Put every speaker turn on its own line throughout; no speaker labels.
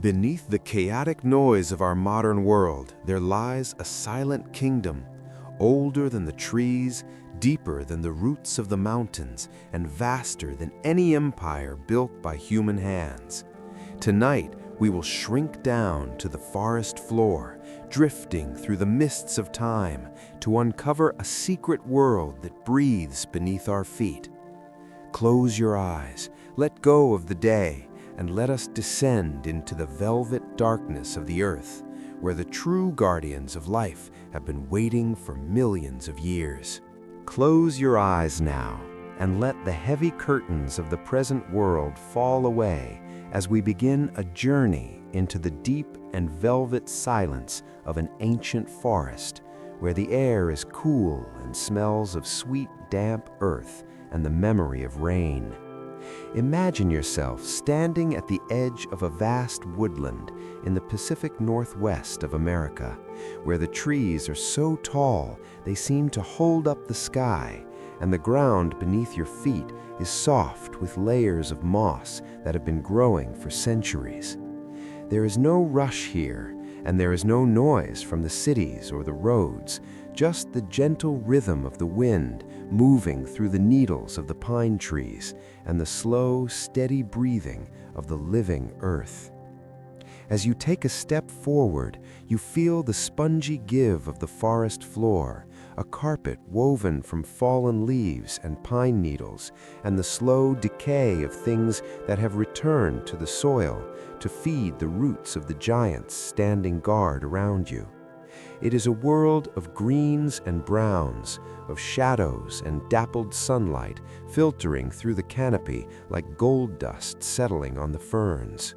Beneath the chaotic noise of our modern world, there lies a silent kingdom, older than the trees, deeper than the roots of the mountains, and vaster than any empire built by human hands. Tonight, we will shrink down to the forest floor, drifting through the mists of time to uncover a secret world that breathes beneath our feet. Close your eyes, let go of the day, and let us descend into the velvet darkness of the earth, where the true guardians of life have been waiting for millions of years. Close your eyes now, and let the heavy curtains of the present world fall away as we begin a journey into the deep and velvet silence of an ancient forest, where the air is cool and smells of sweet, damp earth and the memory of rain. Imagine yourself standing at the edge of a vast woodland in the Pacific Northwest of America, where the trees are so tall they seem to hold up the sky, and the ground beneath your feet is soft with layers of moss that have been growing for centuries. There is no rush here, and there is no noise from the cities or the roads, just the gentle rhythm of the wind moving through the needles of the pine trees and the slow, steady breathing of the living earth. As you take a step forward, you feel the spongy give of the forest floor, a carpet woven from fallen leaves and pine needles, and the slow decay of things that have returned to the soil to feed the roots of the giants standing guard around you. It is a world of greens and browns, of shadows and dappled sunlight filtering through the canopy like gold dust settling on the ferns.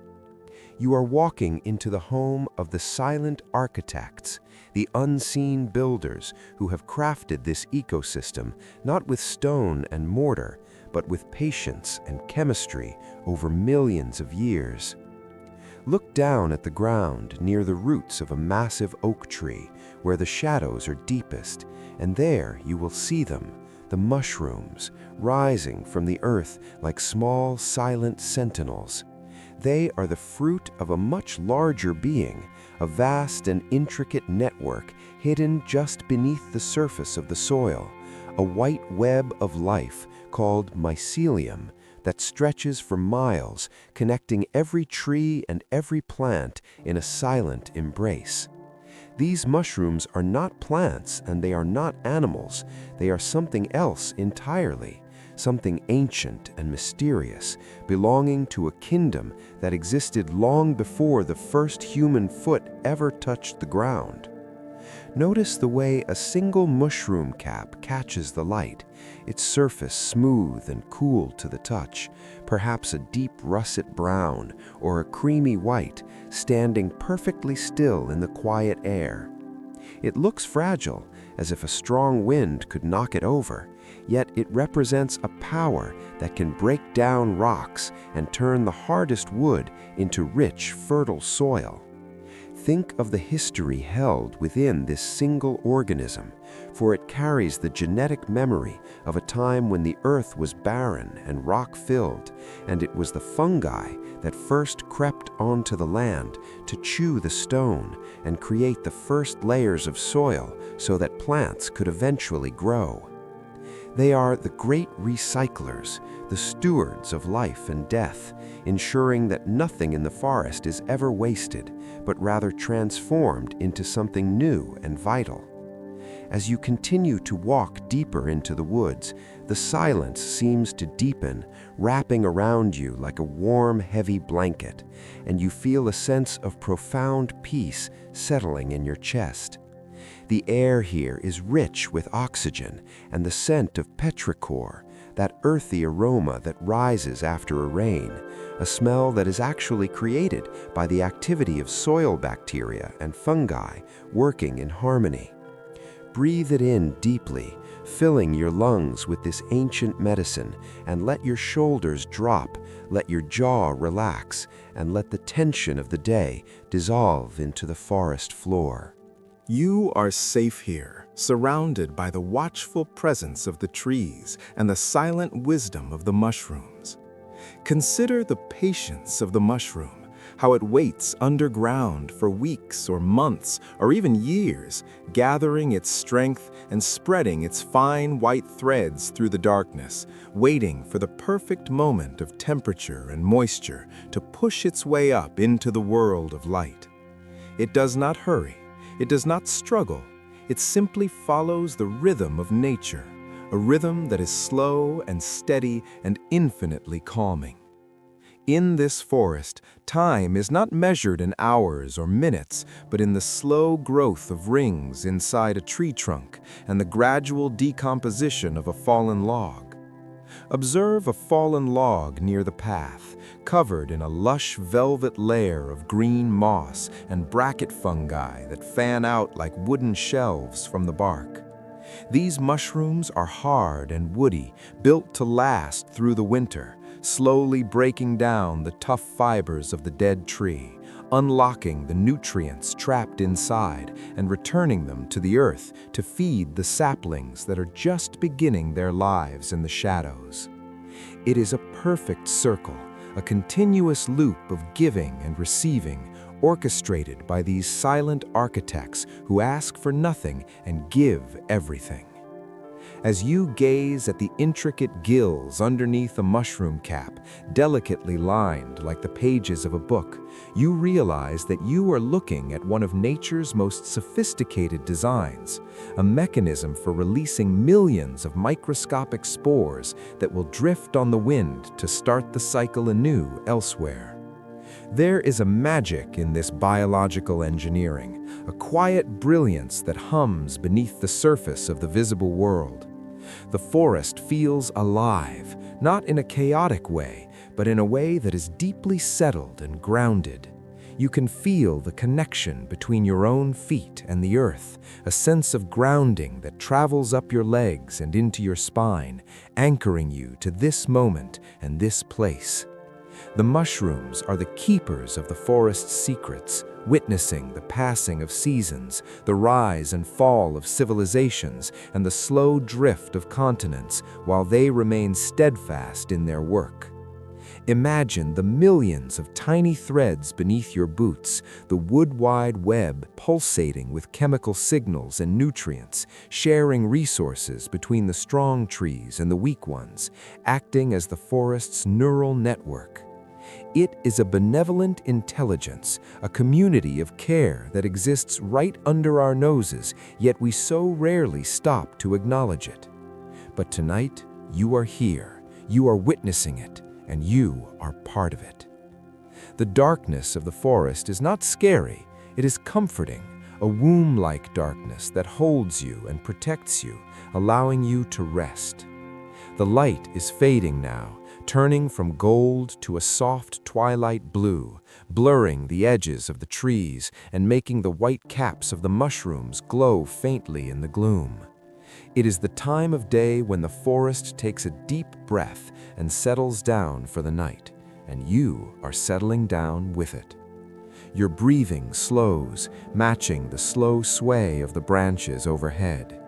You are walking into the home of the silent architects, the unseen builders who have crafted this ecosystem not with stone and mortar, but with patience and chemistry over millions of years. Look down at the ground near the roots of a massive oak tree where the shadows are deepest, and there you will see them, the mushrooms, rising from the earth like small, silent sentinels. They are the fruit of a much larger being, a vast and intricate network hidden just beneath the surface of the soil, a white web of life called mycelium that stretches for miles, connecting every tree and every plant in a silent embrace. These mushrooms are not plants and they are not animals. They are something else entirely, something ancient and mysterious, belonging to a kingdom that existed long before the first human foot ever touched the ground. Notice the way a single mushroom cap catches the light, its surface smooth and cool to the touch, perhaps a deep russet brown or a creamy white, standing perfectly still in the quiet air. It looks fragile, as if a strong wind could knock it over, yet it represents a power that can break down rocks and turn the hardest wood into rich, fertile soil. Think of the history held within this single organism, for it carries the genetic memory of a time when the earth was barren and rock-filled, and it was the fungi that first crept onto the land to chew the stone and create the first layers of soil so that plants could eventually grow. They are the great recyclers, the stewards of life and death, ensuring that nothing in the forest is ever wasted, but rather transformed into something new and vital. As you continue to walk deeper into the woods, the silence seems to deepen, wrapping around you like a warm, heavy blanket, and you feel a sense of profound peace settling in your chest. The air here is rich with oxygen and the scent of petrichor, that earthy aroma that rises after a rain, a smell that is actually created by the activity of soil bacteria and fungi working in harmony. Breathe it in deeply, filling your lungs with this ancient medicine, and let your shoulders drop, let your jaw relax, and let the tension of the day dissolve into the forest floor.
You are safe here, surrounded by the watchful presence of the trees and the silent wisdom of the mushrooms. Consider the patience of the mushroom, how it waits underground for weeks or months or even years, gathering its strength and spreading its fine white threads through the darkness, waiting for the perfect moment of temperature and moisture to push its way up into the world of light. It does not hurry, it does not struggle, it simply follows the rhythm of nature, a rhythm that is slow and steady and infinitely calming. In this forest, time is not measured in hours or minutes, but in the slow growth of rings inside a tree trunk and the gradual decomposition of a fallen log. Observe a fallen log near the path, covered in a lush velvet layer of green moss and bracket fungi that fan out like wooden shelves from the bark. These mushrooms are hard and woody, built to last through the winter, slowly breaking down the tough fibers of the dead tree, unlocking the nutrients trapped inside and returning them to the earth to feed the saplings that are just beginning their lives in the shadows. It is a perfect circle, a continuous loop of giving and receiving, orchestrated by these silent architects who ask for nothing and give everything. As you gaze at the intricate gills underneath a mushroom cap, delicately lined like the pages of a book, you realize that you are looking at one of nature's most sophisticated designs, a mechanism for releasing millions of microscopic spores that will drift on the wind to start the cycle anew elsewhere. There is a magic in this biological engineering, a quiet brilliance that hums beneath the surface of the visible world. The forest feels alive, not in a chaotic way, but in a way that is deeply settled and grounded. You can feel the connection between your own feet and the earth, a sense of grounding that travels up your legs and into your spine, anchoring you to this moment and this place. The mushrooms are the keepers of the forest's secrets, witnessing the passing of seasons, the rise and fall of civilizations, and the slow drift of continents, while they remain steadfast in their work. Imagine the millions of tiny threads beneath your boots, the wood-wide web pulsating with chemical signals and nutrients, sharing resources between the strong trees and the weak ones, acting as the forest's neural network. It is a benevolent intelligence, a community of care that exists right under our noses, yet we so rarely stop to acknowledge it. But tonight, you are here, you are witnessing it, and you are part of it. The darkness of the forest is not scary, it is comforting, a womb-like darkness that holds you and protects you, allowing you to rest. The light is fading now, turning from gold to a soft twilight blue, blurring the edges of the trees and making the white caps of the mushrooms glow faintly in the gloom. It is the time of day when the forest takes a deep breath and settles down for the night, and you are settling down with it. Your breathing slows, matching the slow sway of the branches overhead.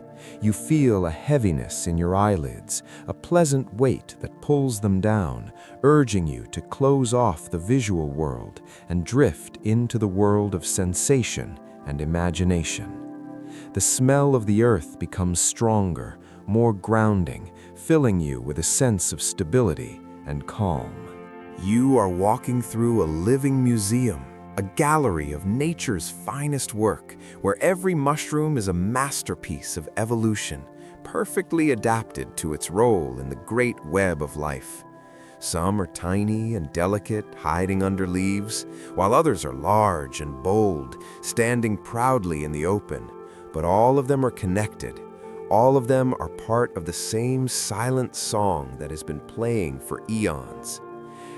You feel a heaviness in your eyelids, a pleasant weight that pulls them down, urging you to close off the visual world and drift into the world of sensation and imagination. The smell of the earth becomes stronger, more grounding, filling you with a sense of stability and calm. You are walking through a living museum, a gallery of nature's finest work, where every mushroom is a masterpiece of evolution, perfectly adapted to its role in the great web of life. Some are tiny and delicate, hiding under leaves, while others are large and bold, standing proudly in the open. But all of them are connected. All of them are part of the same silent song that has been playing for eons.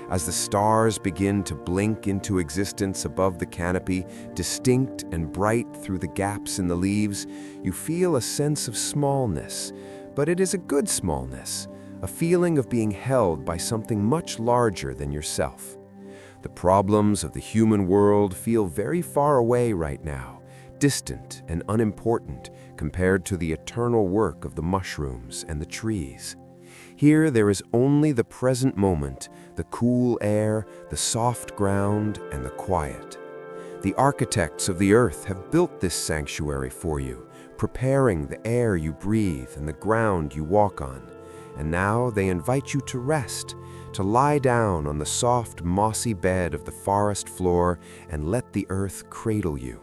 As the stars begin to blink into existence above the canopy, distinct and bright through the gaps in the leaves, you feel a sense of smallness, but it is a good smallness, a feeling of being held by something much larger than yourself. The problems of the human world feel very far away right now, distant and unimportant compared to the eternal work of the mushrooms and the trees. Here there is only the present moment,
the cool air, the soft ground, and the quiet. The architects of the earth have built this sanctuary for you, preparing the air you breathe and the ground you walk on. And now they invite you to rest, to lie down on the soft, mossy bed of the forest floor and let the earth cradle you.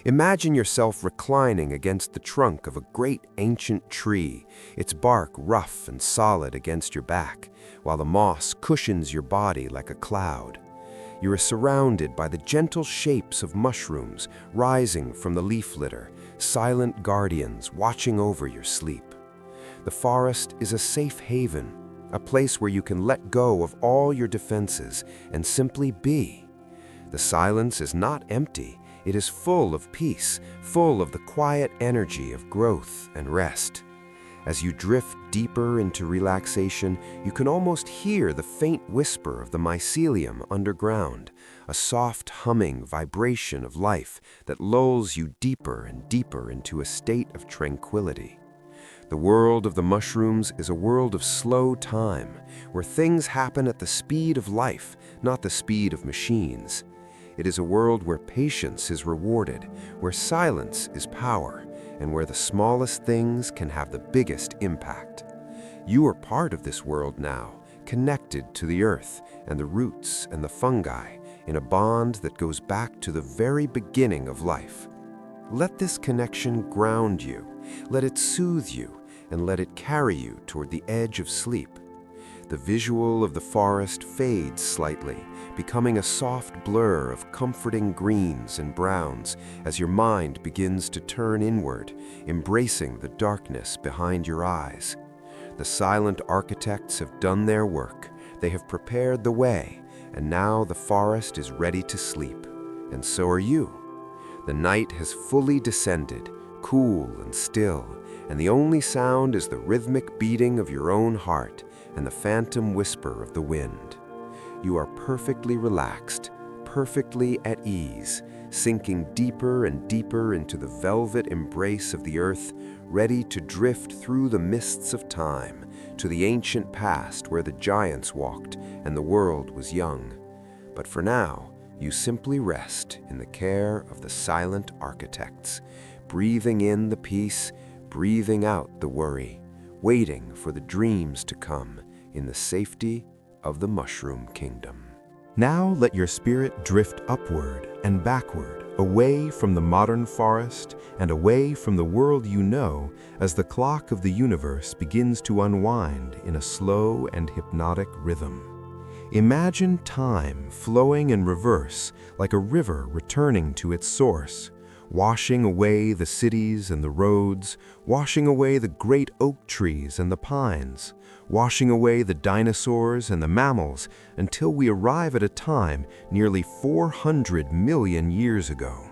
Imagine yourself reclining against the trunk of a great ancient tree, its bark rough and solid against your back, while the moss cushions your body like a cloud. You are surrounded by the gentle shapes of mushrooms rising from the leaf litter, silent guardians watching over your sleep. The forest is a safe haven, a place where you can let go of all your defenses and simply be. The silence is not empty, it is full of peace, full of the quiet energy of growth and rest. As you drift deeper into relaxation, you can almost hear the faint whisper of the mycelium underground, a soft humming vibration of life that lulls you deeper and deeper into a state of tranquility. The world of the mushrooms is a world of slow time, where things happen at the speed of life, not the speed of machines. It is a world where patience is rewarded, where silence is power, and where the smallest things can have the biggest impact. You are part of this world now, connected to the earth and the roots and the fungi in a bond that goes back to the very beginning of life. Let this connection ground you, let it soothe you, and let it carry you toward the edge of sleep. The visual of the forest fades slightly, becoming a soft blur of comforting greens and browns as your mind begins to turn inward, embracing the darkness behind your eyes. The silent architects have done their work. They have prepared the way, and now the forest is ready to sleep. And so are you. The night has fully descended, cool and still, and the only sound is the rhythmic beating of your own heart and the phantom whisper of the wind. You are perfectly relaxed, perfectly at ease, sinking deeper and deeper into the velvet embrace of the earth, ready to drift through the mists of time to the ancient past where the giants walked and the world was young. But for now, you simply rest in the care of the silent architects, breathing in the peace, breathing out the worry, waiting for the dreams to come in the safety of the mushroom kingdom.
Now let your spirit drift upward and backward, away from the modern forest and away from the world you know, as the clock of the universe begins to unwind in a slow and hypnotic rhythm. Imagine time flowing in reverse like a river returning to its source, washing away the cities and the roads, washing away the great oak trees and the pines, washing away the dinosaurs and the mammals until we arrive at a time nearly 400 million years ago.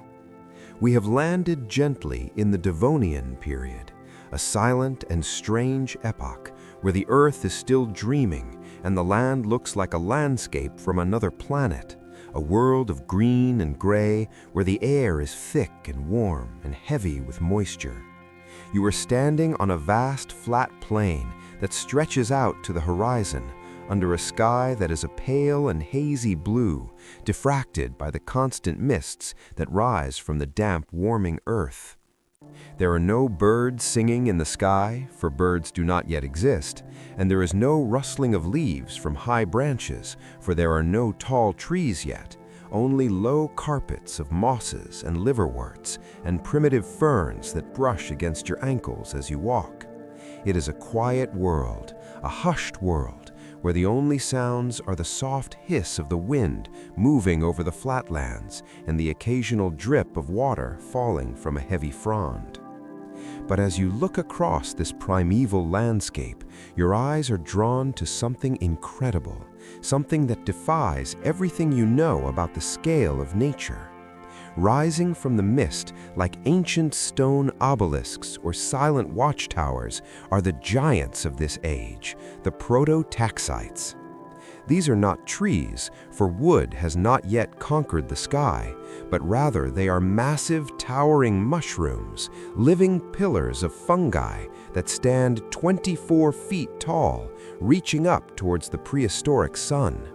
We have landed gently in the Devonian period, a silent and strange epoch where the earth is still dreaming and the land looks like a landscape from another planet, a world of green and gray where the air is thick and warm and heavy with moisture. You are standing on a vast flat plain that stretches out to the horizon under a sky that is a pale and hazy blue, diffracted by the constant mists that rise from the damp, warming earth. There are no birds singing in the sky, for birds do not yet exist, and there is no rustling of leaves from high branches, for there are no tall trees yet, only low carpets of mosses and liverworts and primitive ferns that brush against your ankles as you walk. It is a quiet world, a hushed world, where the only sounds are the soft hiss of the wind moving over the flatlands and the occasional drip of water falling from a heavy frond. But as you look across this primeval landscape, your eyes are drawn to something incredible, something that defies everything you know about the scale of nature. Rising from the mist like ancient stone obelisks or silent watchtowers are the giants of this age, the Prototaxites.
These are not trees, for wood has not yet conquered the sky, but rather they are massive, towering mushrooms, living pillars of fungi that stand 24 feet tall, reaching up towards the prehistoric sun.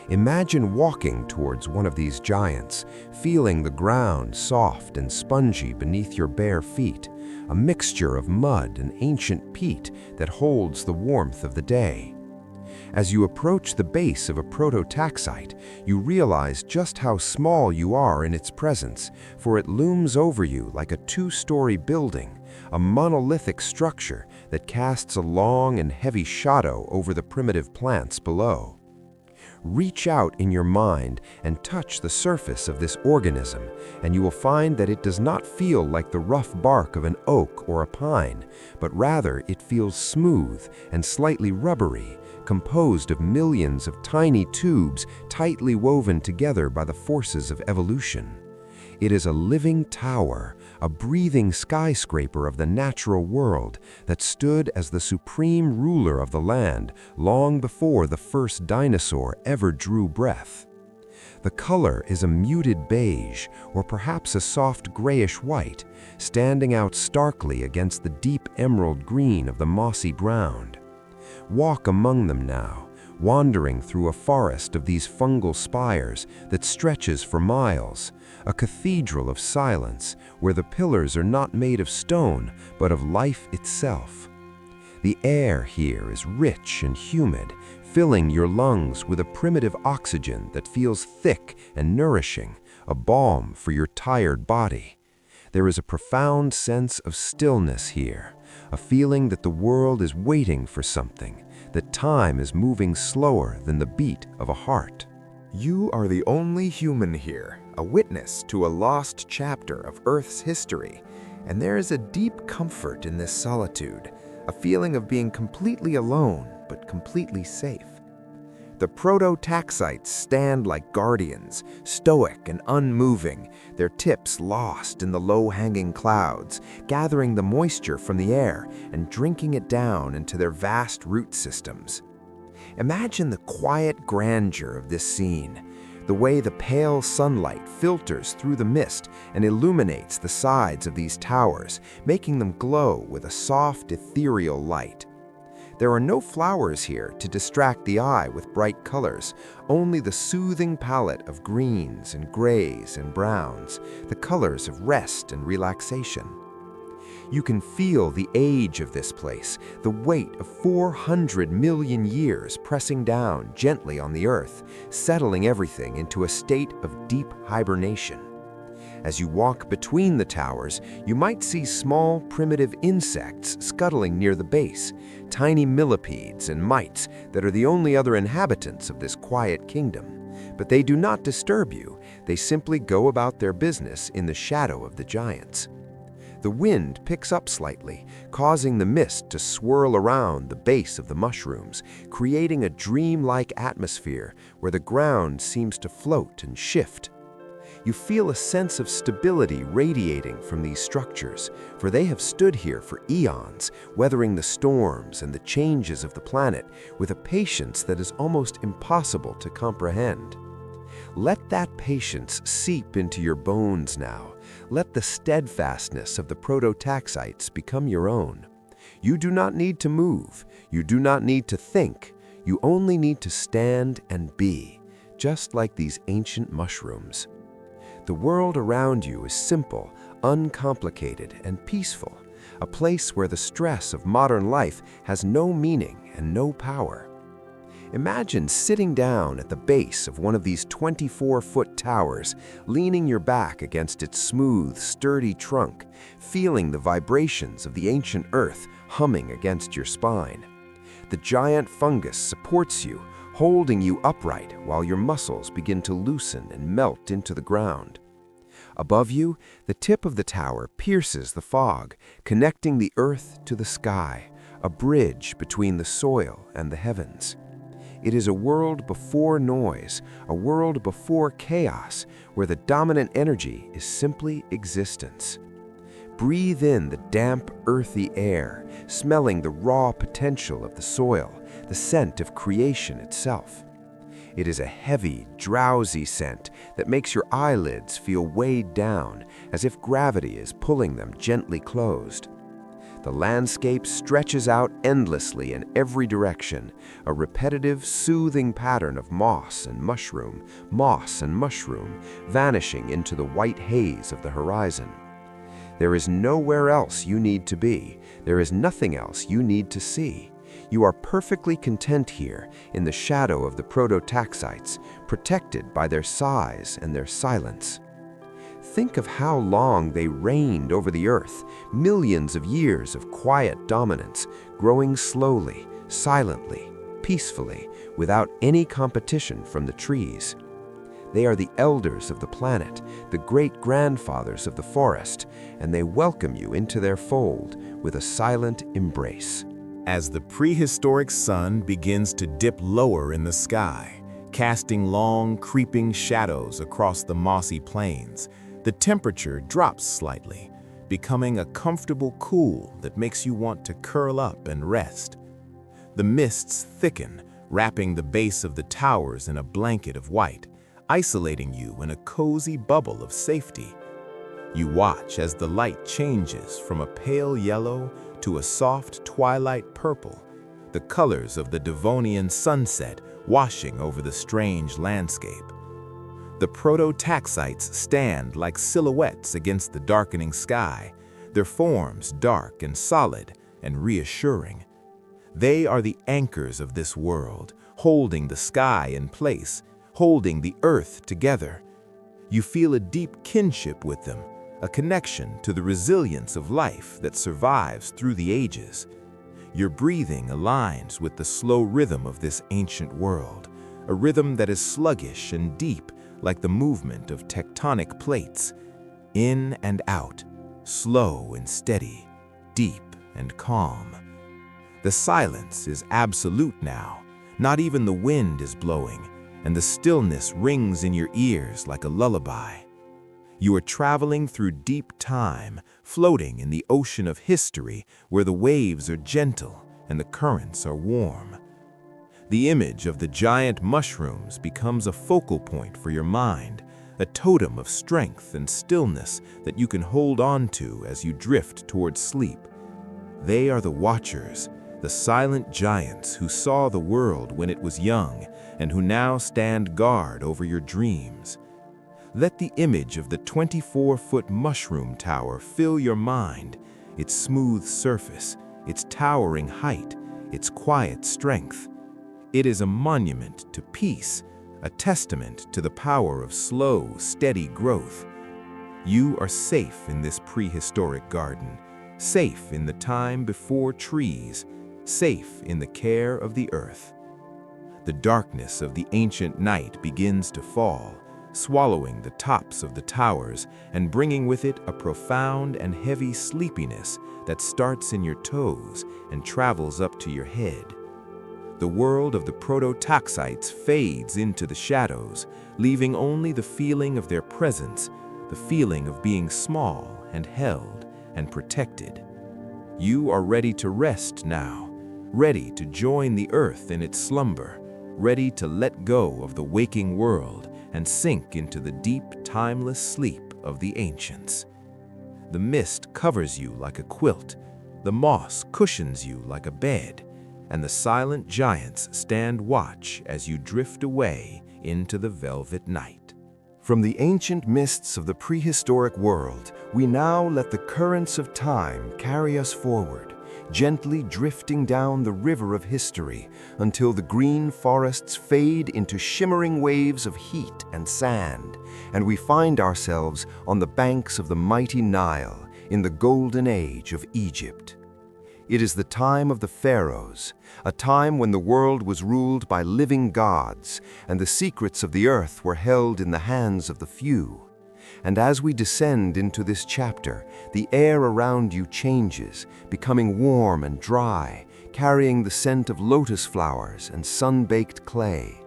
Imagine walking towards one of these giants, feeling the ground soft and spongy beneath your bare feet, a mixture of mud and ancient peat that holds the warmth of the day. As you approach the base of a prototaxite, you realize just how small you are in its presence, for it looms over you like a two-story building, a monolithic structure that casts a long and heavy shadow over the primitive plants below. Reach out in your mind and touch the surface of this organism, and you will find that it does not feel like the rough bark of an oak or a pine, but rather it feels smooth and slightly rubbery, composed of millions of tiny tubes tightly woven together by the forces of evolution. It is a living tower, a breathing skyscraper of the natural world that stood as the supreme ruler of the land long before the first dinosaur ever drew breath. The color is a muted beige, or perhaps a soft grayish white, standing out starkly against the deep emerald green of the mossy ground. Walk among them now, wandering through a forest of these fungal spires that stretches for miles, a cathedral of silence where the pillars are not made of stone but of life itself. The air here is rich and humid, filling your lungs with a primitive oxygen that feels thick and nourishing, a balm for your tired body. There is a profound sense of stillness here, a feeling that the world is waiting for something, that time is moving slower than the beat of a heart.
You are the only human here, a witness to a lost chapter of Earth's history, and there is a deep comfort in this solitude, a feeling of being completely alone but completely safe. The Prototaxites stand like guardians, stoic and unmoving, their tips lost in the low-hanging clouds, gathering the moisture from the air and drinking it down into their vast root systems. Imagine the quiet grandeur of this scene, the way the pale sunlight filters through the mist and illuminates the sides of these towers, making them glow with a soft, ethereal light. There are no flowers here to distract the eye with bright colors, only the soothing palette of greens and grays and browns, the colors of rest and relaxation. You can feel the age of this place, the weight of 400 million years pressing down gently on the earth, settling everything into a state of deep hibernation. As you walk between the towers, you might see small, primitive insects scuttling near the base, tiny millipedes and mites that are the only other inhabitants of this quiet kingdom. But they do not disturb you, they simply go about their business in the shadow of the giants. The wind picks up slightly, causing the mist to swirl around the base of the mushrooms, creating a dreamlike atmosphere where the ground seems to float and shift. You feel a sense of stability radiating from these structures, for they have stood here for eons, weathering the storms and the changes of the planet with a patience that is almost impossible to comprehend. Let that patience seep into your bones now. Let the steadfastness of the Prototaxites become your own. You do not need to move. You do not need to think. You only need to stand and be, just like these ancient mushrooms. The world around you is simple, uncomplicated, and peaceful, a place where the stress of modern life has no meaning and no power. Imagine sitting down at the base of one of these 24-foot towers, leaning your back against its smooth, sturdy trunk, feeling the vibrations of the ancient earth humming against your spine. The giant fungus supports you, holding you upright while your muscles begin to loosen and melt into the ground. Above you, the tip of the tower pierces the fog, connecting the earth to the sky, a bridge between the soil and the heavens. It is a world before noise, a world before chaos, where the dominant energy is simply existence. Breathe in the damp, earthy air, smelling the raw potential of the soil, the scent of creation itself.
It is a heavy, drowsy scent that makes your eyelids feel weighed down, as if gravity is pulling them gently closed. The landscape stretches out endlessly in every direction, a repetitive, soothing pattern of moss and mushroom, vanishing into the white haze of the horizon. There is nowhere else you need to be. There is nothing else you need to see. You are perfectly content here in the shadow of the Prototaxites, protected by their size and their silence. Think of how long they reigned over the earth, millions of years of quiet dominance, growing slowly, silently, peacefully, without any competition from the trees. They are the elders of the planet, the great-grandfathers of the forest, and they welcome you into their fold with a silent embrace.
As the prehistoric sun begins to dip lower in the sky, casting long, creeping shadows across the mossy plains, the temperature drops slightly, becoming a comfortable cool that makes you want to curl up and rest. The mists thicken, wrapping the base of the towers in a blanket of white, isolating you in a cozy bubble of safety. You watch as the light changes from a pale yellow to a soft twilight purple, the colors of the Devonian sunset washing over the strange landscape. The Prototaxites stand like silhouettes against the darkening sky, their forms dark and solid and reassuring. They are the anchors of this world, holding the sky in place, holding the earth together. You feel a deep kinship with them, a connection to the resilience of life that survives through the ages. Your breathing aligns with the slow rhythm of this ancient world, a rhythm that is sluggish and deep, like the movement of tectonic plates, in and out, slow and steady, deep and calm. The silence is absolute now. Not even the wind is blowing, and the stillness rings in your ears like a lullaby. You are traveling through deep time, floating in the ocean of history where the waves are gentle and the currents are warm. The image of the giant mushrooms becomes a focal point for your mind, a totem of strength and stillness that you can hold on to as you drift towards sleep. They are the watchers, the silent giants who saw the world when it was young and who now stand guard over your dreams. Let the image of the 24-foot mushroom tower fill your mind, its smooth surface, its towering height, its quiet strength. It is a monument to peace, a testament to the power of slow, steady growth. You are safe in this prehistoric garden, safe in the time before trees, safe in the care of the earth. The darkness of the ancient night begins to fall, swallowing the tops of the towers and bringing with it a profound and heavy sleepiness that starts in your toes and travels up to your head. The world of the Prototaxites fades into the shadows, leaving only the feeling of their presence, the feeling of being small and held and protected. You are ready to rest now, ready to join the earth in its slumber, ready to let go of the waking world and sink into the deep, timeless sleep of the ancients. The mist covers you like a quilt, the moss cushions you like a bed, and the silent giants stand watch as you drift away into the velvet night.
From the ancient mists of the prehistoric world, we now let the currents of time carry us forward, gently drifting down the river of history until the green forests fade into shimmering waves of heat and sand, and we find ourselves on the banks of the mighty Nile in the golden age of Egypt. It is the time of the pharaohs, a time when the world was ruled by living gods, and the secrets of the earth were held in the hands of the few. And as we descend into this chapter, the air around you changes, becoming warm and dry, carrying the scent of lotus flowers and sun-baked clay.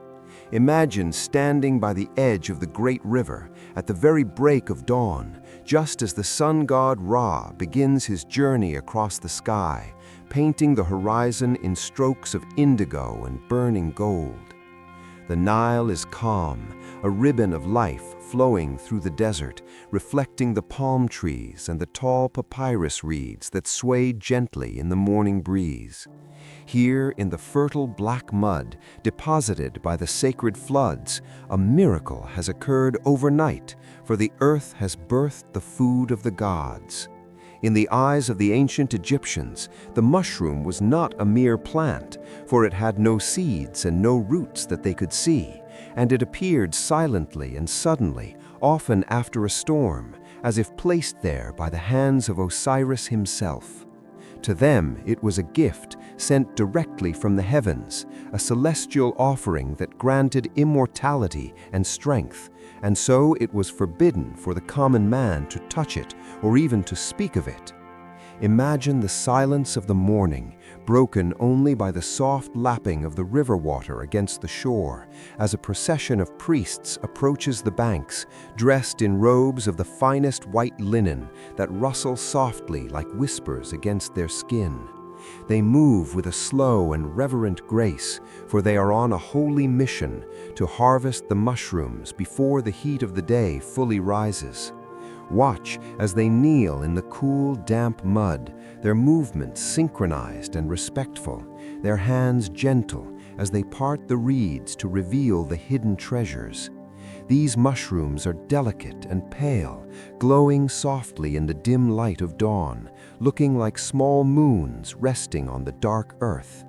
Imagine standing by the edge of the great river at the very break of dawn, just as the sun god Ra begins his journey across the sky, painting the horizon in strokes of indigo and burning gold. The Nile is calm, a ribbon of life flowing through the desert, reflecting the palm trees and the tall papyrus reeds that sway gently in the morning breeze. Here, in the fertile black mud deposited by the sacred floods, a miracle has occurred overnight, for the earth has birthed the food of the gods. In the eyes of the ancient Egyptians, the mushroom was not a mere plant, for it had no seeds and no roots that they could see, and it appeared silently and suddenly, often after a storm, as if placed there by the hands of Osiris himself. To them, it was a gift sent directly from the heavens, a celestial offering that granted immortality and strength, and so it was forbidden for the common man to touch it or even to speak of it. Imagine the silence of the morning, broken only by the soft lapping of the river water against the shore, as a procession of priests approaches the banks, dressed in robes of the finest white linen that rustle softly like whispers against their skin. They move with a slow and reverent grace, for they are on a holy mission to harvest the mushrooms before the heat of the day fully rises. Watch as they kneel in the cool, damp mud, their movements synchronized and respectful, their hands gentle as they part the reeds to reveal the hidden treasures. These mushrooms are delicate and pale, glowing softly in the dim light of dawn, looking like small moons resting on the dark earth.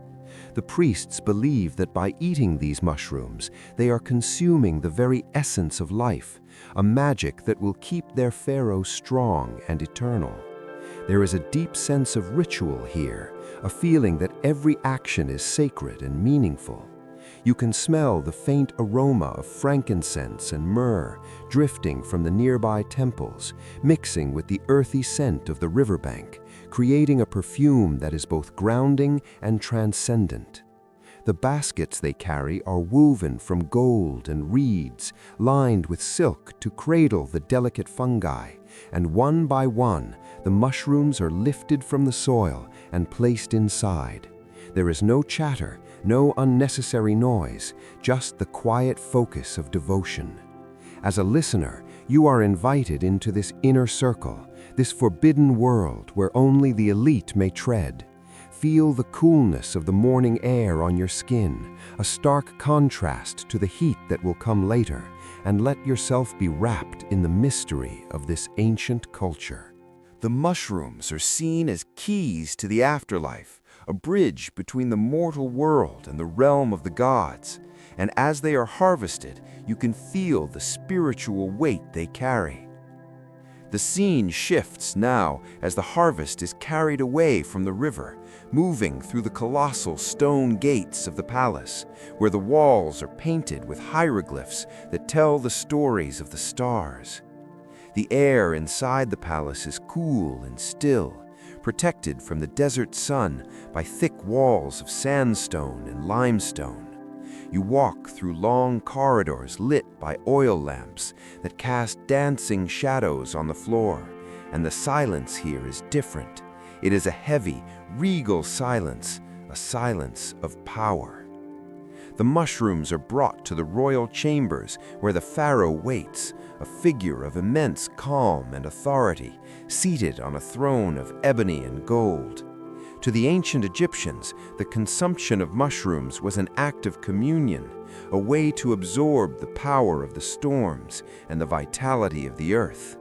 The priests believe that by eating these mushrooms, they are consuming the very essence of life, a magic that will keep their pharaoh strong and eternal. There is a deep sense of ritual here, a feeling that every action is sacred and meaningful. You can smell the faint aroma of frankincense and myrrh drifting from the nearby temples, mixing with the earthy scent of the riverbank, creating a perfume that is both grounding and transcendent. The baskets they carry are woven from gold and reeds, lined with silk to cradle the delicate fungi, and one by one, the mushrooms are lifted from the soil and placed inside. There is no chatter, no unnecessary noise, just the quiet focus of devotion. As a listener, you are invited into this inner circle, this forbidden world where only the elite may tread. Feel the coolness of the morning air on your skin, a stark contrast to the heat that will come later, and let yourself be wrapped in the mystery of this ancient culture. The mushrooms are seen as keys to the afterlife, a bridge between the mortal world and the realm of the gods, and as they are harvested, you can feel the spiritual weight they carry. The scene shifts now as the harvest is carried away from the river, moving through the colossal stone gates of the palace, where the walls are painted with hieroglyphs that tell the stories of the stars. The air inside the palace is cool and still, protected from the desert sun by thick walls of sandstone and limestone. You walk through long corridors lit by oil lamps that cast dancing shadows on the floor, and the silence here is different. It is a heavy, regal silence, a silence of power. The mushrooms are brought to the royal chambers where the pharaoh waits, a figure of immense calm and authority, seated on a throne of ebony and gold. To the ancient Egyptians, the consumption of mushrooms was an act of communion, a way to absorb the power of the storms and the vitality of the earth.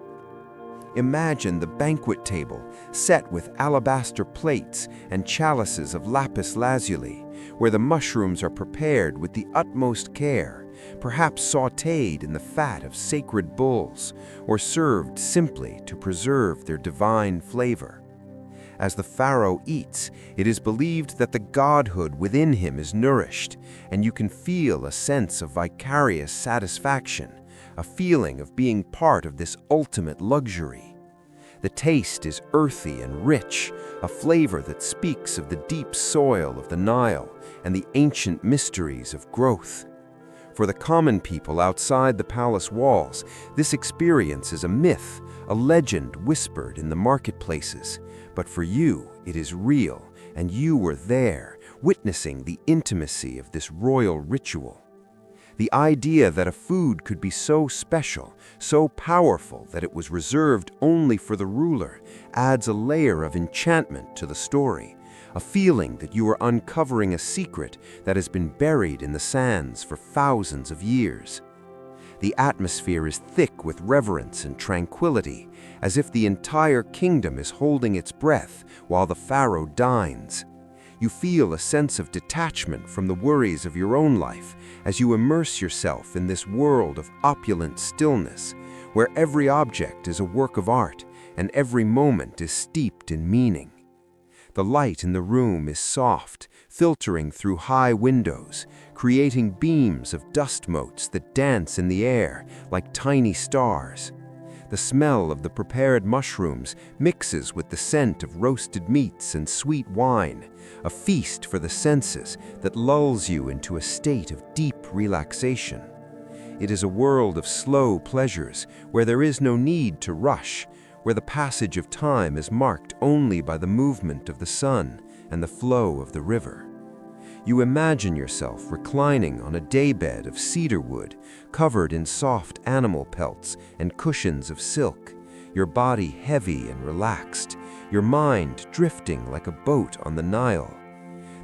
Imagine the banquet table set with alabaster plates and chalices of lapis lazuli, where the mushrooms are prepared with the utmost care, perhaps sautéed in the fat of sacred bulls, or served simply to preserve their divine flavor. As the pharaoh eats, it is believed that the godhood within him is nourished, and you can feel a sense of vicarious satisfaction, a feeling of being part of this ultimate luxury. The taste is earthy and rich, a flavor that speaks of the deep soil of the Nile and the ancient mysteries of growth. For the common people outside the palace walls, this experience is a myth, a legend whispered in the marketplaces. But for you, it is real, and you were there, witnessing the intimacy of this royal ritual. The idea that a food could be so special, so powerful that it was reserved only for the ruler, adds a layer of enchantment to the story, a feeling that you are uncovering a secret that has been buried in the sands for thousands of years. The atmosphere is thick with reverence and tranquility, as if the entire kingdom is holding its breath while the pharaoh dines. You feel a sense of detachment from the worries of your own life as you immerse yourself in this world of opulent stillness, where every object is a work of art and every moment is steeped in meaning. The light in the room is soft, filtering through high windows, creating beams of dust motes that dance in the air like tiny stars. The smell of the prepared mushrooms mixes with the scent of roasted meats and sweet wine, a feast for the senses that lulls you into a state of deep relaxation. It is a world of slow pleasures where there is no need to rush, where the passage of time is marked only by the movement of the sun and the flow of the river. You imagine yourself reclining on a daybed of cedar wood, covered in soft animal pelts and cushions of silk, your body heavy and relaxed, your mind drifting like a boat on the Nile.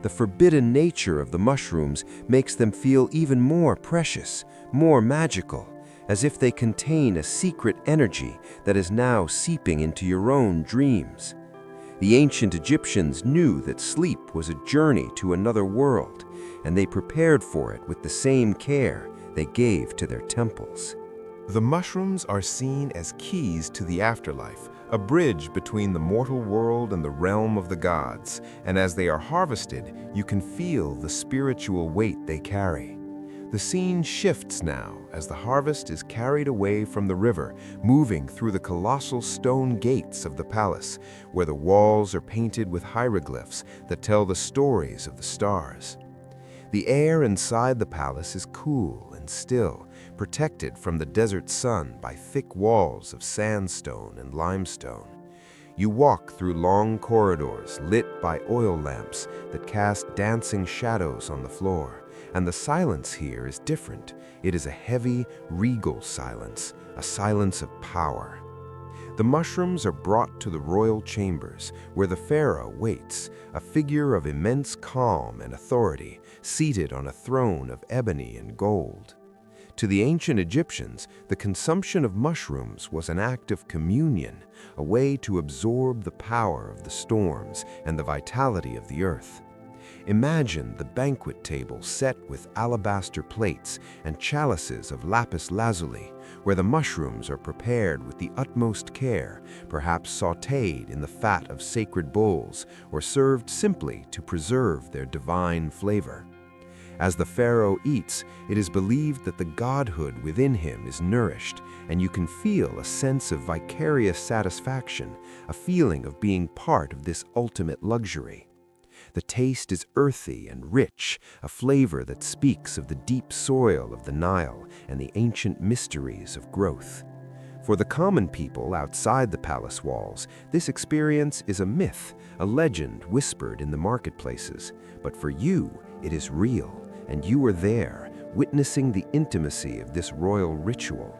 The forbidden nature of the mushrooms makes them feel even more precious, more magical, as if they contain a secret energy that is now seeping into your own dreams. The ancient Egyptians knew that sleep was a journey to another world, and they prepared for it with the same care they gave to their temples.
The mushrooms are seen as keys to the afterlife, a bridge between the mortal world and the realm of the gods, and as they are harvested, you can feel the spiritual weight they carry. The scene shifts now as the harvest is carried away from the river, moving through the colossal stone gates of the palace, where the walls are painted with hieroglyphs that tell the stories of the stars. The air inside the palace is cool and still, protected from the desert sun by thick walls of sandstone and limestone. You walk through long corridors lit by oil lamps that cast dancing shadows on the floor. And the silence here is different. It is a heavy, regal silence, a silence of power. The mushrooms are brought to the royal chambers, where the pharaoh waits, a figure of immense calm and authority, seated on a throne of ebony and gold. To the ancient Egyptians, the consumption of mushrooms was an act of communion, a way to absorb the power of the storms and the vitality of the earth. Imagine the banquet table set with alabaster plates and chalices of lapis lazuli, where the mushrooms are prepared with the utmost care, perhaps sautéed in the fat of sacred bulls or served simply to preserve their divine flavor. As the pharaoh eats, it is believed that the godhood within him is nourished, and you can feel a sense of vicarious satisfaction, a feeling of being part of this ultimate luxury. The taste is earthy and rich, a flavor that speaks of the deep soil of the Nile and the ancient mysteries of growth. For the common people outside the palace walls, this experience is a myth, a legend whispered in the marketplaces. But for you, it is real, and you are there, witnessing the intimacy of this royal ritual.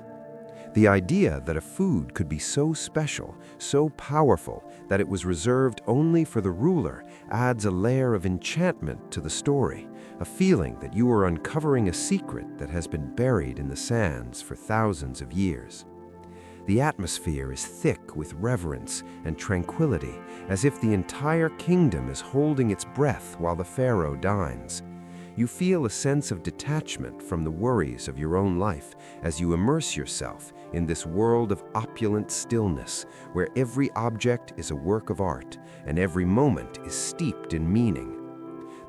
The idea that a food could be so special, so powerful, that it was reserved only for the ruler adds a layer of enchantment to the story, a feeling that you are uncovering a secret that has been buried in the sands for thousands of years. The atmosphere is thick with reverence and tranquility, as if the entire kingdom is holding its breath while the pharaoh dines. You feel a sense of detachment from the worries of your own life as you immerse yourself in this world of opulent stillness, where every object is a work of art and every moment is steeped in meaning.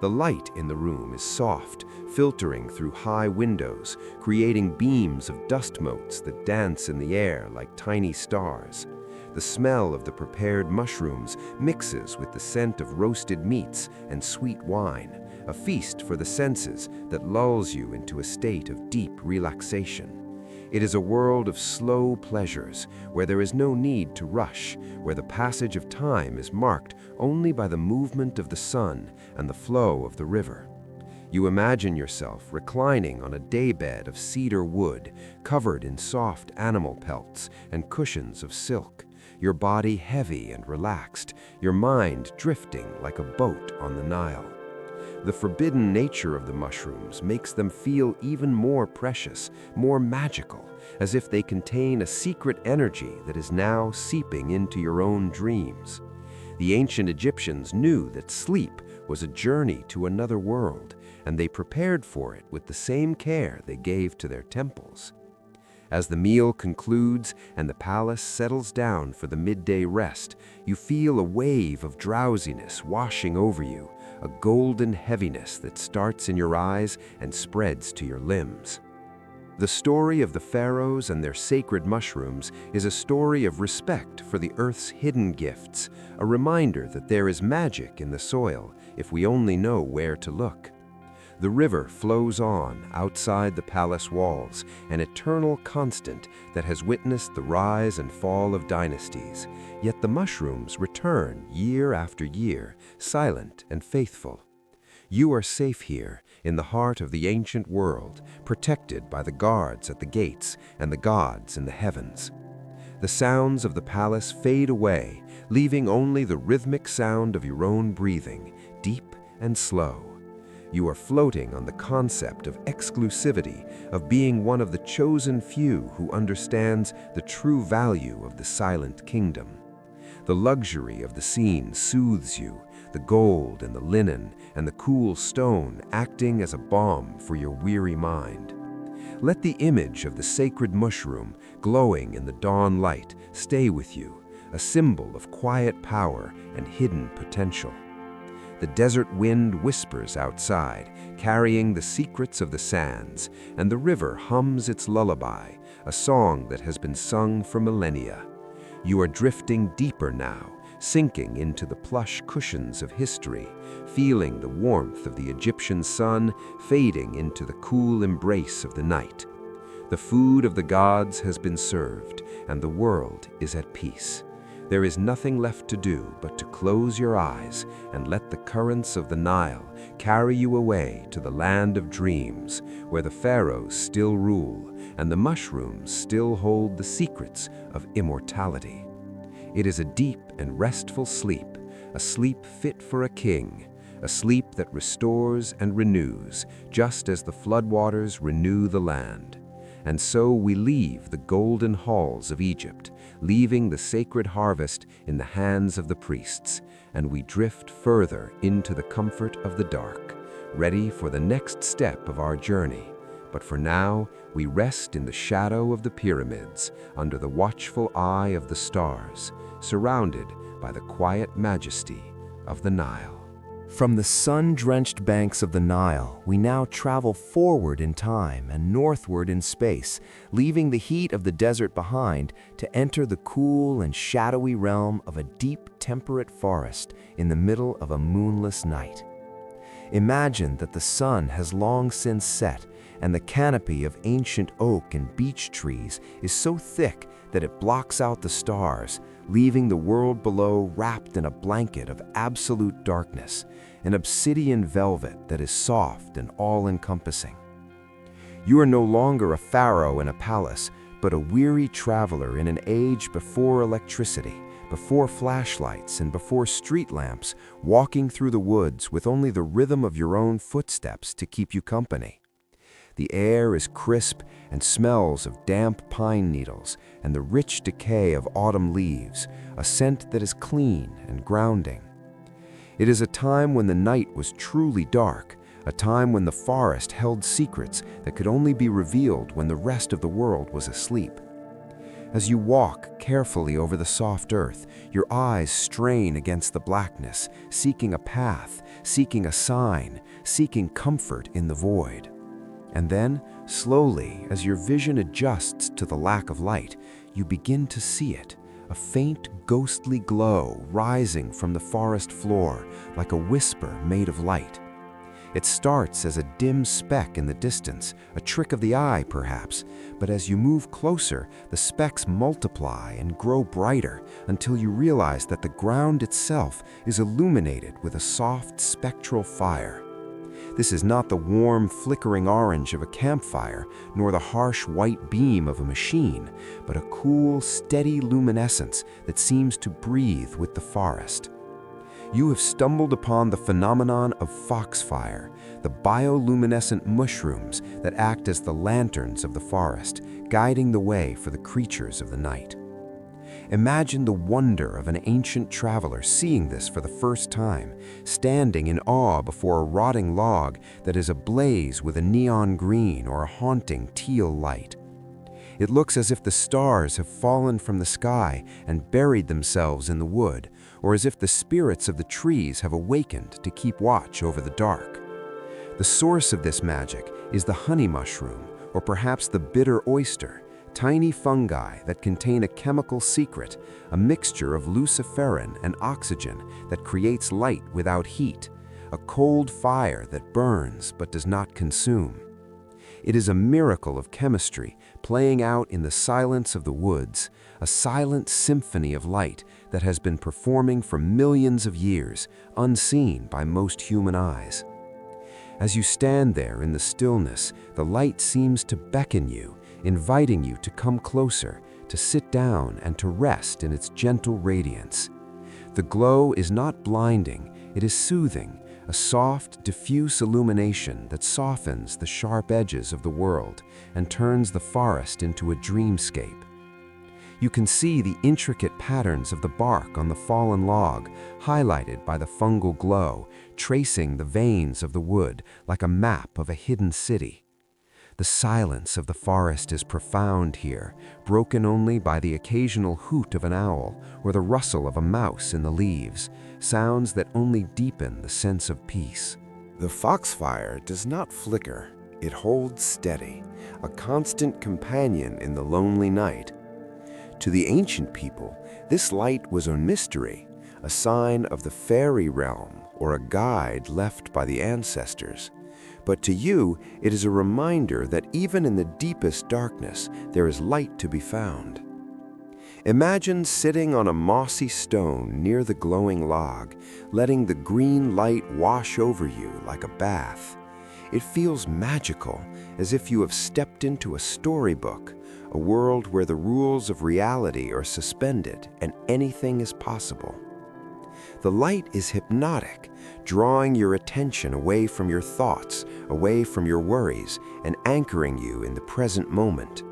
The light in the room is soft, filtering through high windows, creating beams of dust motes that dance in the air like tiny stars. The smell of the prepared mushrooms mixes with the scent of roasted meats and sweet wine, a feast for the senses that lulls you into a state of deep relaxation. It is a world of slow pleasures, where there is no need to rush, where the passage of time is marked only by the movement of the sun and the flow of the river.
You imagine yourself reclining on a daybed of cedar wood, covered in soft animal pelts and cushions of silk, your body heavy and relaxed, your mind drifting like a boat on the Nile. The forbidden nature of the mushrooms makes them feel even more precious, more magical, as if they contain a secret energy that is now seeping into your own dreams. The ancient Egyptians knew that sleep was a journey to another world, and they prepared for it with the same care they gave to their temples. As the meal concludes and the palace settles down for the midday rest, you feel a wave of drowsiness washing over you, a golden heaviness that starts in your eyes and spreads to your limbs. The story of the pharaohs and their sacred mushrooms is a story of respect for the earth's hidden gifts, a reminder that there is magic in the soil if we only know where to look. The river flows on outside the palace walls, an eternal constant that has witnessed the rise and fall of dynasties, yet the mushrooms return year after year, silent and faithful. You are safe here, in the heart of the ancient world, protected by the guards at the gates and the gods in the heavens. The sounds of the palace fade away, leaving only the rhythmic sound of your own breathing, deep and slow. You are floating on the concept of exclusivity, of being one of the chosen few who understands the true value of the silent kingdom. The luxury of the scene soothes you, the gold and the linen and the cool stone acting as a balm for your weary mind. Let the image of the sacred mushroom glowing in the dawn light stay with you, a symbol of quiet power and hidden potential. The desert wind whispers outside, carrying the secrets of the sands, and the river hums its lullaby, a song that has been sung for millennia. You are drifting deeper now, sinking into the plush cushions of history, feeling the warmth of the Egyptian sun fading into the cool embrace of the night. The food of the gods has been served, and the world is at peace. There is nothing left to do but to close your eyes and let the currents of the Nile carry you away to the land of dreams, where the pharaohs still rule and the mushrooms still hold the secrets of immortality. It is a deep and restful sleep, a sleep fit for a king, a sleep that restores and renews, just as the floodwaters renew the land. And so we leave the golden halls of Egypt, leaving the sacred harvest in the hands of the priests, and we drift further into the comfort of the dark, ready for the next step of our journey. But for now, we rest in the shadow of the pyramids, under the watchful eye of the stars, surrounded by the quiet majesty of the Nile.
From the sun-drenched banks of the Nile, we now travel forward in time and northward in space, leaving the heat of the desert behind to enter the cool and shadowy realm of a deep, temperate forest in the middle of a moonless night. Imagine that the sun has long since set, and the canopy of ancient oak and beech trees is so thick that it blocks out the stars, leaving the world below wrapped in a blanket of absolute darkness, an obsidian velvet that is soft and all-encompassing. You are no longer a pharaoh in a palace, but a weary traveler in an age before electricity, before flashlights, and before street lamps, walking through the woods with only the rhythm of your own footsteps to keep you company. The air is crisp and smells of damp pine needles and the rich decay of autumn leaves, a scent that is clean and grounding. It is a time when the night was truly dark, a time when the forest held secrets that could only be revealed when the rest of the world was asleep. As you walk carefully over the soft earth, your eyes strain against the blackness, seeking a path, seeking a sign, seeking comfort in the void. And then, slowly, as your vision adjusts to the lack of light, you begin to see it, a faint, ghostly glow rising from the forest floor, like a whisper made of light. It starts as a dim speck in the distance, a trick of the eye, perhaps, but as you move closer, the specks multiply and grow brighter until you realize that the ground itself is illuminated with a soft, spectral fire.
This is not the warm, flickering orange of a campfire, nor the harsh white beam of a machine, but a cool, steady luminescence that seems to breathe with the forest. You have stumbled upon the phenomenon of foxfire, the bioluminescent mushrooms that act as the lanterns of the forest, guiding the way for the creatures of the night. Imagine the wonder of an ancient traveler seeing this for the first time, standing in awe before a rotting log that is ablaze with a neon green or a haunting teal light. It looks as if the stars have fallen from the sky and buried themselves in the wood, or as if the spirits of the trees have awakened to keep watch over the dark. The source of this magic is the honey mushroom, or perhaps the bitter oyster, tiny fungi that contain a chemical secret, a mixture of luciferin and oxygen that creates light without heat, a cold fire that burns but does not consume. It is a miracle of chemistry playing out in the silence of the woods, a silent symphony of light that has been performing for millions of years, unseen by most human eyes. As you stand there in the stillness, the light seems to beckon you, inviting you to come closer, to sit down and to rest in its gentle radiance. The glow is not blinding, it is soothing, a soft, diffuse illumination that softens the sharp edges of the world and turns the forest into a dreamscape. You can see the intricate patterns of the bark on the fallen log, highlighted by the fungal glow, tracing the veins of the wood like a map of a hidden city. The silence of the forest is profound here, broken only by the occasional hoot of an owl or the rustle of a mouse in the leaves, sounds that only deepen the sense of peace.
The foxfire does not flicker, it holds steady, a constant companion in the lonely night. To the ancient people, this light was a mystery, a sign of the fairy realm or a guide left by the ancestors. But to you, it is a reminder that even in the deepest darkness, there is light to be found. Imagine sitting on a mossy stone near the glowing log, letting the green light wash over you like a bath. It feels magical, as if you have stepped into a storybook, a world where the rules of reality are suspended and anything is possible. The light is hypnotic, drawing your attention away from your thoughts, away from your worries, and anchoring you in the present moment.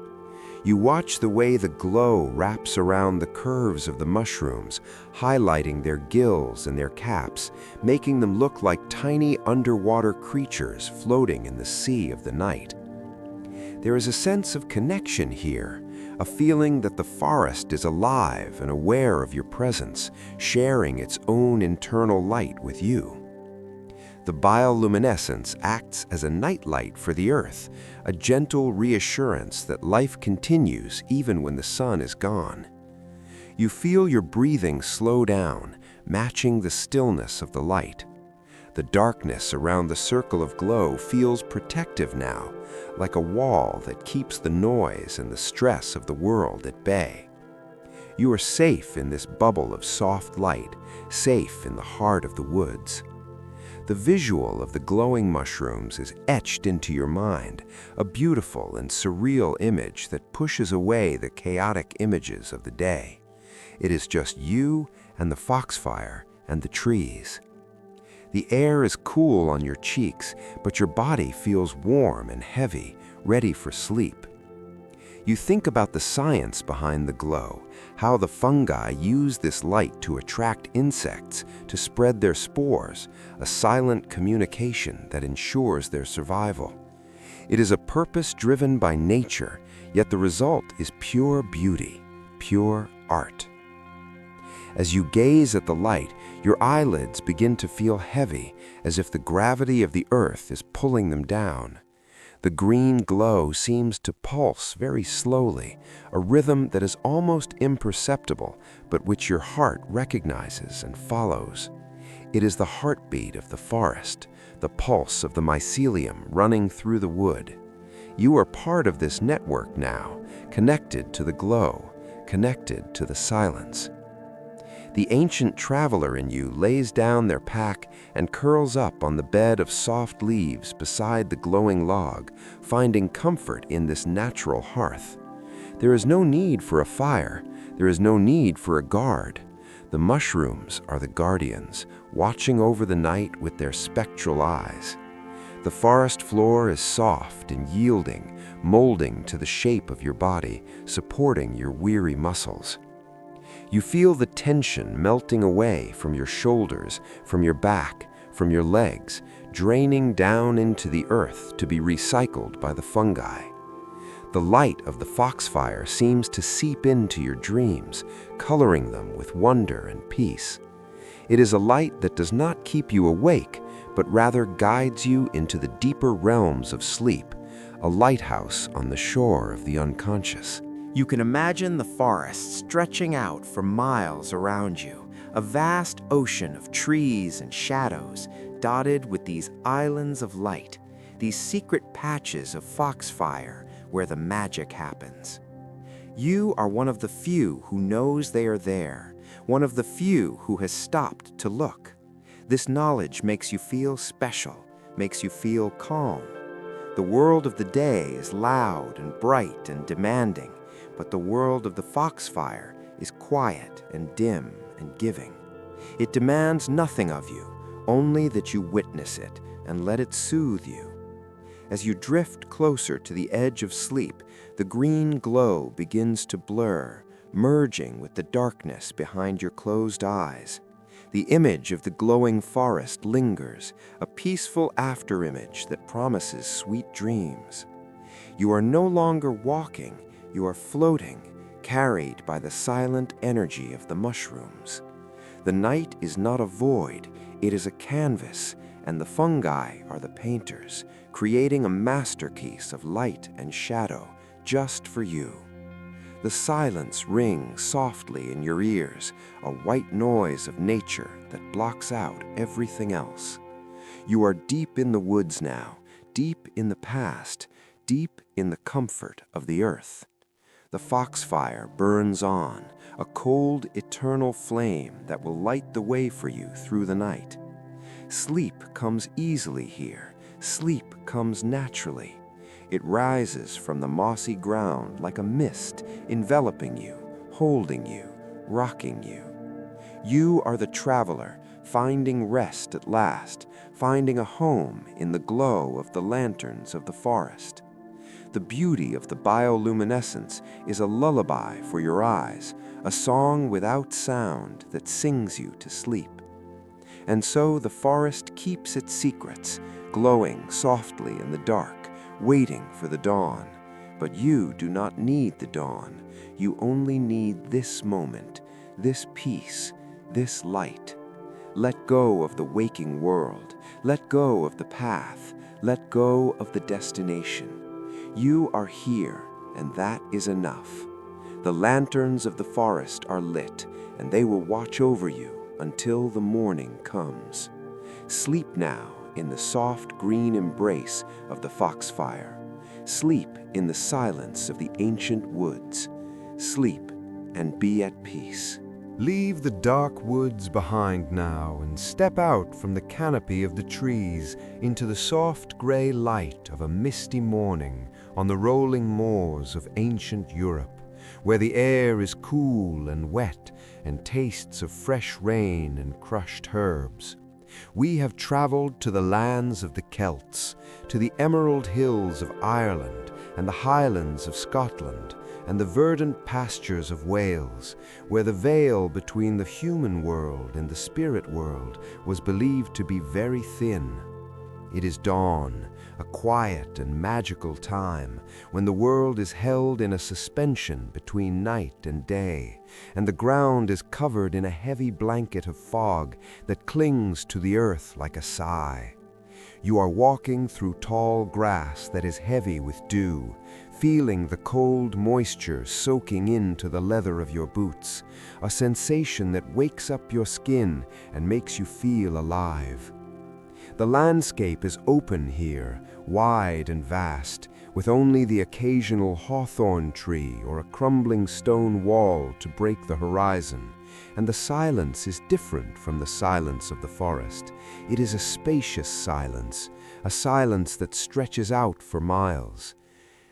You watch the way the glow wraps around the curves of the mushrooms, highlighting their gills and their caps, making them look like tiny underwater creatures floating in the sea of the night. There is a sense of connection here, a feeling that the forest is alive and aware of your presence, sharing its own internal light with you. The bioluminescence acts as a nightlight for the earth, a gentle reassurance that life continues even when the sun is gone. You feel your breathing slow down, matching the stillness of the light. The darkness around the circle of glow feels protective now, like a wall that keeps the noise and the stress of the world at bay. You are safe in this bubble of soft light, safe in the heart of the woods. The visual of the glowing mushrooms is etched into your mind, a beautiful and surreal image that pushes away the chaotic images of the day. It is just you and the foxfire and the trees. The air is cool on your cheeks, but your body feels warm and heavy, ready for sleep. You think about the science behind the glow, how the fungi use this light to attract insects, to spread their spores, a silent communication that ensures their survival. It is a purpose driven by nature, yet the result is pure beauty, pure art. As you gaze at the light, your eyelids begin to feel heavy, as if the gravity of the earth is pulling them down. The green glow seems to pulse very slowly, a rhythm that is almost imperceptible, but which your heart recognizes and follows. It is the heartbeat of the forest, the pulse of the mycelium running through the wood. You are part of this network now, connected to the glow, connected to the silence. The ancient traveler in you lays down their pack and curls up on the bed of soft leaves beside the glowing log, finding comfort in this natural hearth. There is no need for a fire. There is no need for a guard. The mushrooms are the guardians, watching over the night with their spectral eyes. The forest floor is soft and yielding, molding to the shape of your body, supporting your weary muscles. You feel the tension melting away from your shoulders, from your back, from your legs, draining down into the earth to be recycled by the fungi. The light of the foxfire seems to seep into your dreams, coloring them with wonder and peace. It is a light that does not keep you awake, but rather guides you into the deeper realms of sleep, a lighthouse on the shore of the unconscious.
You can imagine the forest stretching out for miles around you, a vast ocean of trees and shadows, dotted with these islands of light, these secret patches of foxfire where the magic happens. You are one of the few who knows they are there, one of the few who has stopped to look. This knowledge makes you feel special, makes you feel calm. The world of the day is loud and bright and demanding, but the world of the foxfire is quiet and dim and giving. It demands nothing of you, only that you witness it and let it soothe you. As you drift closer to the edge of sleep, the green glow begins to blur, merging with the darkness behind your closed eyes. The image of the glowing forest lingers, a peaceful afterimage that promises sweet dreams. You are no longer walking, you are floating, carried by the silent energy of the mushrooms. The night is not a void, it is a canvas, and the fungi are the painters, creating a masterpiece of light and shadow just for you. The silence rings softly in your ears, a white noise of nature that blocks out everything else. You are deep in the woods now, deep in the past, deep in the comfort of the earth. The foxfire burns on, a cold, eternal flame that will light the way for you through the night. Sleep comes easily here. Sleep comes naturally. It rises from the mossy ground like a mist, enveloping you, holding you, rocking you. You are the traveler, finding rest at last, finding a home in the glow of the lanterns of the forest. The beauty of the bioluminescence is a lullaby for your eyes, a song without sound that sings you to sleep. And so the forest keeps its secrets, glowing softly in the dark, waiting for the dawn. But you do not need the dawn. You only need this moment, this peace, this light. Let go of the waking world. Let go of the path. Let go of the destination. You are here, and that is enough. The lanterns of the forest are lit, and they will watch over you until the morning comes. Sleep now in the soft green embrace of the foxfire. Sleep in the silence of the ancient woods. Sleep and be at peace.
Leave the dark woods behind now and step out from the canopy of the trees into the soft gray light of a misty morning on the rolling moors of ancient Europe, where the air is cool and wet and tastes of fresh rain and crushed herbs. We have traveled to the lands of the Celts, to the emerald hills of Ireland and the highlands of Scotland, and the verdant pastures of Wales, where the veil between the human world and the spirit world was believed to be very thin. It is dawn, a quiet and magical time, when the world is held in a suspension between night and day, and the ground is covered in a heavy blanket of fog that clings to the earth like a sigh. You are walking through tall grass that is heavy with dew, feeling the cold moisture soaking into the leather of your boots, a sensation that wakes up your skin and makes you feel alive. The landscape is open here, wide and vast,
with only the occasional hawthorn tree or a crumbling stone wall to break the horizon. And the silence is different from the silence of the forest. It is a spacious silence, a silence that stretches out for miles.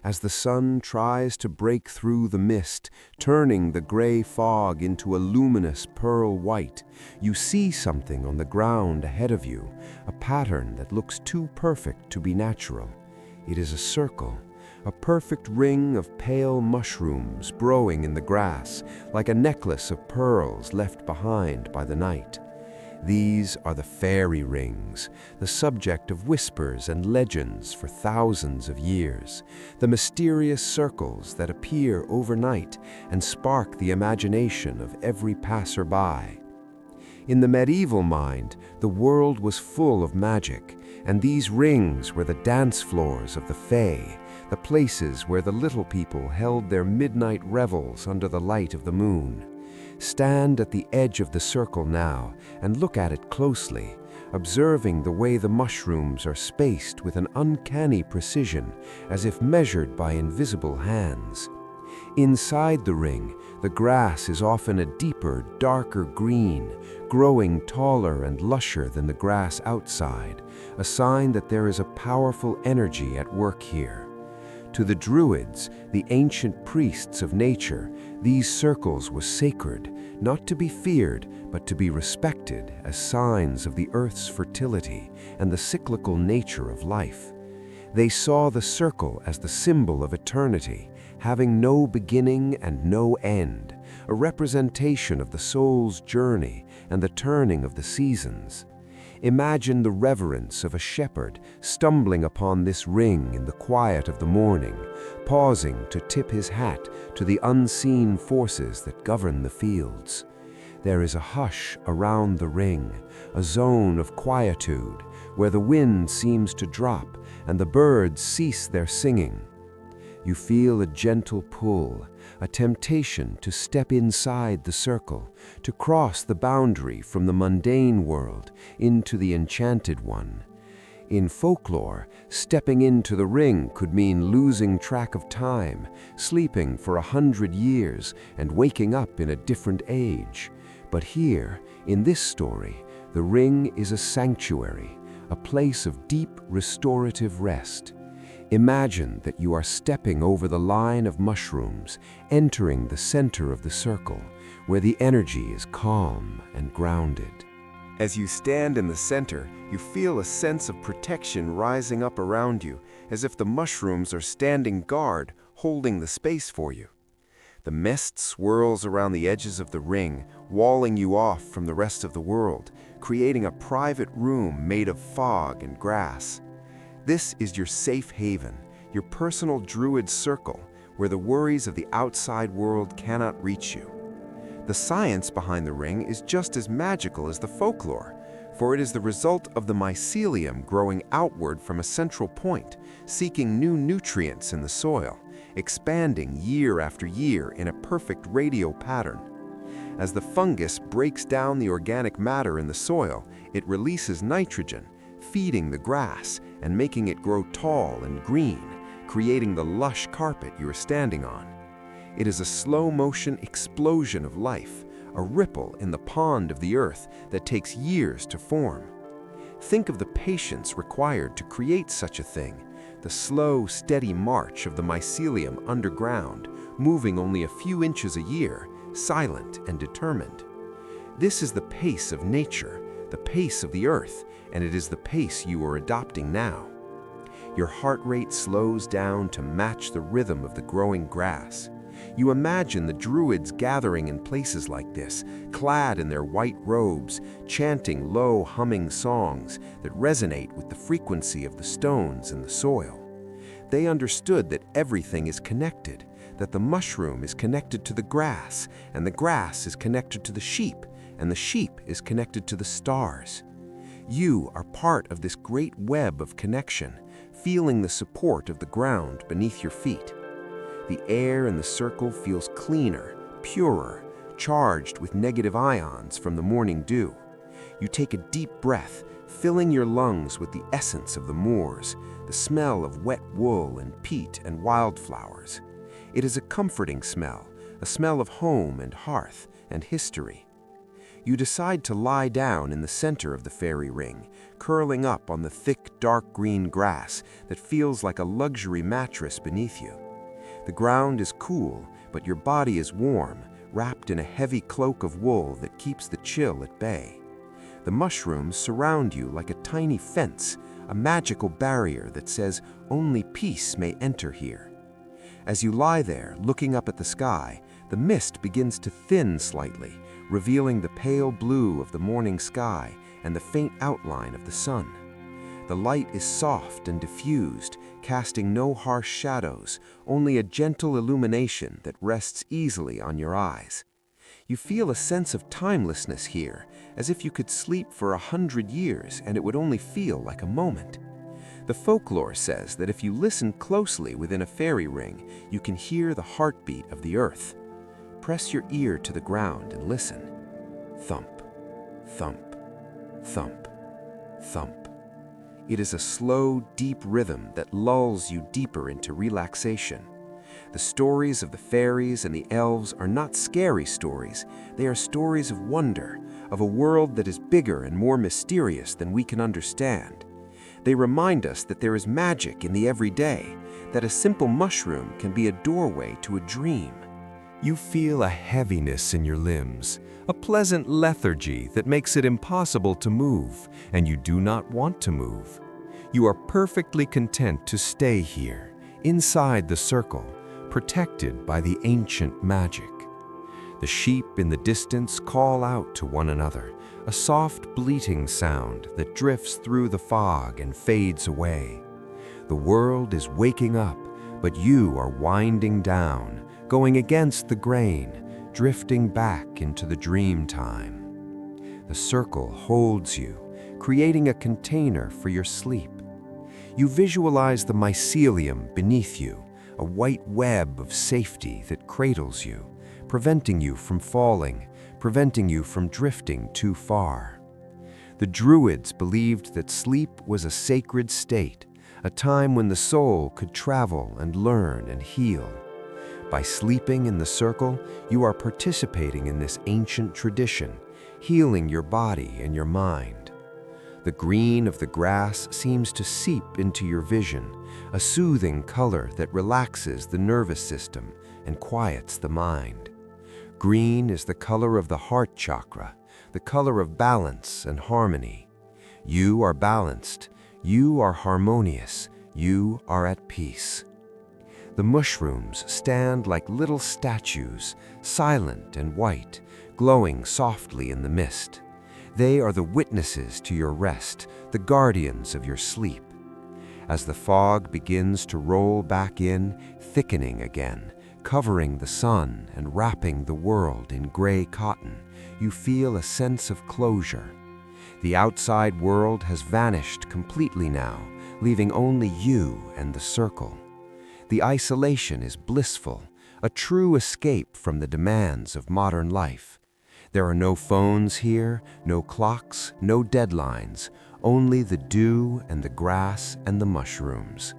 As the sun tries to break through the mist, turning the gray fog into a luminous pearl white, you see something on the ground ahead of you, a pattern that looks too perfect to be natural. It is a circle, a perfect ring of pale mushrooms growing in the grass, like a necklace of pearls left behind by the night. These are the fairy rings, the subject of whispers and legends for thousands of years, the mysterious circles that appear overnight and spark the imagination of every passerby. In the medieval mind, the world was full of magic, and these rings were the dance floors of the Fae, the places where the little people held their midnight revels under the light of the moon. Stand at the edge of the circle now and look at it closely, observing the way the mushrooms are spaced with an uncanny precision, as if measured by invisible hands. Inside the ring, the grass is often a deeper, darker green, growing taller and lusher than the grass outside, a sign that there is a powerful energy at work here. To the Druids, the ancient priests of nature, these circles were sacred, not to be feared, but to be respected as signs of the earth's fertility and the cyclical nature of life. They saw the circle as the symbol of eternity, having no beginning and no end, a representation of the soul's journey and the turning of the seasons. Imagine the reverence of a shepherd stumbling upon this ring in the quiet of the morning, pausing to tip his hat to the unseen forces that govern the fields. There is a hush around the ring, a zone of quietude, where the wind seems to drop and the birds cease their singing. You feel a gentle pull, a temptation to step inside the circle, to cross the boundary from the mundane world into the enchanted one. In folklore, stepping into the ring could mean losing track of time, sleeping for 100 years and waking up in a different age. But here, in this story, the ring is a sanctuary, a place of deep restorative rest. Imagine that you are stepping over the line of mushrooms, entering the center of the circle, where the energy is calm and grounded. As you stand in the center, you feel a sense of protection rising up around you, as if the mushrooms are standing guard, holding the space for you. The mist swirls around the edges of the ring, walling you off from the rest of the world, creating a private room made of fog and grass. This is your safe haven, your personal Druid circle, where the worries of the outside world cannot reach you. The science behind the ring is just as magical as the folklore, for it is the result of the mycelium growing outward from a central point, seeking new nutrients in the soil, expanding year after year in a perfect radial pattern. As the fungus breaks down the organic matter in the soil, it releases nitrogen, feeding the grass and making it grow tall and green, creating the lush carpet you are standing on. It is a slow-motion explosion of life, a ripple in the pond of the earth that takes years to form. Think of the patience required to create such a thing, the slow, steady march of the mycelium underground, moving only a few inches a year, silent and determined. This is the pace of nature, the pace of the earth, and it is the pace you are adopting now. Your heart rate slows down to match the rhythm of the growing grass. You imagine the Druids gathering in places like this, clad in their white robes, chanting low, humming songs that resonate with the frequency of the stones and the soil. They understood that everything is connected, that the mushroom is connected to the grass, and the grass is connected to the sheep, and the sheep is connected to the stars. You are part of this great web of connection, feeling the support of the ground beneath your feet. The air in the circle feels cleaner, purer, charged with negative ions from the morning dew. You take a deep breath, filling your lungs with the essence of the moors, the smell of wet wool and peat and wildflowers. It is a comforting smell, a smell of home and hearth and history. You decide to lie down in the center of the fairy ring, curling up on the thick, dark green grass that feels like a luxury mattress beneath you. The ground is cool, but your body is warm, wrapped in a heavy cloak of wool that keeps the chill at bay. The mushrooms surround you like a tiny fence, a magical barrier that says only peace may enter here. As you lie there, looking up at the sky, the mist begins to thin slightly, revealing the pale blue of the morning sky and the faint outline of the sun. The light is soft and diffused, casting no harsh shadows, only a gentle illumination that rests easily on your eyes. You feel a sense of timelessness here, as if you could sleep for 100 years and it would only feel like a moment. The folklore says that if you listen closely within a fairy ring, you can hear the heartbeat of the earth. Press your ear to the ground and listen. Thump, thump, thump, thump. It is a slow, deep rhythm that lulls you deeper into relaxation. The stories of the fairies and the elves are not scary stories. They are stories of wonder, of a world that is bigger and more mysterious than we can understand. They remind us that there is magic in the everyday, that a simple mushroom can be a doorway to a dream.
You feel a heaviness in your limbs, a pleasant lethargy that makes it impossible to move, and you do not want to move. You are perfectly content to stay here, inside the circle, protected by the ancient magic. The sheep in the distance call out to one another, a soft bleating sound that drifts through the fog and fades away. The world is waking up, but you are winding down, going against the grain, drifting back into the dream time. The circle holds you, creating a container for your sleep. You visualize the mycelium beneath you, a white web of safety that cradles you, preventing you from falling, preventing you from drifting too far. The Druids believed that sleep was a sacred state, a time when the soul could travel and learn and heal. By sleeping in the circle, you are participating in this ancient tradition, healing your body and your mind. The green of the grass seems to seep into your vision, a soothing color that relaxes the nervous system and quiets the mind. Green is the color of the heart chakra, the color of balance and harmony. You are balanced, you are harmonious, you are at peace. The mushrooms stand like little statues, silent and white, glowing softly in the mist. They are the witnesses to your rest, the guardians of your sleep. As the fog begins to roll back in, thickening again, covering the sun and wrapping the world in gray cotton, you feel a sense of closure. The outside world has vanished completely now, leaving only you and the circle. The isolation is blissful, a true escape from the demands of modern life. There are no phones here, no clocks, no deadlines, only the dew and the grass and the mushrooms.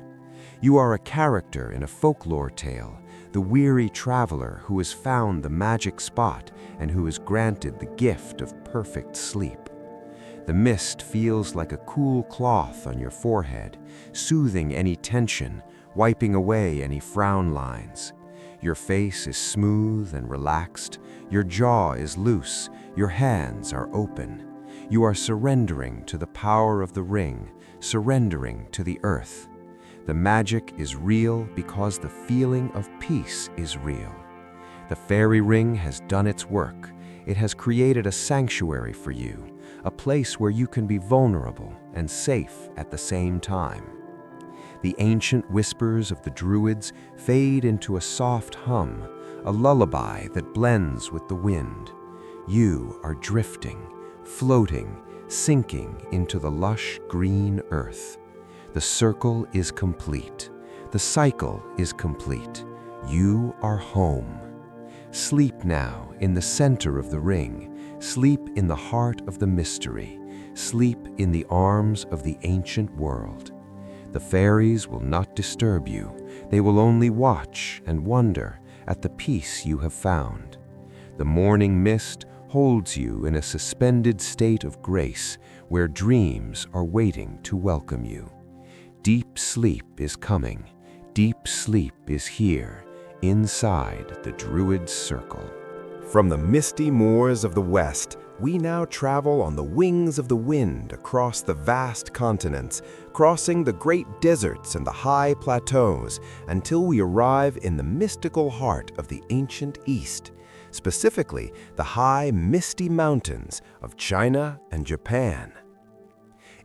You are a character in a folklore tale, the weary traveler who has found the magic spot and who is granted the gift of perfect sleep. The mist feels like a cool cloth on your forehead, soothing any tension, wiping away any frown lines. Your face is smooth and relaxed, your jaw is loose, your hands are open. You are surrendering to the power of the ring, surrendering to the earth. The magic is real because the feeling of peace is real. The fairy ring has done its work. It has created a sanctuary for you, a place where you can be vulnerable and safe at the same time. The ancient whispers of the Druids fade into a soft hum, a lullaby that blends with the wind. You are drifting, floating, sinking into the lush green earth. The circle is complete. The cycle is complete. You are home. Sleep now in the center of the ring. Sleep in the heart of the mystery. Sleep in the arms of the ancient world.
The fairies will not disturb you. They will only watch and wonder at the peace you have found. The morning mist holds you in a suspended state of grace where dreams are waiting to welcome you. Deep sleep is coming. Deep sleep is here, inside the Druid's circle.
From the misty moors of the west, we now travel on the wings of the wind across the vast continents, crossing the great deserts and the high plateaus until we arrive in the mystical heart of the ancient East, specifically the high, misty mountains of China and Japan.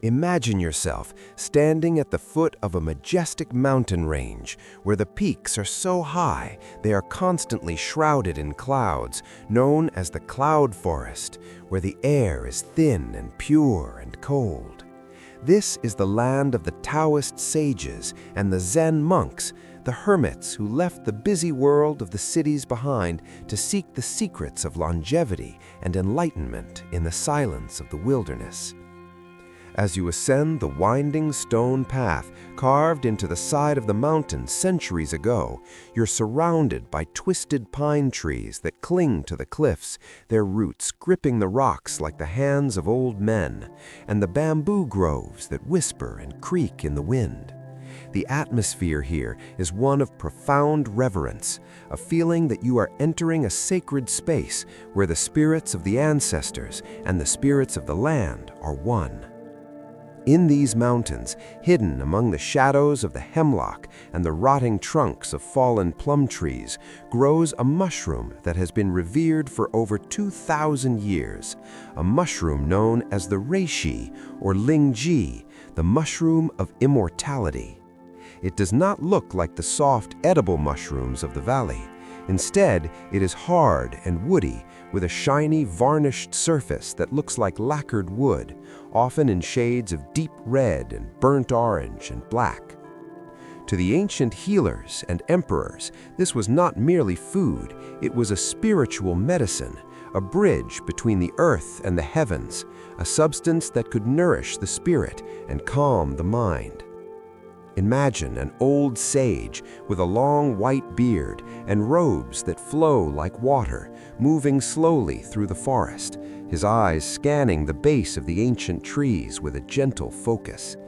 Imagine yourself standing at the foot of a majestic mountain range where the peaks are so high they are constantly shrouded in clouds, known as the cloud forest, where the air is thin and pure and cold. This is the land of the Taoist sages and the Zen monks, the hermits who left the busy world of the cities behind to seek the secrets of longevity and enlightenment in the silence of the wilderness. As you ascend the winding stone path carved into the side of the mountain centuries ago, you're surrounded by twisted pine trees that cling to the cliffs, their roots gripping the rocks like the hands of old men, and the bamboo groves that whisper and creak in the wind. The atmosphere here is one of profound reverence, a feeling that you are entering a sacred space where the spirits of the ancestors and the spirits of the land are one. In these mountains, hidden among the shadows of the hemlock and the rotting trunks of fallen plum trees, grows a mushroom that has been revered for over 2,000 years, a mushroom known as the Reishi or Lingji, the mushroom of immortality. It does not look like the soft, edible mushrooms of the valley. Instead, it is hard and woody, with a shiny, varnished surface that looks like lacquered wood, often in shades of deep red and burnt orange and black. To the ancient healers and emperors, this was not merely food, it was a spiritual medicine, a bridge between the earth and the heavens, a substance that could nourish the spirit and calm the mind. Imagine an old sage with a long white beard and robes that flow like water, moving slowly through the forest, his eyes scanning the base of the ancient trees with a gentle focus.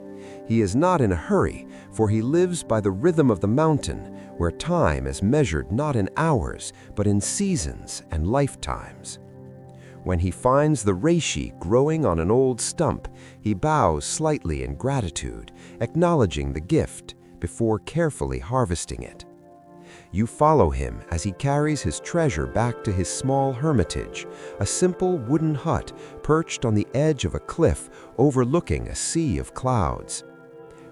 He is not in a hurry, for he lives by the rhythm of the mountain, where time is measured not in hours, but in seasons and lifetimes. When he finds the reishi growing on an old stump, he bows slightly in gratitude, acknowledging the gift before carefully harvesting it. You follow him as he carries his treasure back to his small hermitage, a simple wooden hut perched on the edge of a cliff overlooking a sea of clouds.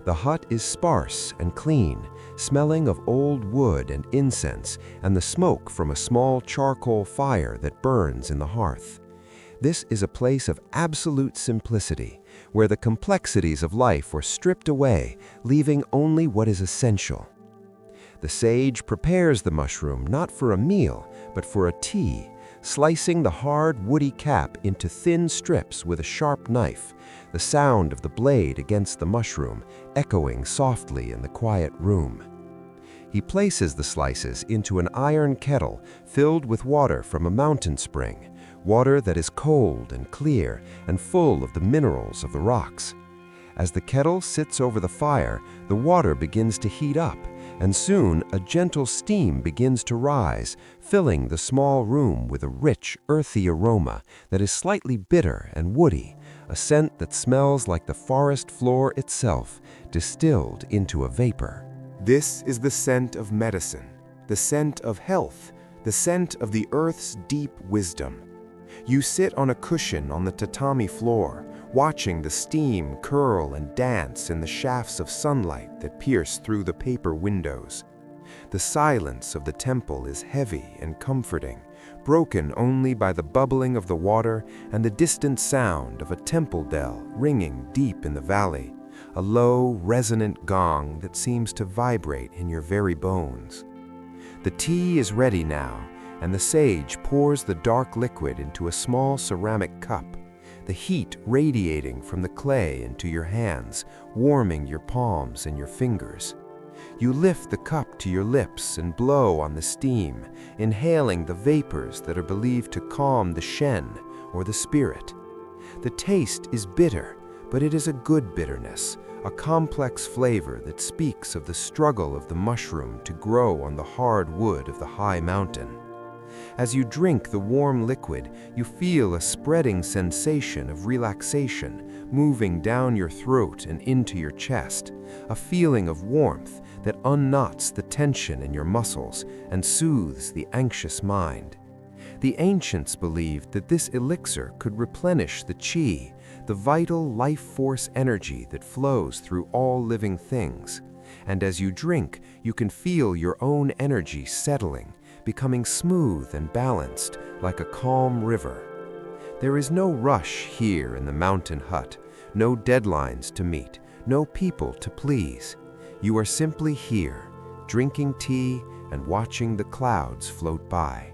The hut is sparse and clean, smelling of old wood and incense and the smoke from a small charcoal fire that burns in the hearth. This is a place of absolute simplicity, where the complexities of life were stripped away, leaving only what is essential. The sage prepares the mushroom not for a meal, but for a tea, slicing the hard, woody cap into thin strips with a sharp knife, the sound of the blade against the mushroom echoing softly in the quiet room. He places the slices into an iron kettle filled with water from a mountain spring, water that is cold and clear and full of the minerals of the rocks. As the kettle sits over the fire, the water begins to heat up, and soon a gentle steam begins to rise, filling the small room with a rich, earthy aroma that is slightly bitter and woody, a scent that smells like the forest floor itself, distilled into a vapor.
This is the scent of medicine, the scent of health, the scent of the earth's deep wisdom. You sit on a cushion on the tatami floor, watching the steam curl and dance in the shafts of sunlight that pierce through the paper windows. The silence of the temple is heavy and comforting, broken only by the bubbling of the water and the distant sound of a temple bell ringing deep in the valley, a low, resonant gong that seems to vibrate in your very bones. The tea is ready now, and the sage pours the dark liquid into a small ceramic cup.
the heat radiating from the clay into your hands, warming your palms and your fingers. You lift the cup to your lips and blow on the steam, inhaling the vapors that are believed to calm the shen, or the spirit. The taste is bitter, but it is a good bitterness, a complex flavor that speaks of the struggle of the mushroom to grow on the hard wood of the high mountain. As you drink the warm liquid, you feel a spreading sensation of relaxation moving down your throat and into your chest, a feeling of warmth that unknots the tension in your muscles and soothes the anxious mind. The ancients believed that this elixir could replenish the qi, the vital life force energy that flows through all living things. And as you drink, you can feel your own energy settling, becoming smooth and balanced like a calm river. There is no rush here in the mountain hut, no deadlines to meet, no people to please. You are simply here, drinking tea and watching the clouds float by.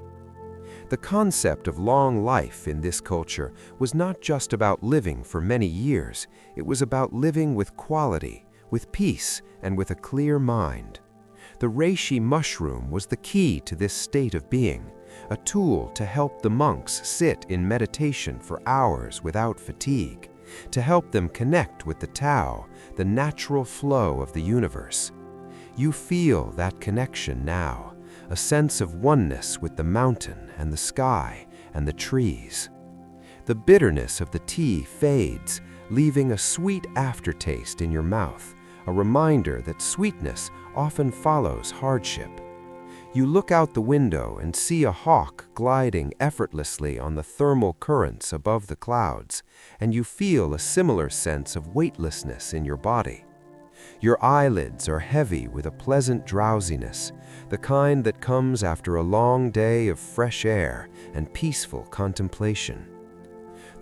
The concept of long life in this culture was not just about living for many years, it was about living with quality, with peace, and with a clear mind. The Reishi mushroom was the key to this state of being, a tool to help the monks sit in meditation for hours without fatigue, to help them connect with the Tao, the natural flow of the universe. You feel that connection now, a sense of oneness with the mountain and the sky and the trees. The bitterness of the tea fades, leaving a sweet aftertaste in your mouth, a reminder that sweetness often follows hardship. You look out the window and see a hawk gliding effortlessly on the thermal currents above the clouds, and you feel a similar sense of weightlessness in your body. Your eyelids are heavy with a pleasant drowsiness, the kind that comes after a long day of fresh air and peaceful contemplation.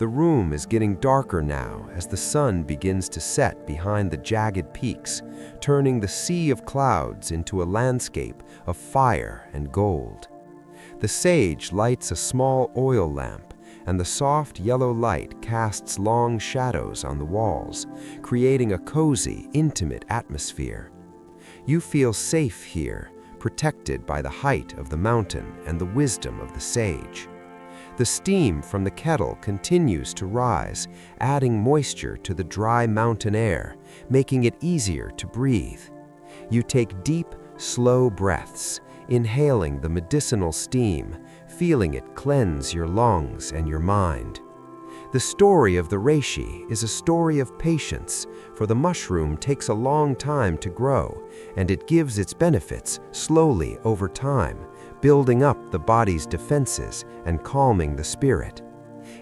The room is getting darker now as the sun begins to set behind the jagged peaks, turning the sea of clouds into a landscape of fire and gold. The sage lights a small oil lamp, and the soft yellow light casts long shadows on the walls, creating a cozy, intimate atmosphere. You feel safe here, protected by the height of the mountain and the wisdom of the sage. The steam from the kettle continues to rise, adding moisture to the dry mountain air, making it easier to breathe. You take deep, slow breaths, inhaling the medicinal steam, feeling it cleanse your lungs and your mind. The story of the reishi is a story of patience, for the mushroom takes a long time to grow, and it gives its benefits slowly over time, building up the body's defenses and calming the spirit.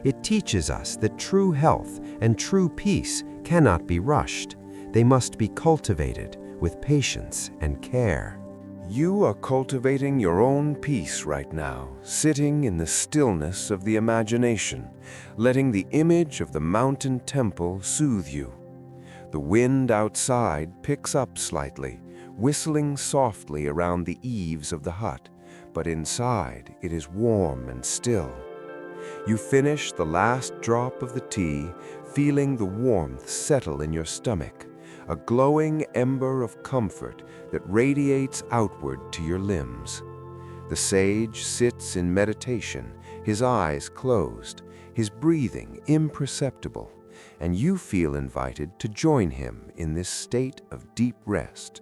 It teaches us that true health and true peace cannot be rushed. They must be cultivated with patience and care.
You are cultivating your own peace right now, sitting in the stillness of the imagination, letting the image of the mountain temple soothe you. The wind outside picks up slightly, whistling softly around the eaves of the hut, but inside it is warm and still. You finish the last drop of the tea, feeling the warmth settle in your stomach, a glowing ember of comfort that radiates outward to your limbs. The sage sits in meditation, his eyes closed, his breathing imperceptible, and you feel invited to join him in this state of deep rest.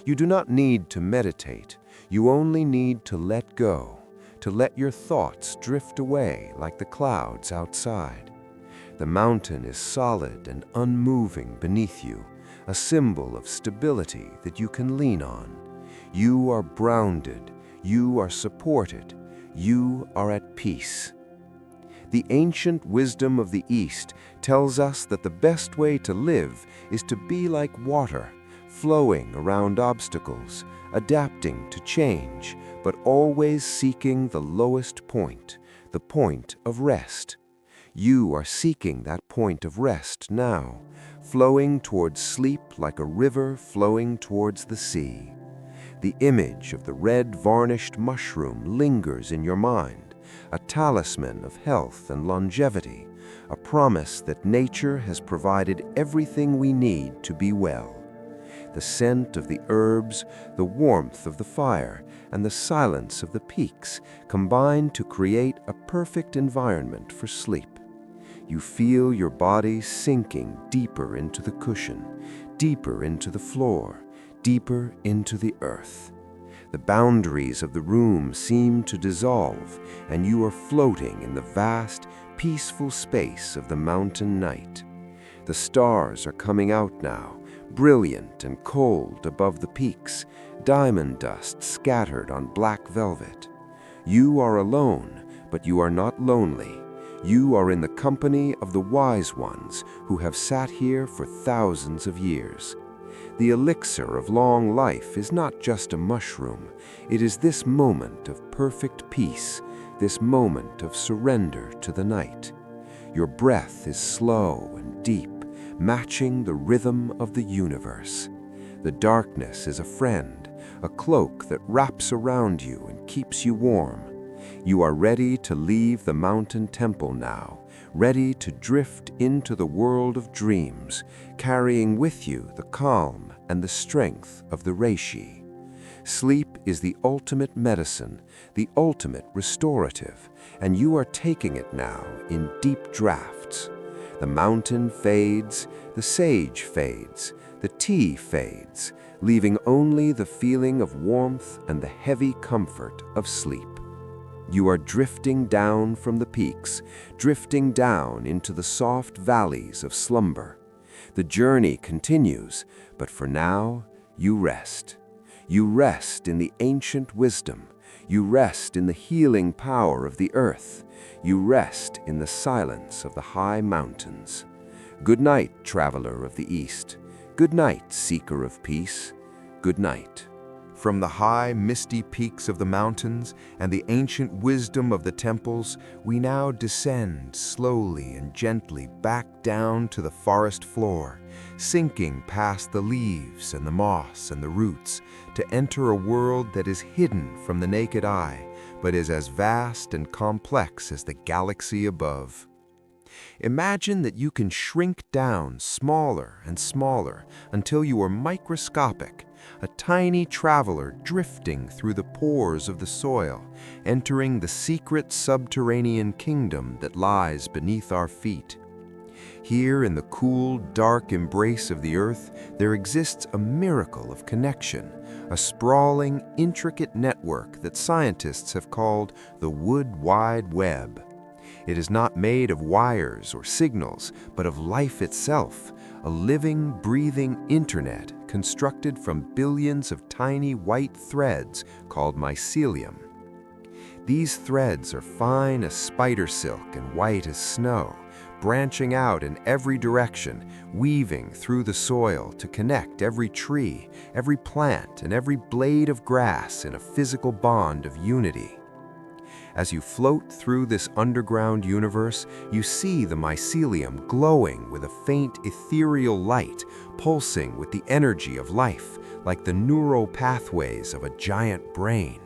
You do not need to meditate, you only need to let go, to let your thoughts drift away like the clouds outside. The mountain is solid and unmoving beneath you, a symbol of stability that you can lean on. You are grounded, you are supported, you are at peace. The ancient wisdom of the East tells us that the best way to live is to be like water, flowing around obstacles, adapting to change, but always seeking the lowest point, the point of rest. You are seeking that point of rest now, flowing towards sleep like a river flowing towards the sea. The image of the red varnished mushroom lingers in your mind,
a talisman of health and longevity, a promise that nature has provided everything we need to be well. The scent of the herbs, the warmth of the fire, and the silence of the peaks combine to create a perfect environment for sleep. You feel your body sinking deeper into the cushion, deeper into the floor, deeper into the earth. The boundaries of the room seem to dissolve, and you are floating in the vast, peaceful space of the mountain night. The stars are coming out now, brilliant and cold above the peaks, diamond dust scattered on black velvet. You are alone, but you are not lonely. You are in the company of the wise ones who have sat here for thousands of years. The elixir of long life is not just a mushroom. It is this moment of perfect peace, this moment of surrender to the night. Your breath is slow and deep, matching the rhythm of the universe. The darkness is a friend, a cloak that wraps around you and keeps you warm. You are ready to leave the mountain temple now, ready to drift into the world of dreams, carrying with you the calm and the strength of the Reishi. Sleep is the ultimate medicine, the ultimate restorative, and you are taking it now in deep drafts. The mountain fades, the sage fades, the tea fades, leaving only the feeling of warmth and the heavy comfort of sleep. You are drifting down from the peaks, drifting down into the soft valleys of slumber. The journey continues, but for now, you rest. You rest in the ancient wisdom. You rest in the healing power of the earth. You rest in the silence of the high mountains. Good night, traveler of the East. Good night, seeker of peace. Good night.
From the high, misty peaks of the mountains and the ancient wisdom of the temples, we now descend slowly and gently back down to the forest floor, sinking past the leaves and the moss and the roots to enter a world that is hidden from the naked eye, but is as vast and complex as the galaxy above. Imagine that you can shrink down smaller and smaller until you are microscopic, a tiny traveler drifting through the pores of the soil, entering the secret subterranean kingdom that lies beneath our feet. Here in the cool, dark embrace of the earth, there exists a miracle of connection, a sprawling, intricate network that scientists have called the Wood Wide Web. It is not made of wires or signals, but of life itself, a living, breathing internet constructed from billions of tiny white threads called mycelium. These threads are fine as spider silk and white as snow, branching out in every direction, weaving through the soil to connect every tree, every plant, and every blade of grass in a physical bond of unity. As you float through this underground universe, you see the mycelium glowing with a faint ethereal light, pulsing with the energy of life, like the neural pathways of a giant brain.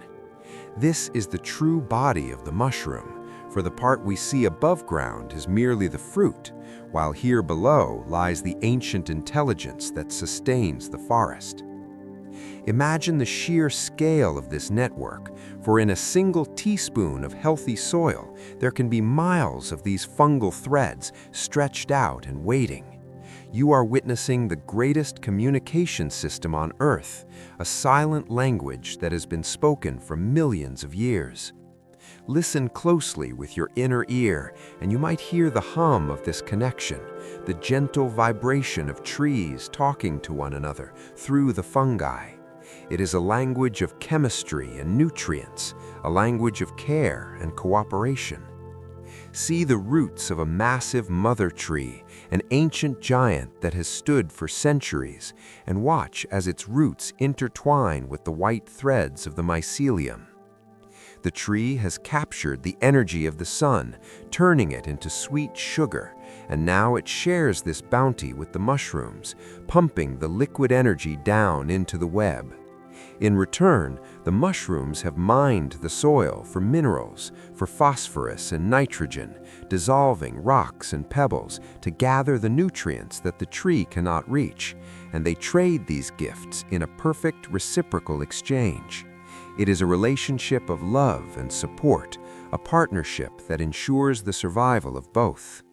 This is the true body of the mushroom, for the part we see above ground is merely the fruit, while here below lies the ancient intelligence that sustains the forest. Imagine the sheer scale of this network, for in a single teaspoon of healthy soil, there can be miles of these fungal threads stretched out and waiting. You are witnessing the greatest communication system on Earth, a silent language that has been spoken for millions of years. Listen closely with your inner ear, and you might hear the hum of this connection, the gentle vibration of trees talking to one another through the fungi. It is a language of chemistry and nutrients, a language of care and cooperation. See the roots of a massive mother tree, an ancient giant that has stood for centuries, and watch as its roots intertwine with the white threads of the mycelium. The tree has captured the energy of the sun, turning it into sweet sugar, and now it shares this bounty with the mushrooms, pumping the liquid energy down into the web.
In return, the mushrooms have mined the soil for minerals, for phosphorus and nitrogen, dissolving rocks and pebbles to gather the nutrients that the tree cannot reach, and they trade these gifts in a perfect reciprocal exchange. It is a relationship of love and support, a partnership that ensures the survival of both.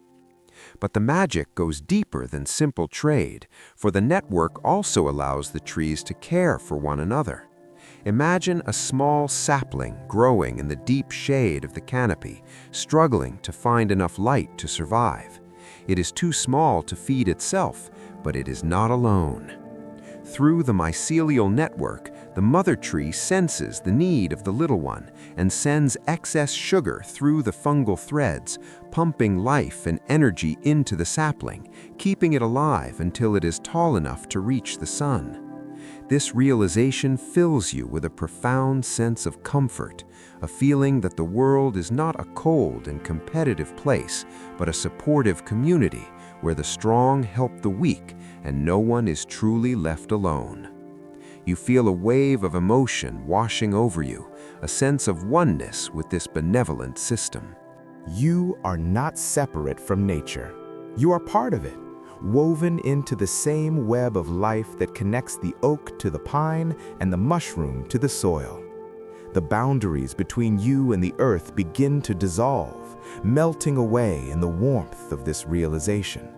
But the magic goes deeper than simple trade, for the network also allows the trees to care for one another. Imagine a small sapling growing in the deep shade of the canopy, struggling to find enough light to survive. It is too small to feed itself, but it is not alone. Through the mycelial network, the mother tree senses the need of the little one and sends excess sugar through the fungal threads, pumping life and energy into the sapling, keeping it alive until it is tall enough to reach the sun. This realization fills you with a profound sense of comfort, a feeling that the world is not a cold and competitive place, but a supportive community where the strong help the weak and no one is truly left alone. You feel a wave of emotion washing over you, a sense of oneness with this benevolent system.
You are not separate from nature. You are part of it, woven into the same web of life that connects the oak to the pine and the mushroom to the soil. The boundaries between you and the earth begin to dissolve, melting away in the warmth of this realization.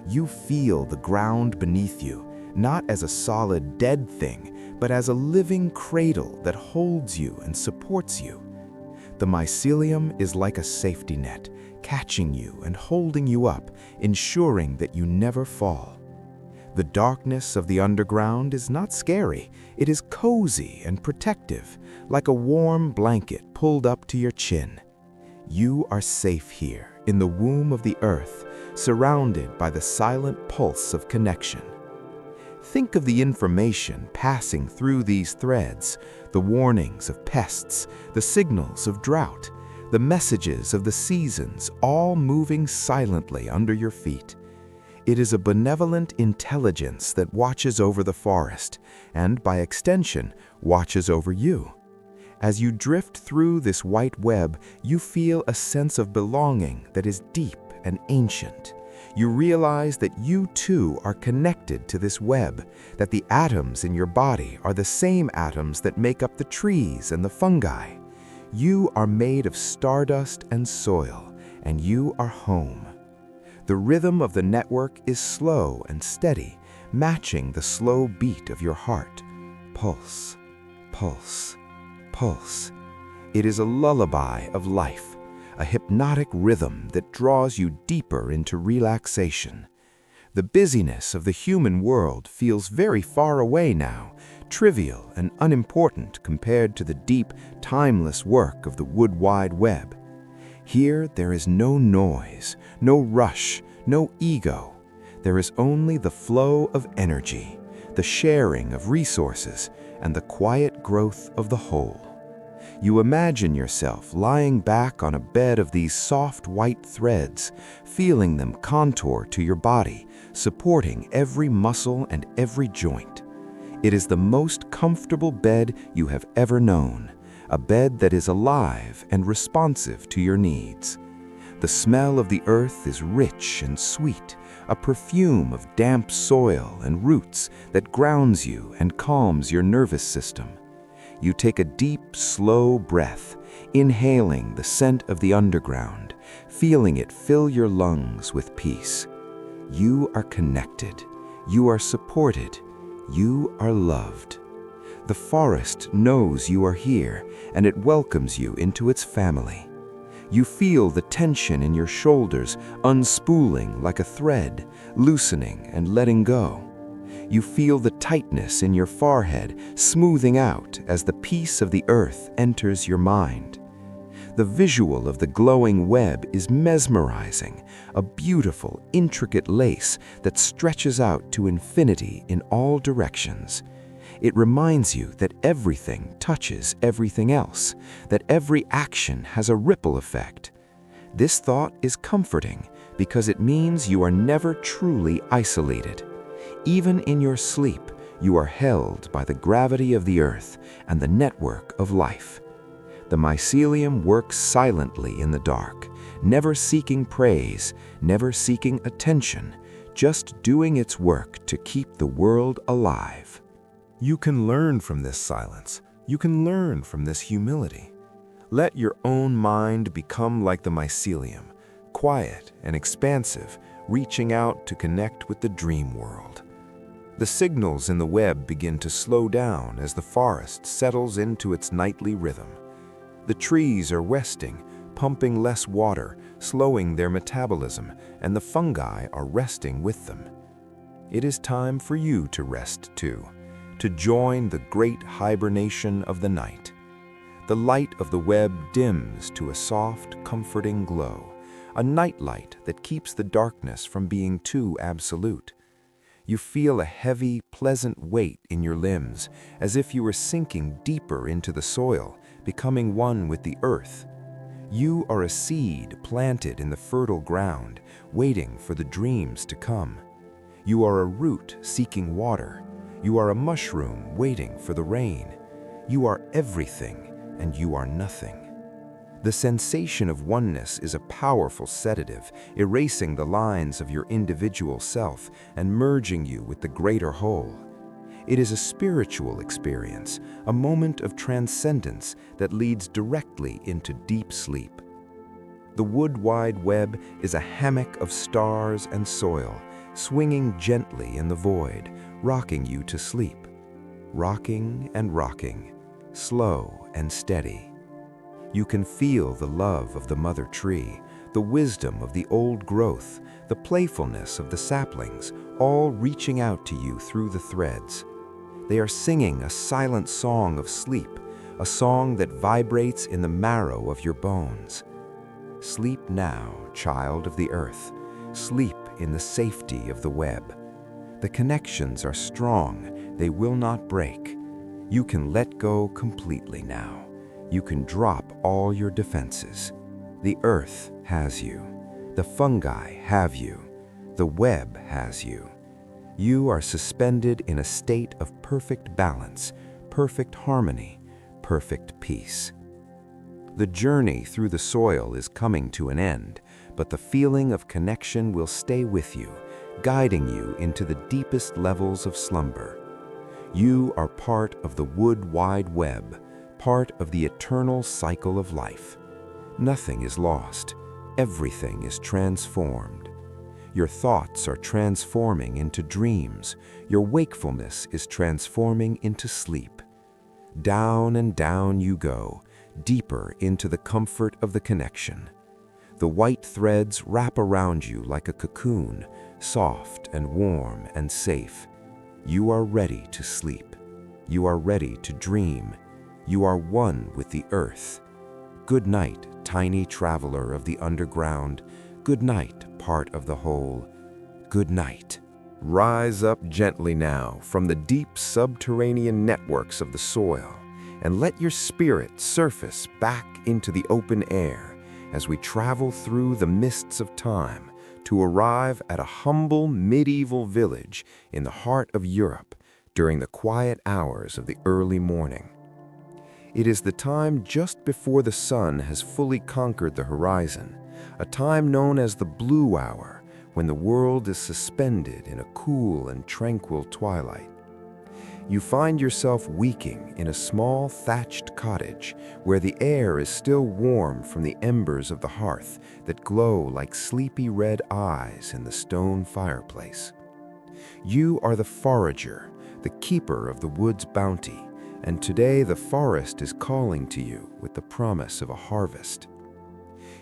You feel the ground beneath you, not as a solid, dead thing, but as a living cradle that holds you and supports you. The mycelium is like a safety net, catching you and holding you up, ensuring that you never fall. The darkness of the underground is not scary. It is cozy and protective, like a warm blanket pulled up to your chin. You are safe here, in the womb of the earth, surrounded by the silent pulse of connection. Think of the information passing through these threads, the warnings of pests, the signals of drought, the messages of the seasons, all moving silently under your feet. It is a benevolent intelligence that watches over the forest, and by extension, watches over you. As you drift through this white web, you feel a sense of belonging that is deep and ancient. You realize that you too are connected to this web, that the atoms in your body are the same atoms that make up the trees and the fungi. You are made of stardust and soil, and you are home. The rhythm of the network is slow and steady, matching the slow beat of your heart. Pulse, pulse, pulse. It is a lullaby of life, a hypnotic rhythm that draws you deeper into relaxation. The busyness of the human world feels very far away now, trivial and unimportant compared to the deep, timeless work of the wood wide web. Here there is no noise, no rush, no ego. There is only the flow of energy, the sharing of resources, and the quiet growth of the whole. You imagine yourself lying back on a bed of these soft white threads, feeling them contour to your body, supporting every muscle and every joint. It is the most comfortable bed you have ever known, a bed that is alive and responsive to your needs. The smell of the earth is rich and sweet, a perfume of damp soil and roots that grounds you and calms your nervous system. You take a deep, slow breath, inhaling the scent of the underground, feeling it fill your lungs with peace. You are connected. You are supported. You are loved. The forest knows you are here, and it welcomes you into its family. You feel the tension in your shoulders unspooling like a thread, loosening and letting go. You feel the tightness in your forehead smoothing out as the peace of the earth enters your mind. The visual of the glowing web is mesmerizing, a beautiful, intricate lace that stretches out to infinity in all directions. It reminds you that everything touches everything else, that every action has a ripple effect. This thought is comforting because it means you are never truly isolated. Even in your sleep,
You are held by the gravity of the earth and the network of life. The mycelium works silently in the dark, never seeking praise, never seeking attention, just doing its work to keep the world alive.
You can learn from this silence. You can learn from this humility. Let your own mind become like the mycelium, quiet and expansive, reaching out to connect with the dream world. The signals in the web begin to slow down as the forest settles into its nightly rhythm. The trees are resting, pumping less water, slowing their metabolism, and the fungi are resting with them. It is time for you to rest too, to join the great hibernation of the night. The light of the web dims to a soft, comforting glow, a nightlight that keeps the darkness from being too absolute. You feel a heavy, pleasant weight in your limbs, as if you were sinking deeper into the soil, becoming one with the earth. You are a seed planted in the fertile ground, waiting for the dreams to come. You are a root seeking water. You are a mushroom waiting for the rain. You are everything, and you are nothing. The sensation of oneness is a powerful sedative, erasing the lines of your individual self and merging you with the greater whole. It is a spiritual experience, a moment of transcendence that leads directly into deep sleep. The wood wide web is a hammock of stars and soil, swinging gently in the void, rocking you to sleep. Rocking and rocking, slow and steady. You can feel the love of the mother tree, the wisdom of the old growth, the playfulness of the saplings, all reaching out to you through the threads. They are singing a silent song of sleep, a song that vibrates in the marrow of your bones. Sleep now, child of the earth. Sleep in the safety of the web. The connections are strong, they will not break. You can let go completely now. You can drop all your defenses. The earth has you. The fungi have you. The web has you. You are suspended in a state of perfect balance, perfect harmony, perfect peace. The journey through the soil is coming to an end, but the feeling of connection will stay with you, guiding you into the deepest levels of slumber. You are part of the wood wide web, part of the eternal cycle of life. Nothing is lost. Everything is transformed. Your thoughts are transforming into dreams. Your wakefulness is transforming into sleep. Down and down you go, deeper into the comfort of the connection. The white threads wrap around you like a cocoon, soft and warm and safe. You are ready to sleep. You are ready to dream. You are one with the earth. Good night, tiny traveler of the underground. Good night, part of the whole. Good night.
Rise up gently now from the deep subterranean networks of the soil and let your spirit surface back into the open air as we travel through the mists of time to arrive at a humble medieval village in the heart of Europe during the quiet hours of the early morning. It is the time just before the sun has fully conquered the horizon, a time known as the blue hour, when the world is suspended in a cool and tranquil twilight. You find yourself weaking in a small thatched cottage where the air is still warm from the embers of the hearth that glow like sleepy red eyes in the stone fireplace. You are the forager, the keeper of the wood's bounty, and today the forest is calling to you with the promise of a harvest.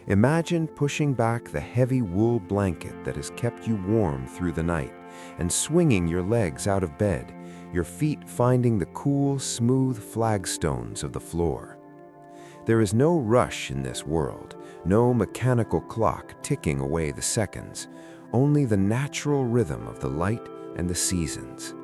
Imagine pushing back the heavy wool blanket that has kept you warm through the night and swinging your legs out of bed, your feet finding the cool, smooth flagstones of the floor. There is no rush in this world, no mechanical clock ticking away the seconds, only the natural rhythm of the light and the seasons.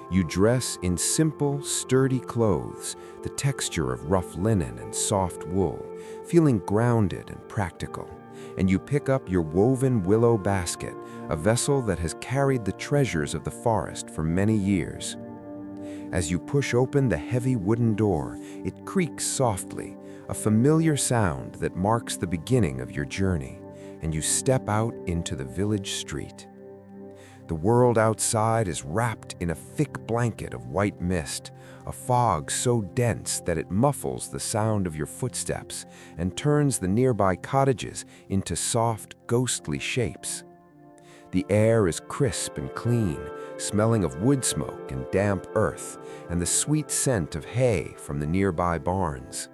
You dress in simple, sturdy clothes, the texture of rough linen and soft wool, feeling grounded and practical, and you pick up your woven willow basket, a vessel that has carried the treasures of the forest for many years.
As you push open the heavy wooden door, it creaks softly, a familiar sound that marks the beginning of your journey, and you step out into the village street. The world outside is wrapped in a thick blanket of white mist, a fog so dense that it muffles the sound of your footsteps and turns the nearby cottages into soft, ghostly shapes. The air is crisp and clean, smelling of wood smoke and damp earth, and the sweet scent of hay from the nearby barns.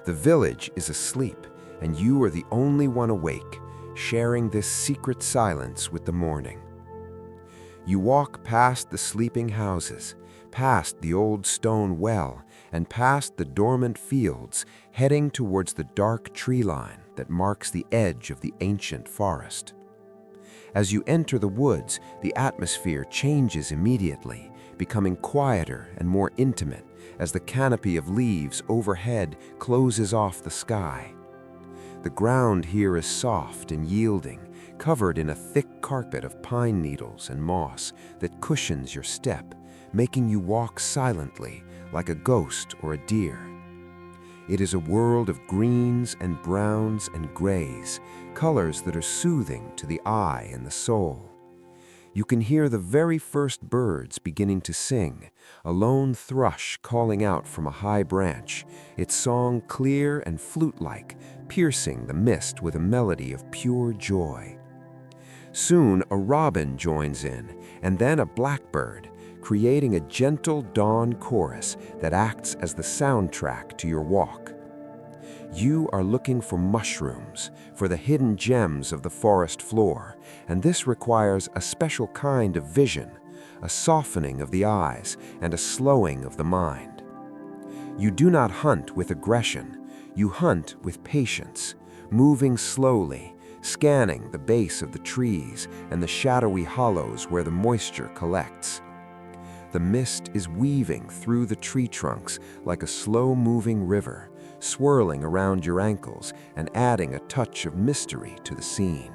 The village is asleep, and you are the only one awake, sharing this secret silence with the morning. You walk past the sleeping houses, past the old stone well, and past the dormant fields, heading towards the dark tree line that marks the edge of the ancient forest. As you enter the woods, the atmosphere changes immediately, becoming quieter and more intimate as the canopy of leaves overhead closes off the sky. The ground here is soft and yielding, covered in a thick carpet of pine needles and moss that cushions your step, making you walk silently like a ghost or a deer. It is a world of greens and browns and grays, colors that are soothing to the eye and the soul. You can hear the very first birds beginning to sing, a lone thrush calling out from a high branch, its song clear and flute-like, piercing the mist with a melody of pure joy. Soon a robin joins in, and then a blackbird, creating a gentle dawn chorus that acts as the soundtrack to your walk. You are looking for mushrooms, for the hidden gems of the forest floor, and this requires a special kind of vision, a softening of the eyes and a slowing of the mind. You do not hunt with aggression, you hunt with patience, moving slowly, scanning the base of the trees and the shadowy hollows where the moisture collects. The mist is weaving through the tree trunks like a slow-moving river, swirling around your ankles and adding a touch of mystery to the scene.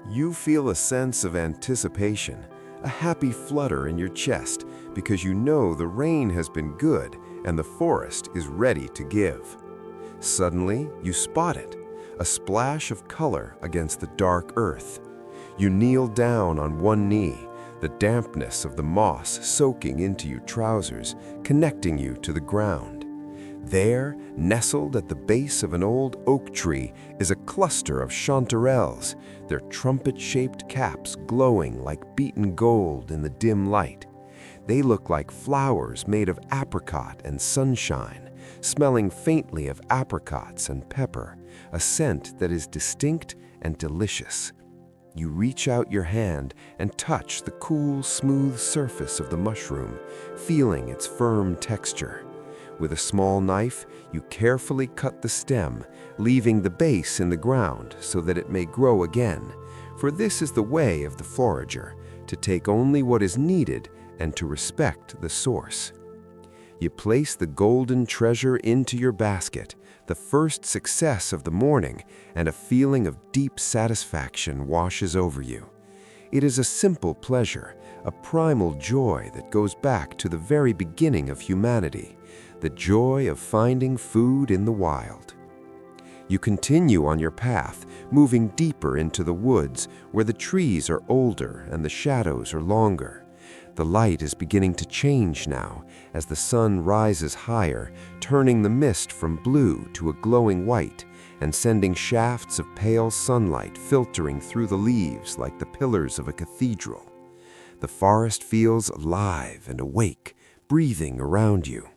You feel a sense of anticipation, a happy flutter in your chest, because you know the rain has been good and the forest is ready to give. Suddenly, you spot it, a splash of color against the dark earth. You kneel down on one knee, the dampness of the moss soaking into your trousers, connecting you to the ground. There, nestled at the base of an old oak tree, is a cluster of chanterelles, their trumpet-shaped caps glowing like beaten gold in the dim light. They look like flowers made of apricot and sunshine, smelling faintly of apricots and pepper, a scent that is distinct and delicious. You reach out your hand and touch the cool, smooth surface of the mushroom, feeling its firm texture. With a small knife, you carefully cut the stem, leaving the base in the ground so that it may grow again. For this is the way of the forager, to take only what is needed and to respect the source. You place the golden treasure into your basket, the first success of the morning, and a feeling of deep satisfaction washes over you. It is a simple pleasure, a primal joy that goes back to the very beginning of humanity, the joy of finding food in the wild. You continue on your path, moving deeper into the woods where the trees are older and the shadows are longer. The light is beginning to change now as the sun rises higher, turning the mist from blue to a glowing white and sending shafts of pale sunlight filtering through the leaves like the pillars of a cathedral. The forest feels alive and awake, breathing around you.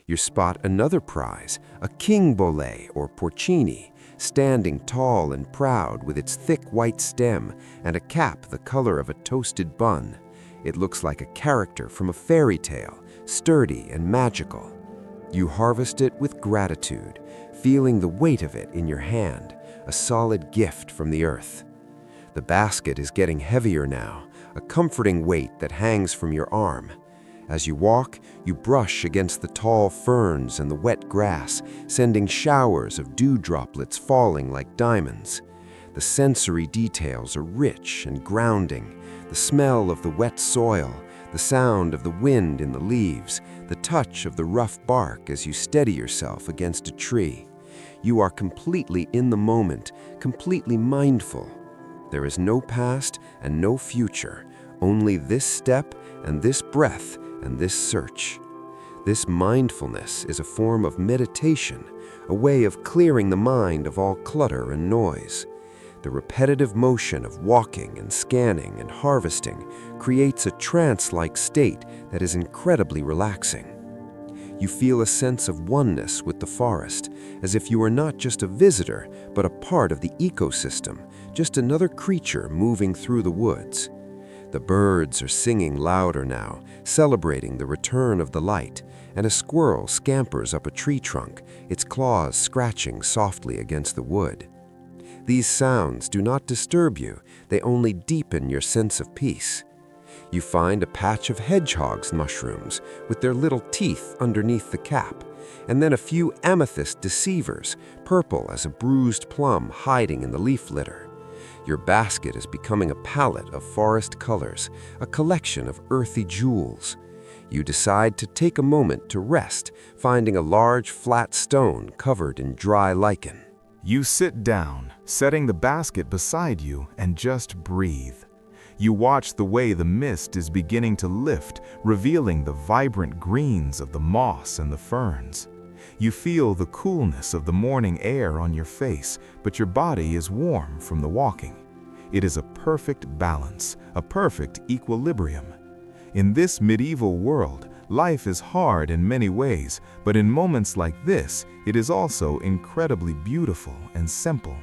You spot another prize, a king bolete or porcini, standing tall and proud with its thick white stem and a cap the color of a toasted bun. It looks like a character from a fairy tale, sturdy and magical. You harvest it with gratitude, feeling the weight of it in your hand, a solid gift from the earth. The basket is getting heavier now, a comforting weight that hangs from your arm. As you walk, you brush against the tall ferns and the wet grass, sending showers of dew droplets falling like diamonds. The sensory details are rich and grounding, the smell of the wet soil,
the sound of the wind in the leaves, the touch of the rough bark as you steady yourself against a tree. You are completely in the moment, completely mindful. There is no past and no future, only this step and this breath and this search. This mindfulness is a form of meditation, a way of clearing the mind of all clutter and noise. The repetitive motion of walking and scanning and harvesting creates a trance-like state that is incredibly relaxing. You feel a sense of oneness with the forest, as if you are not just a visitor, but a part of the ecosystem, just another creature moving through the woods. The birds are singing louder now, celebrating the return of the light, and a squirrel scampers up a tree trunk, its claws scratching softly against the wood. These sounds do not disturb you, they only deepen your sense of peace. You find a patch of hedgehog's mushrooms with their little teeth underneath the cap, and then a few amethyst deceivers, purple as a bruised plum hiding in the leaf litter. Your basket is becoming a palette of forest colors, a collection of earthy jewels. You decide to take a moment to rest, finding a large flat stone covered in dry lichen.
You sit down, setting the basket beside you, and just breathe. You watch the way the mist is beginning to lift, revealing the vibrant greens of the moss and the ferns. You feel the coolness of the morning air on your face, but your body is warm from the walking. It is a perfect balance, a perfect equilibrium. In this medieval world, life is hard in many ways, but in moments like this, it is also incredibly beautiful and simple.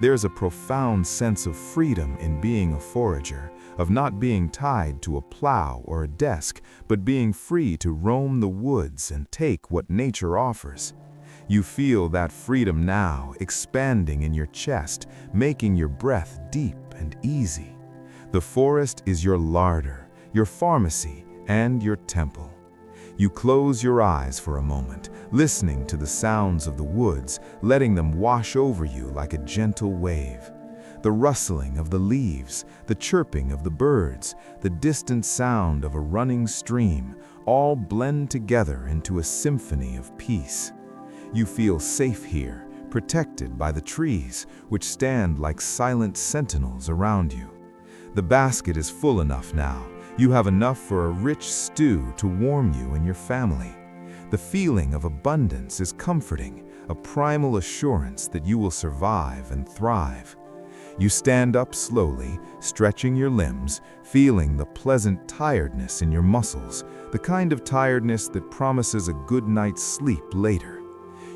There's a profound sense of freedom in being a forager, of not being tied to a plow or a desk, but being free to roam the woods and take what nature offers. You feel that freedom now expanding in your chest, making your breath deep and easy. The forest is your larder, your pharmacy, and your temple. You close your eyes for a moment, listening to the sounds of the woods, letting them wash over you like a gentle wave. The rustling of the leaves, the chirping of the birds, the distant sound of a running stream, all blend together into a symphony of peace. You feel safe here, protected by the trees, which stand like silent sentinels around you. The basket is full enough now. You have enough for a rich stew to warm you and your family. The feeling of abundance is comforting, a primal assurance that you will survive and thrive. You stand up slowly, stretching your limbs, feeling the pleasant tiredness in your muscles, the kind of tiredness that promises a good night's sleep later.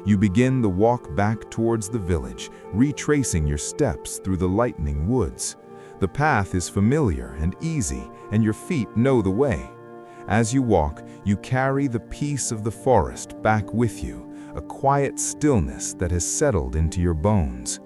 You begin the walk back towards the village, retracing your steps through the lightning woods. The path is familiar and easy, and your feet know the way. As you walk, you carry the peace of the forest back with you, a quiet stillness that has settled into your bones.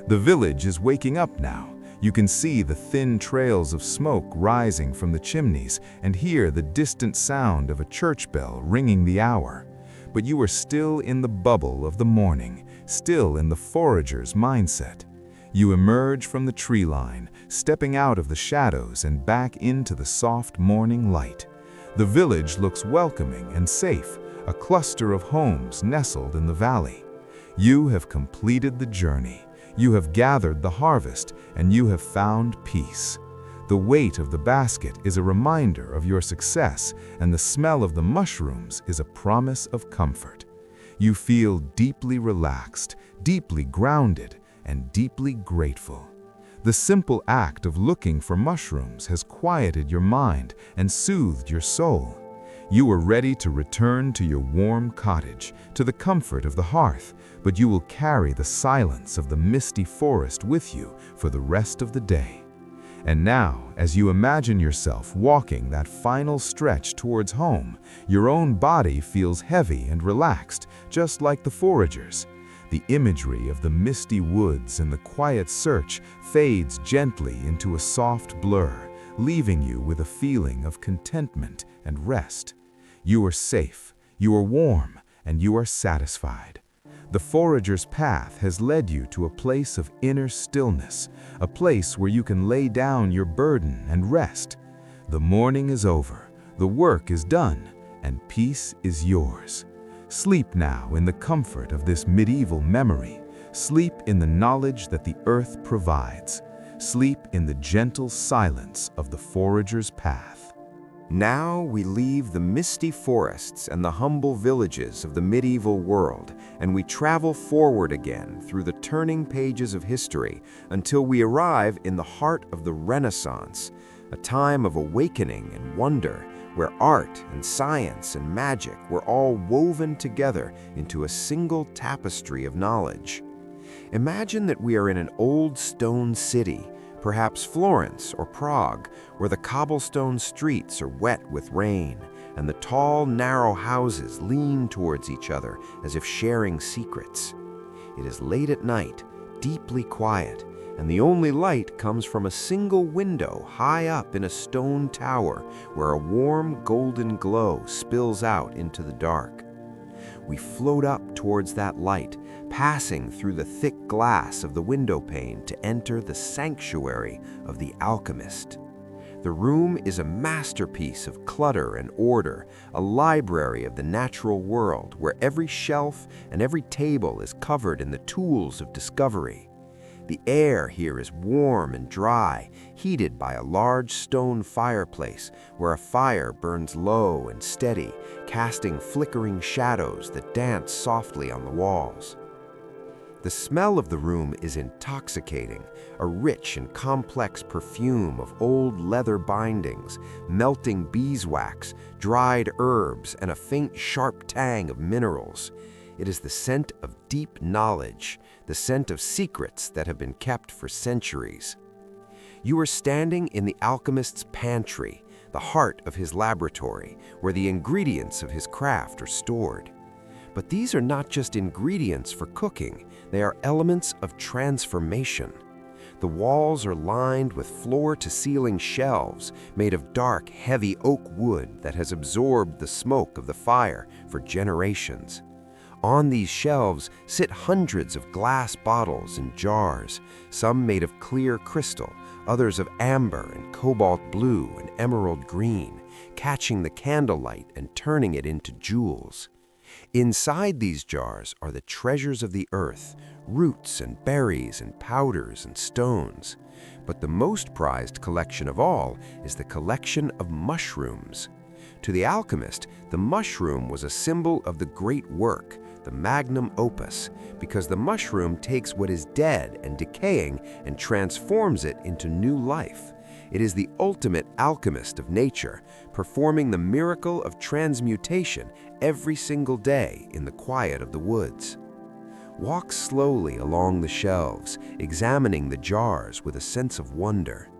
The village is waking up now. You can see the thin trails of smoke rising from the chimneys and hear the distant sound of a church bell ringing the hour. But you are still in the bubble of the morning, still in the forager's mindset. You emerge from the tree line, stepping out of the shadows and back into the soft morning light. The village looks welcoming and safe, a cluster of homes nestled in the valley. You have completed the journey. You have gathered the harvest, and you have found peace. The weight of the basket is a reminder of your success, and the smell of the mushrooms is a promise of comfort. You feel deeply relaxed, deeply grounded, and deeply grateful. The simple act of looking for mushrooms has quieted your mind and soothed your soul. You are ready to return to your warm cottage, to the comfort of the hearth, but you will carry the silence of the misty forest with you for the rest of the day. And now, as you imagine yourself walking that final stretch towards home, your own body feels heavy and relaxed, just like the foragers. The imagery of the misty woods and the quiet search fades gently into a soft blur, leaving you with a feeling of contentment and rest. You are safe, you are warm, and you are satisfied. The forager's path has led you to a place of inner stillness, a place where you can lay down your burden and rest. The morning is over,
The work is done, and peace is yours. Sleep now in the comfort of this medieval memory. Sleep in the knowledge that the earth provides. Sleep in the gentle silence of the forager's path.
Now we leave the misty forests and the humble villages of the medieval world, and we travel forward again through the turning pages of history until we arrive in the heart of the Renaissance, a time of awakening and wonder, where art and science and magic were all woven together into a single tapestry of knowledge. Imagine that we are in an old stone city, perhaps Florence or Prague, where the cobblestone streets are wet with rain, and the tall, narrow houses lean towards each other as if sharing secrets. It is late at night, deeply quiet, and the only light comes from a single window high up in a stone tower where a warm golden glow spills out into the dark. We float up towards that light, passing through the thick glass of the window pane to enter the sanctuary of the Alchemist. The room is a masterpiece of clutter and order, a library of the natural world where every shelf and every table is covered in the tools of discovery. The air here is warm and dry, heated by a large stone fireplace where a fire burns low and steady, casting flickering shadows that dance softly on the walls. The smell of the room is intoxicating, a rich and complex perfume of old leather bindings, melting beeswax, dried herbs, and a faint sharp tang of minerals. It is the scent of deep knowledge, the scent of secrets that have been kept for centuries. You are standing in the alchemist's pantry, the heart of his laboratory, where the ingredients of his craft are stored. But these are not just ingredients for cooking, they are elements of transformation. The walls are lined with floor-to-ceiling shelves made of dark, heavy oak wood that has absorbed the smoke of the fire for generations. On these shelves sit hundreds of glass bottles and jars, some made of clear crystal, others of amber and cobalt blue and emerald green, catching the candlelight and turning it into jewels. Inside these jars are the treasures of the earth, roots and berries and powders and stones. But the most prized collection of all is the collection of mushrooms. To the alchemist, the mushroom was a symbol of the great work, the magnum opus, because the mushroom takes what is dead and decaying and transforms it into new life. It is the ultimate alchemist of nature, performing the miracle of transmutation every single day in the quiet of the woods. Walk slowly along the shelves, examining the jars with a sense of wonder.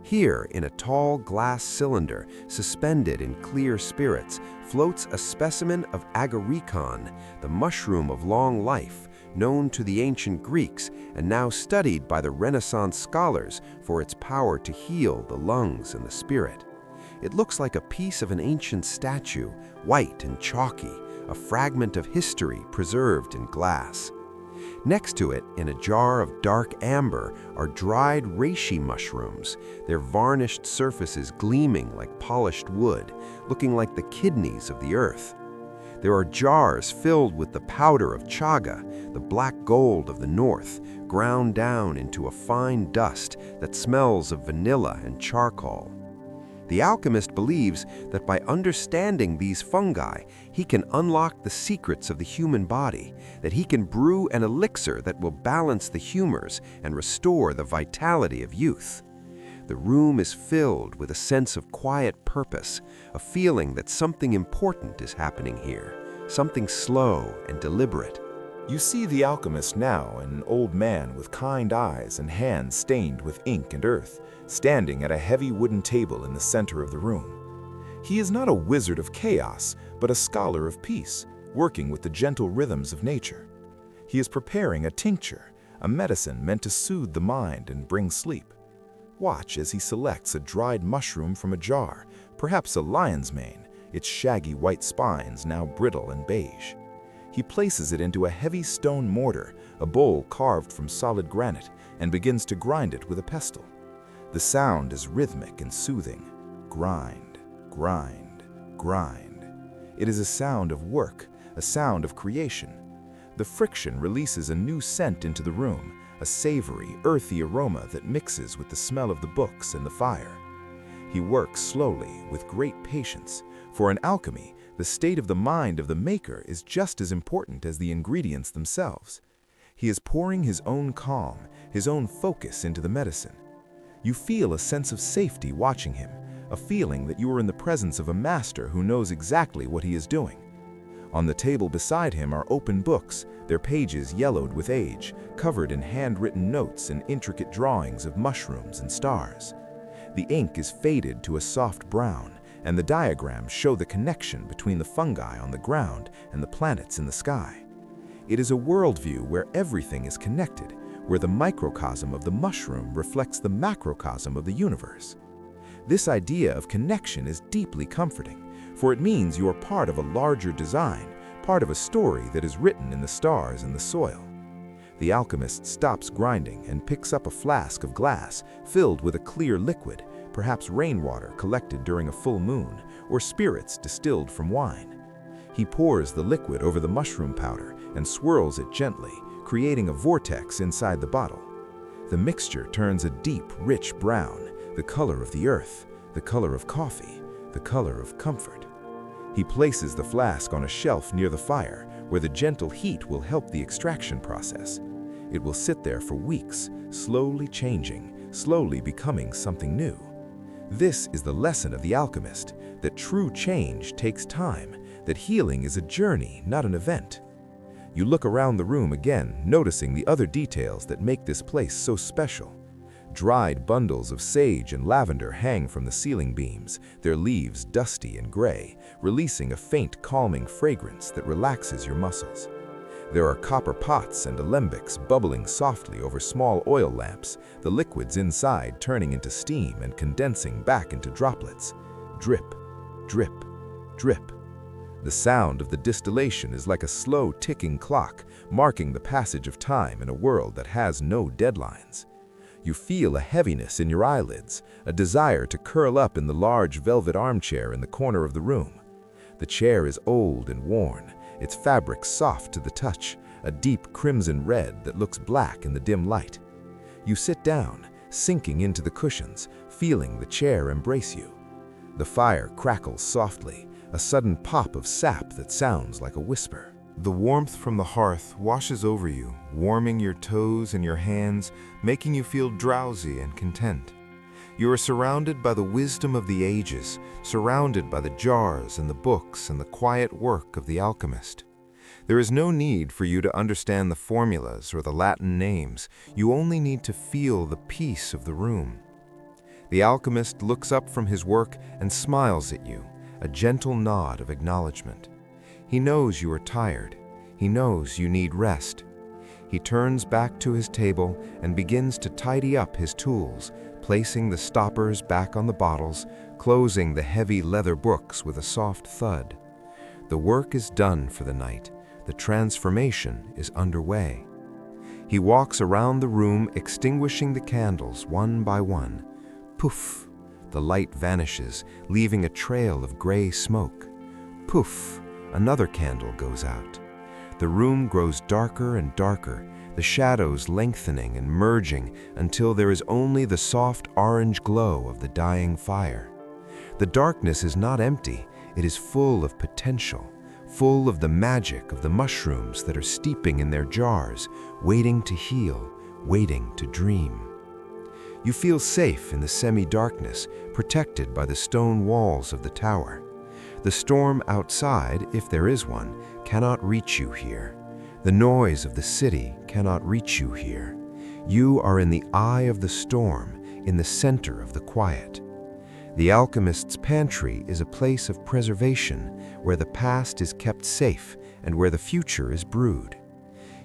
Here, in a tall glass cylinder, suspended in clear spirits, floats a specimen of agarikon, the mushroom of long life, known to the ancient Greeks and now studied by the Renaissance scholars for its power to heal the lungs and the spirit. It looks like a piece of an ancient statue, white and chalky, a fragment of history preserved in glass. Next to it, in a jar of dark amber, are dried reishi mushrooms, their varnished surfaces gleaming like polished wood, looking like the kidneys of the earth. There are jars filled with the powder of chaga, the black gold of the north, ground down into a fine dust that smells of vanilla and charcoal. The alchemist believes that by understanding these fungi, he can unlock the secrets of the human body, that he can brew an elixir that will balance the humors and restore the vitality of youth. The room is filled with a sense of quiet purpose, a feeling that something important is happening here, something slow and deliberate.
You see the alchemist now, an old man with kind eyes and hands stained with ink and earth, standing at a heavy wooden table in the center of the room. He is not a wizard of chaos, but a scholar of peace, working with the gentle rhythms of nature. He is preparing a tincture, a medicine meant to soothe the mind and bring sleep. Watch as he selects a dried mushroom from a jar, perhaps a lion's mane, its shaggy white spines now brittle and beige. He places it into a heavy stone mortar, a bowl carved from solid granite, and begins to grind it with a pestle. The sound is rhythmic and soothing. Grind, grind, grind. It is a sound of work, a sound of creation. The friction releases a new scent into the room, a savory, earthy aroma that mixes with the smell of the books and the fire. He works slowly, with great patience. For in alchemy, the state of the mind of the maker is just as important as the ingredients themselves. He is pouring his own calm, his own focus into the medicine. You feel a sense of safety watching him, a feeling that you are in the presence of a master who knows exactly what he is doing. On the table beside him are open books, their pages yellowed with age, covered in handwritten notes and intricate drawings of mushrooms and stars. The ink is faded to a soft brown, and the diagrams show the connection between the fungi on the ground and the planets in the sky. It is a worldview where everything is connected, where the microcosm of the mushroom reflects the macrocosm of the universe. This idea of connection is deeply comforting, for it means you are part of a larger design, part of a story that is written in the stars and the soil. The alchemist stops grinding and picks up a flask of glass filled with a clear liquid, perhaps rainwater collected during a full moon, or spirits distilled from wine. He pours the liquid over the mushroom powder and swirls it gently, creating a vortex inside the bottle. The mixture turns a deep, rich brown, the color of the earth, the color of coffee, the color of comfort. He places the flask on a shelf near the fire, where the gentle heat will help the extraction process. It will sit there for weeks, slowly changing, slowly becoming something new. This is the lesson of the alchemist, that true change takes time, that healing is a journey, not an event. You look around the room again, noticing the other details that make this place so special. Dried bundles of sage and lavender hang from the ceiling beams, their leaves dusty and gray, releasing a faint, calming fragrance that relaxes your muscles. There are copper pots and alembics bubbling softly over small oil lamps, the liquids inside turning into steam and condensing back into droplets. Drip, drip, drip. The sound of the distillation is like a slow ticking clock, marking the passage of time in a world that has no deadlines. You feel a heaviness in your eyelids, a desire to curl up in the large velvet armchair in the corner of the room. The chair is old and worn, its fabric soft to the touch, a deep crimson red that looks black in the dim light. You sit down, sinking into the cushions, feeling the chair embrace you. The fire crackles softly, a sudden pop of sap that sounds like a whisper.
The warmth from the hearth washes over you, warming your toes and your hands, making you feel drowsy and content. You are surrounded by the wisdom of the ages, surrounded by the jars and the books and the quiet work of the alchemist. There is no need for you to understand the formulas or the Latin names. You only need to feel the peace of the room. The alchemist looks up from his work and smiles at you, a gentle nod of acknowledgement. He knows you are tired. He knows you need rest. He turns back to his table and begins to tidy up his tools, placing the stoppers back on the bottles, closing the heavy leather books with a soft thud. The work is done for the night. The transformation is underway. He walks around the room, extinguishing the candles one by one. Poof! The light vanishes, leaving a trail of gray smoke. Poof! Another candle goes out. The room grows darker and darker, the shadows lengthening and merging until there is only the soft orange glow of the dying fire. The darkness is not empty, it is full of potential, full of the magic of the mushrooms that are steeping in their jars, waiting to heal, waiting to dream. You feel safe in the semi-darkness, protected by the stone walls of the tower. The storm outside, if there is one, cannot reach you here. The noise of the city cannot reach you here. You are in the eye of the storm, in the center of the quiet. The alchemist's pantry is a place of preservation, where the past is kept safe and where the future is brewed.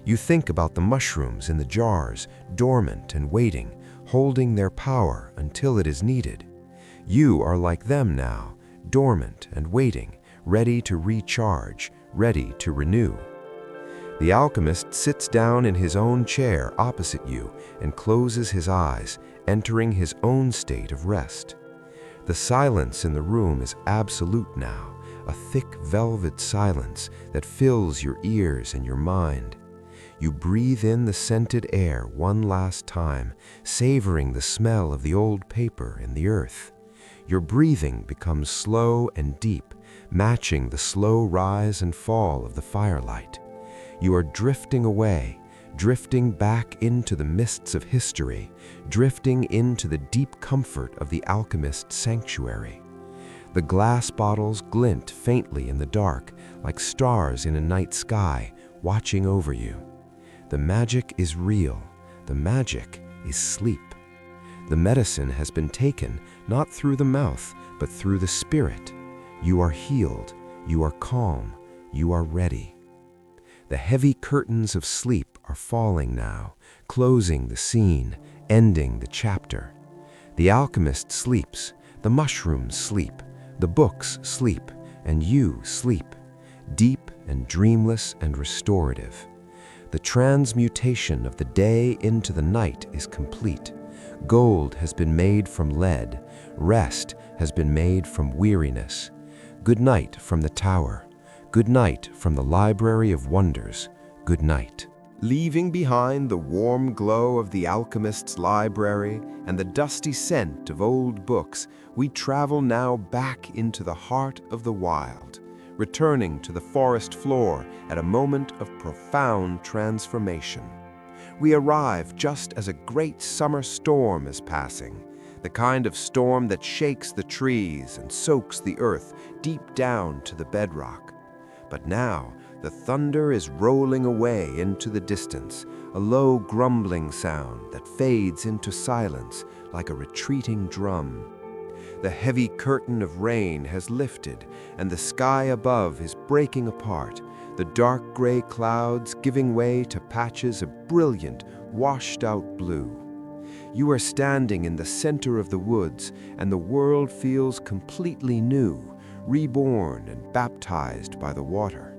You think about the mushrooms in the jars, dormant and waiting, holding their power until it is needed. You are like them now, dormant and waiting, ready to recharge, ready to renew. The alchemist sits down in his own chair opposite you and closes his eyes, entering his own state of rest. The silence in the room is absolute now,
a thick velvet silence that fills your ears and your mind. You breathe in the scented air one last time, savoring the smell of the old paper and the earth. Your breathing becomes slow and deep, matching the slow rise and fall of the firelight. You are drifting away, drifting back into the mists of history, drifting into the deep comfort of the Alchemist's sanctuary. The glass bottles glint faintly in the dark, like stars in a night sky, watching over you. The magic is real. The magic is sleep. The medicine has been taken, not through the mouth, but through the spirit. You are healed. You are calm. You are ready. The heavy curtains of sleep are falling now, closing the scene, ending the chapter. The alchemist sleeps, the mushrooms sleep, the books sleep, and you sleep, deep and dreamless and restorative. The transmutation of the day into the night is complete. Gold has been made from lead. Rest has been made from weariness. Good night from the tower. Good night from the Library of Wonders. Good night.
Leaving behind the warm glow of the alchemist's library and the dusty scent of old books, we travel now back into the heart of the wild, returning to the forest floor at a moment of profound transformation. We arrive just as a great summer storm is passing, the kind of storm that shakes the trees and soaks the earth deep down to the bedrock. But now, the thunder is rolling away into the distance, a low grumbling sound that fades into silence like a retreating drum. The heavy curtain of rain has lifted, and the sky above is breaking apart, the dark gray clouds giving way to patches of brilliant, washed-out blue. You are standing in the center of the woods, and the world feels completely new, reborn and baptized by the water.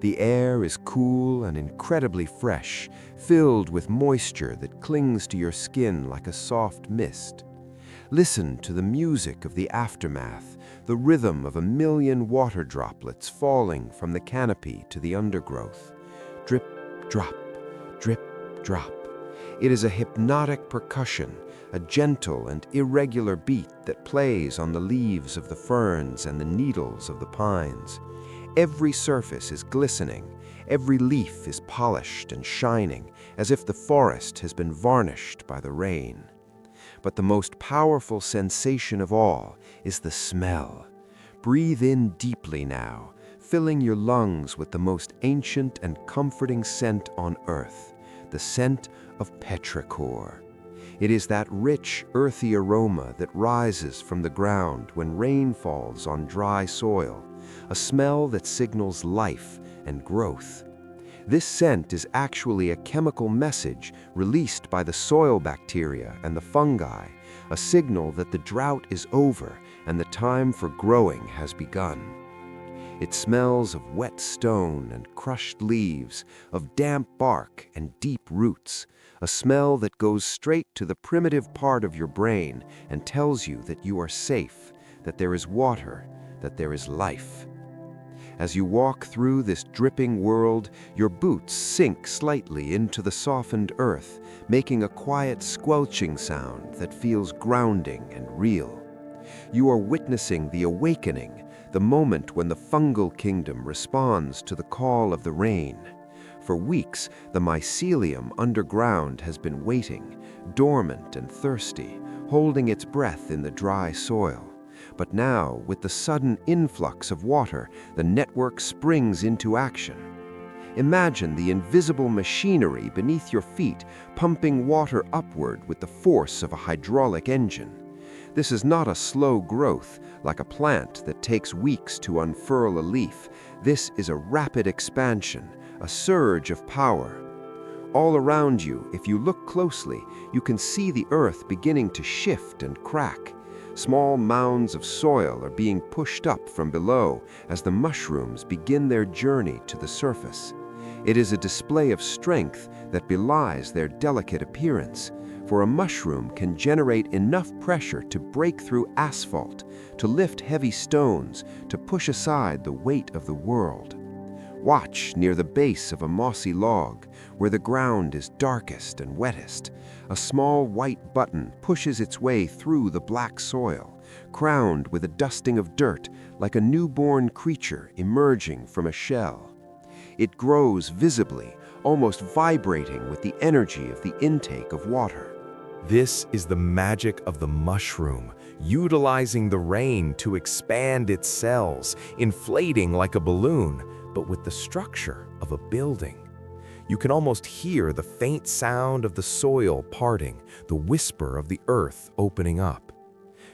The air is cool and incredibly fresh, filled with moisture that clings to your skin like a soft mist. Listen to the music of the aftermath, the rhythm of a million water droplets falling from the canopy to the undergrowth. Drip, drop, drip, drop. It is a hypnotic percussion, a gentle and irregular beat that plays on the leaves of the ferns and the needles of the pines. Every surface is glistening, every leaf is polished and shining, as if the forest has been varnished by the rain. But the most powerful sensation of all is the smell. Breathe in deeply now, filling your lungs with the most ancient and comforting scent on earth, the scent of petrichor. It is that rich, earthy aroma that rises from the ground when rain falls on dry soil, a smell that signals life and growth. This scent is actually a chemical message released by the soil bacteria and the fungi, a signal that the drought is over and the time for growing has begun. It smells of wet stone and crushed leaves, of damp bark and deep roots, a smell that goes straight to the primitive part of your brain and tells you that you are safe, that there is water, that there is life. As you walk through this dripping world, your boots sink slightly into the softened earth, making a quiet squelching sound that feels grounding and real. You are witnessing the awakening, the moment when the fungal kingdom responds to the call of the rain. For weeks, the mycelium underground has been waiting, dormant and thirsty, holding its breath in the dry soil. But now, with the sudden influx of water, the network springs into action. Imagine the invisible machinery beneath your feet pumping water upward with the force of a hydraulic engine. This is not a slow growth, like a plant that takes weeks to unfurl a leaf. This is a rapid expansion, a surge of power. All around you, if you look closely, you can see the earth beginning to shift and crack. Small mounds of soil are being pushed up from below as the mushrooms begin their journey to the surface. It is a display of strength that belies their delicate appearance,
for a mushroom can generate enough pressure to break through asphalt, to lift heavy stones, to push aside the weight of the world. Watch near the base of a mossy log, where the ground is darkest and wettest. A small white button pushes its way through the black soil, crowned with a dusting of dirt like a newborn creature emerging from a shell. It grows visibly, almost vibrating with the energy of the intake of water.
This is the magic of the mushroom, utilizing the rain to expand its cells, inflating like a balloon, but with the structure of a building. You can almost hear the faint sound of the soil parting, the whisper of the earth opening up.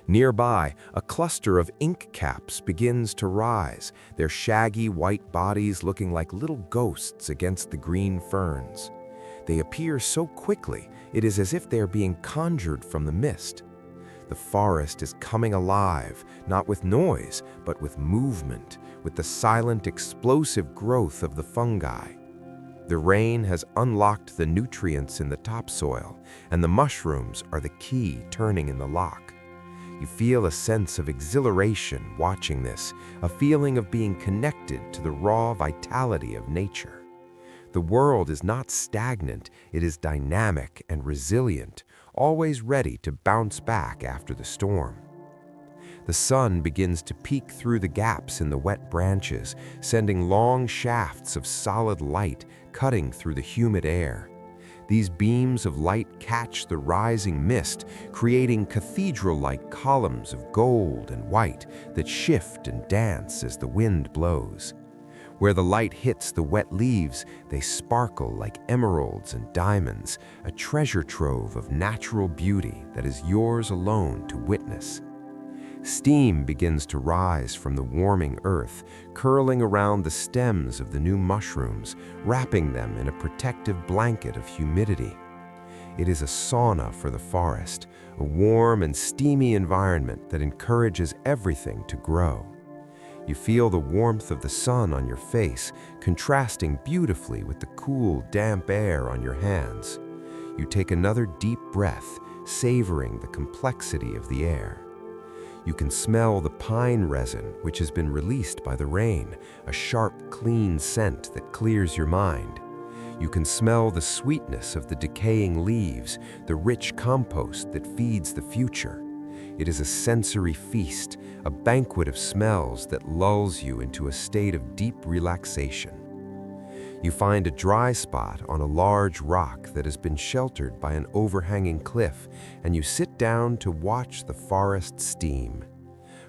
Nearby, a cluster of ink caps begins to rise, their shaggy white bodies looking like little ghosts against the green ferns. They appear so quickly, it is as if they are being conjured from the mist. The forest is coming alive, not with noise, but with movement, with the silent, explosive growth of the fungi. The rain has unlocked the nutrients in the topsoil, and the mushrooms are the key turning in the lock. You feel a sense of exhilaration watching this, a feeling of being connected to the raw vitality of nature. The world is not stagnant, it is dynamic and resilient, always ready to bounce back after the storm. The sun begins to peek through the gaps in the wet branches, sending long shafts of solid light cutting through the humid air. These beams of light catch the rising mist, creating cathedral-like columns of gold and white that shift and dance as the wind blows. Where the light hits the wet leaves, they sparkle like emeralds and diamonds, a treasure trove of natural beauty that is yours alone to witness. Steam begins to rise from the warming earth, curling around the stems of the new mushrooms, wrapping them in a protective blanket of humidity. It is a sauna for the forest, a warm and steamy environment that encourages everything to grow. You feel the warmth of the sun on your face, contrasting beautifully with the cool, damp air on your hands. You take another deep breath, savoring the complexity of the air. You can smell the pine resin, which has been released by the rain, a sharp, clean scent that clears your mind. You can smell the sweetness of the decaying leaves, the rich compost that feeds the future. It is a sensory feast, a banquet of smells that lulls you into a state of deep relaxation. You find a dry spot on a large rock that has been sheltered by an overhanging cliff, and you sit down to watch the forest steam.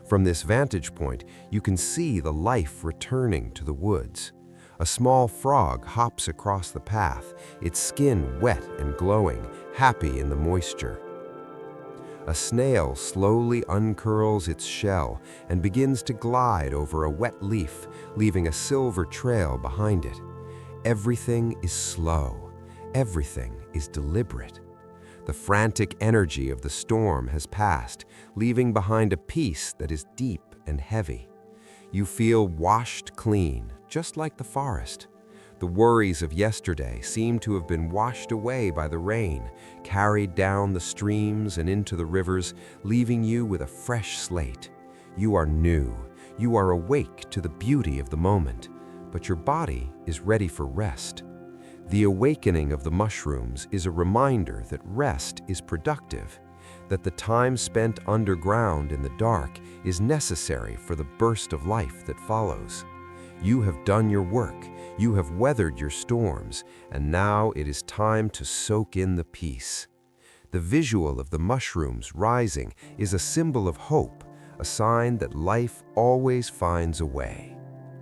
From this vantage point, you can see the life returning to the woods. A small frog hops across the path, its skin wet and glowing, happy in the moisture. A snail slowly uncurls its shell and begins to glide over a wet leaf, leaving a silver trail behind it. Everything is slow. Everything is deliberate. The frantic energy of the storm has passed, leaving behind a peace that is deep and heavy. You feel washed clean, just like the forest. The worries of yesterday seem to have been washed away by the rain, carried down the streams and into the rivers, leaving you with a fresh slate. You are new. You are awake to the beauty of the moment, but your body is ready for rest. The awakening of the mushrooms is a reminder that rest is productive, that the time spent underground in the dark is necessary for the burst of life that follows. You have done your work, you have weathered your storms, and now it is time to soak in the peace. The visual of the mushrooms rising is a symbol of hope, a sign that life always finds a way.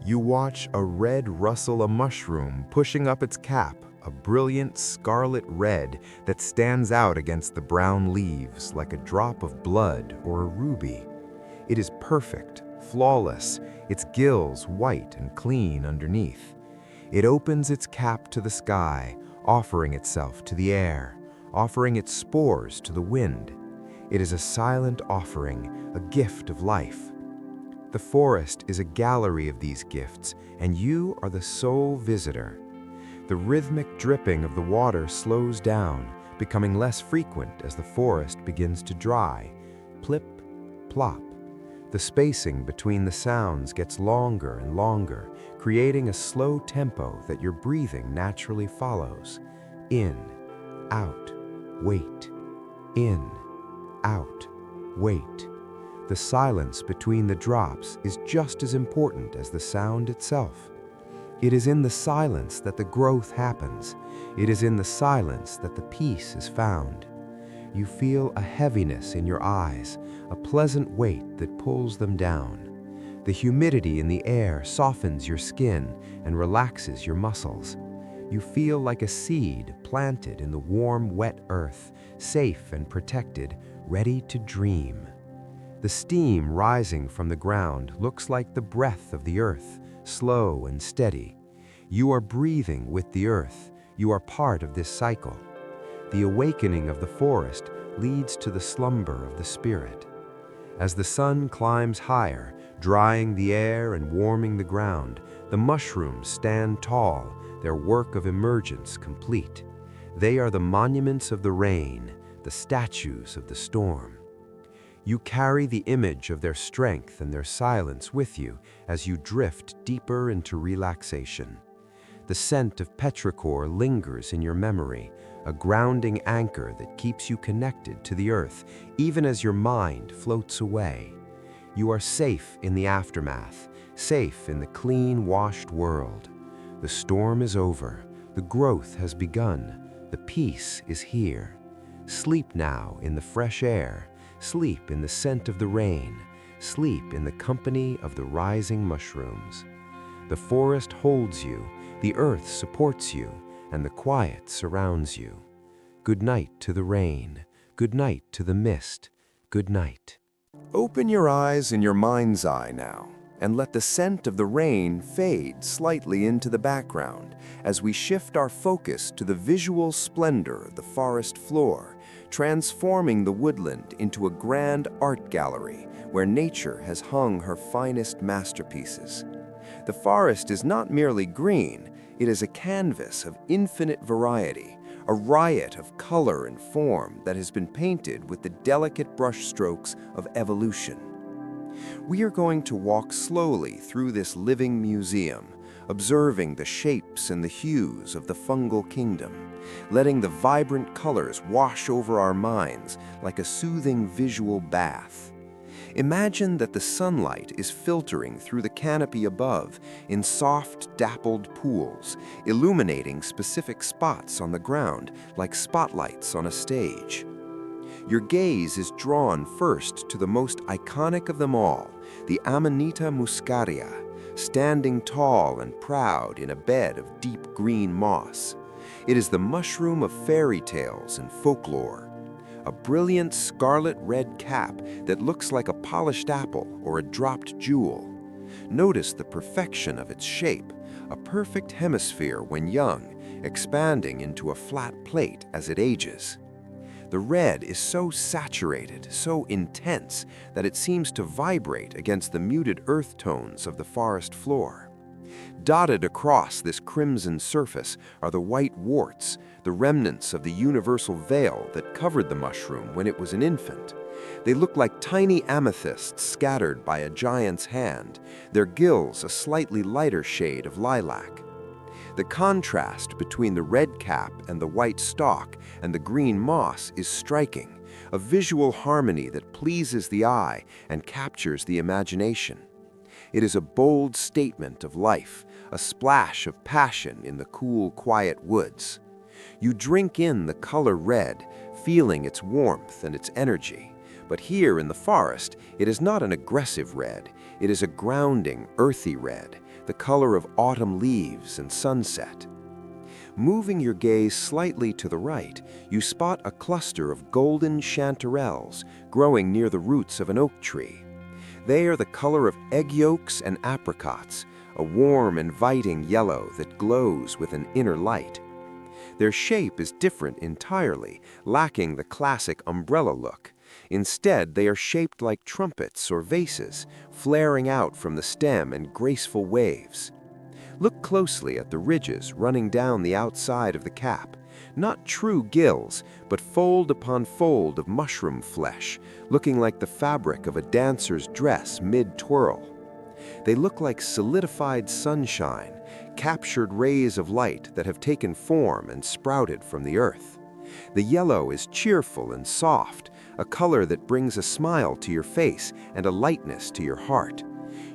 You watch a red rustle a mushroom pushing up its cap, a brilliant scarlet red that stands out against the brown leaves like a drop of blood or a ruby. It is perfect, flawless, its gills white and clean underneath. It opens its cap to the sky, offering itself to the air, offering its spores to the wind. It is a silent offering, a gift of life. The forest is a gallery of these gifts, and you are the sole visitor. The rhythmic dripping of the water slows down,
becoming less frequent as the forest begins to dry. Plip, plop. The spacing between the sounds gets longer and longer, creating a slow tempo that your breathing naturally follows. In, out, wait. In, out, wait. The silence between the drops is just as important as the sound itself. It is in the silence that the growth happens. It is in the silence that the peace is found. You feel a heaviness in your eyes, a pleasant weight that pulls them down. The humidity in the air softens your skin and relaxes your muscles. You feel like a seed planted in the warm, wet earth, safe and protected, ready to dream. The steam rising from the ground looks like the breath of the earth, slow and steady. You are breathing with the earth. You are part of this cycle. The awakening of the forest leads to the slumber of the spirit. As the sun climbs higher, drying the air and warming the ground, the mushrooms stand tall, their work of emergence complete. They are the monuments of the rain, the statues of the storm. You carry the image of their strength and their silence with you as you drift deeper into relaxation. The scent of petrichor lingers in your memory, a grounding anchor that keeps you connected to the earth, even as your mind floats away. You are safe in the aftermath, safe in the clean, washed world. The storm is over, the growth has begun, the peace is here. Sleep now in the fresh air, sleep in the scent of the rain, sleep in the company of the rising mushrooms. The forest holds you, the earth supports you, and the quiet surrounds you. Good night to the rain, good night to the mist, good night.
Open your eyes in your mind's eye now, and let the scent of the rain fade slightly into the background as we shift our focus to the visual splendor of the forest floor, transforming the woodland into a grand art gallery where nature has hung her finest masterpieces. The forest is not merely green, it is a canvas of infinite variety, a riot of color and form that has been painted with the delicate brushstrokes of evolution. We are going to walk slowly through this living museum, observing the shapes and the hues of the fungal kingdom, letting the vibrant colors wash over our minds like a soothing visual bath. Imagine that the sunlight is filtering through the canopy above in soft, dappled pools, illuminating specific spots on the ground like spotlights on a stage. Your gaze is drawn first to the most iconic of them all, the Amanita muscaria, standing tall and proud in a bed of deep green moss. It is the mushroom of fairy tales and folklore. A brilliant scarlet-red cap that looks like a polished apple or a dropped jewel. Notice the perfection of its shape, a perfect hemisphere when young, expanding into a flat plate as it ages. The red is so saturated, so intense, that it seems to vibrate against the muted earth tones of the forest floor. Dotted across this crimson surface are the white warts, the remnants of the universal veil that covered the mushroom when it was an infant. They look like tiny amethysts scattered by a giant's hand, their gills a slightly lighter shade of lilac. The contrast between the red cap and the white stalk and the green moss is striking, a visual harmony that pleases the eye and captures the imagination. It is a bold statement of life, a splash of passion in the cool, quiet woods. You drink in the color red, feeling its warmth and its energy. But here in the forest, it is not an aggressive red. It is a grounding, earthy red, the color of autumn leaves and sunset. Moving your gaze slightly to the right, you spot a cluster of golden chanterelles growing near the roots of an oak tree. They are the color of egg yolks and apricots, a warm, inviting yellow that glows with an inner light. Their shape is different entirely, lacking the classic umbrella look. Instead, they are shaped like trumpets or vases, flaring out from the stem in graceful waves. Look closely at the ridges running down the outside of the cap.
Not true gills, but fold upon fold of mushroom flesh, looking like the fabric of a dancer's dress mid-twirl. They look like solidified sunshine, captured rays of light that have taken form and sprouted from the earth. The yellow is cheerful and soft, a color that brings a smile to your face and a lightness to your heart.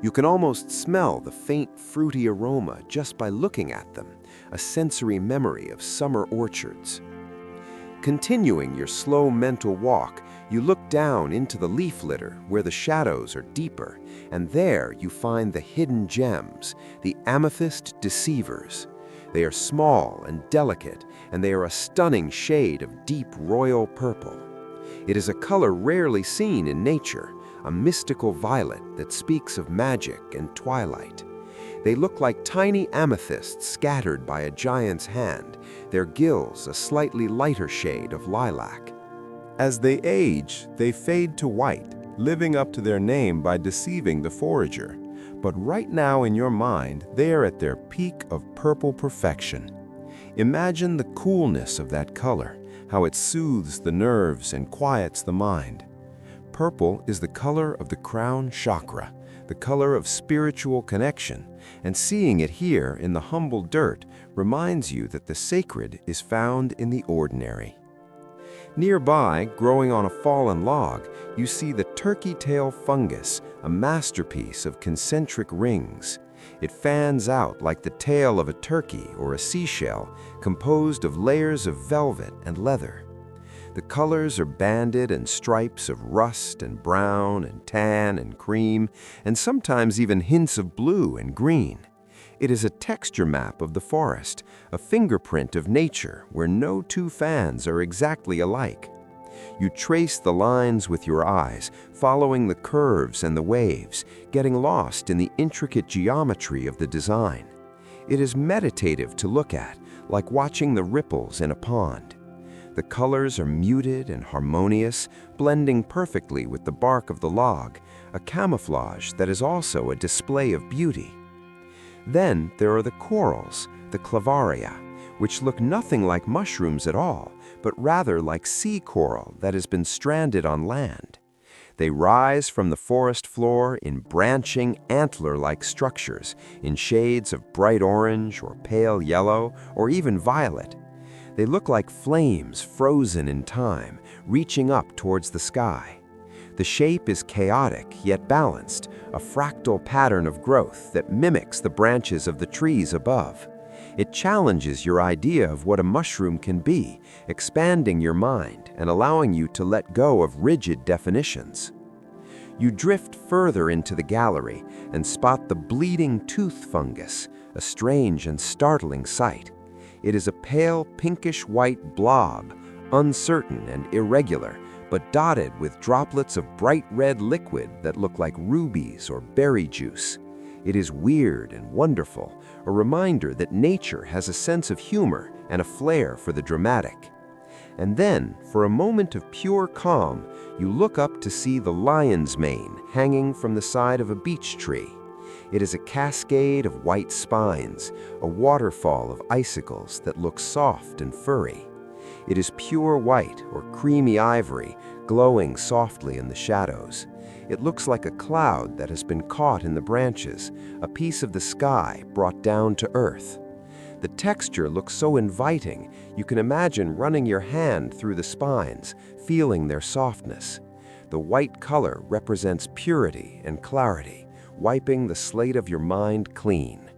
You can almost smell the faint fruity aroma just by looking at them, a sensory memory of summer orchards. Continuing your slow mental walk, you look down into the leaf litter where the shadows are deeper, and there you find the hidden gems, the amethyst deceivers. They are small and delicate, and they are a stunning shade of deep royal purple. It is a color rarely seen in nature, a mystical violet that speaks of magic and twilight. They look like tiny amethysts scattered by a giant's hand, their gills a slightly lighter shade of lilac.
As they age, they fade to white, living up to their name by deceiving the forager. But right now in your mind, they are at their peak of purple perfection. Imagine the coolness of that color, how it soothes the nerves and quiets the mind. Purple is the color of the crown chakra, the color of spiritual connection, and seeing it here in the humble dirt reminds you that the sacred is found in the ordinary. Nearby, growing on a fallen log, you see the turkey tail fungus, a masterpiece of concentric rings. It fans out like the tail of a turkey or a seashell, composed of layers of velvet and leather. The colors are banded in stripes of rust and brown and tan and cream, and sometimes even hints of blue and green. It is a texture map of the forest, a fingerprint of nature where no two fans are exactly alike. You trace the lines with your eyes, following the curves and the waves, getting lost in the intricate geometry of the design. It is meditative to look at, like watching the ripples in a pond. The colors are muted and harmonious, blending perfectly with the bark of the log, a camouflage that is also a display of beauty. Then there are the corals, the clavaria, which look nothing like mushrooms at all, but rather like sea coral that has been stranded on land. They rise from the forest floor in branching, antler-like structures, in shades of bright orange or pale yellow or even violet. They look like flames frozen in time, reaching up towards the sky. The shape is chaotic yet balanced, a fractal pattern of growth that mimics the branches of the trees above. It challenges your idea of what a mushroom can be, expanding your mind and allowing you to let go of rigid definitions. You drift further into the gallery and spot the bleeding tooth fungus, a strange and startling sight. It is a pale pinkish-white blob, uncertain and irregular, but dotted with droplets of bright red liquid that look like rubies or berry juice. It is weird and wonderful, a reminder that nature has a sense of humor and a flair for the dramatic. And then, for a moment of pure calm, you look up to see the lion's mane hanging from the side of a beech tree. It is a cascade of white spines, a waterfall of icicles that look soft and furry. It is pure white or creamy ivory, glowing softly in the shadows. It looks like a cloud that has been caught in the branches, a piece of the sky brought down to earth. The texture looks so inviting, you can imagine running your hand through the spines, feeling their softness. The white color represents purity and clarity, wiping the slate of your mind clean.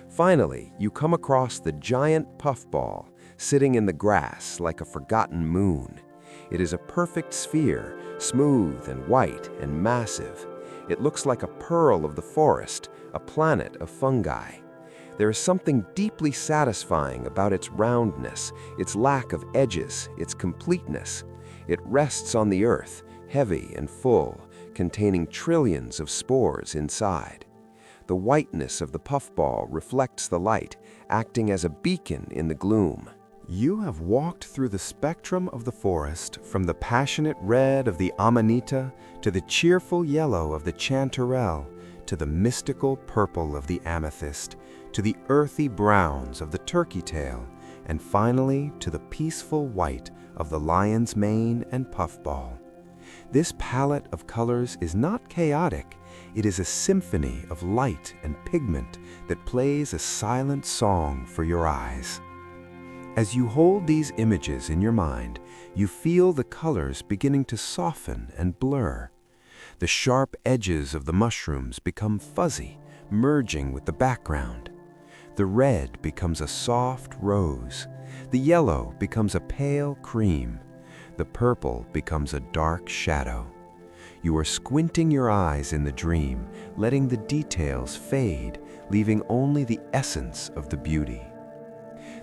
Finally, you come across the giant puffball, sitting in the grass like a forgotten moon. It is a perfect sphere, smooth and white and massive. It looks like a pearl of the forest, a planet of fungi. There is something deeply satisfying about its roundness, its lack of edges, its completeness. It rests on the earth, heavy and full, containing trillions of spores inside. The whiteness of the puffball reflects the light, acting as a beacon in the gloom.
You have walked through the spectrum of the forest, from the passionate red of the amanita to the cheerful yellow of the chanterelle, to the mystical purple of the amethyst, to the earthy browns of the turkey tail,
and finally to the peaceful white of the lion's mane and puffball. This palette of colors is not chaotic, it is a symphony of light and pigment that plays a silent song for your eyes. As you hold these images in your mind, you feel the colors beginning to soften and blur. The sharp edges of the mushrooms become fuzzy, merging with the background. The red becomes a soft rose. The yellow becomes a pale cream. The purple becomes a dark shadow. You are squinting your eyes in the dream, letting the details fade, leaving only the essence of the beauty.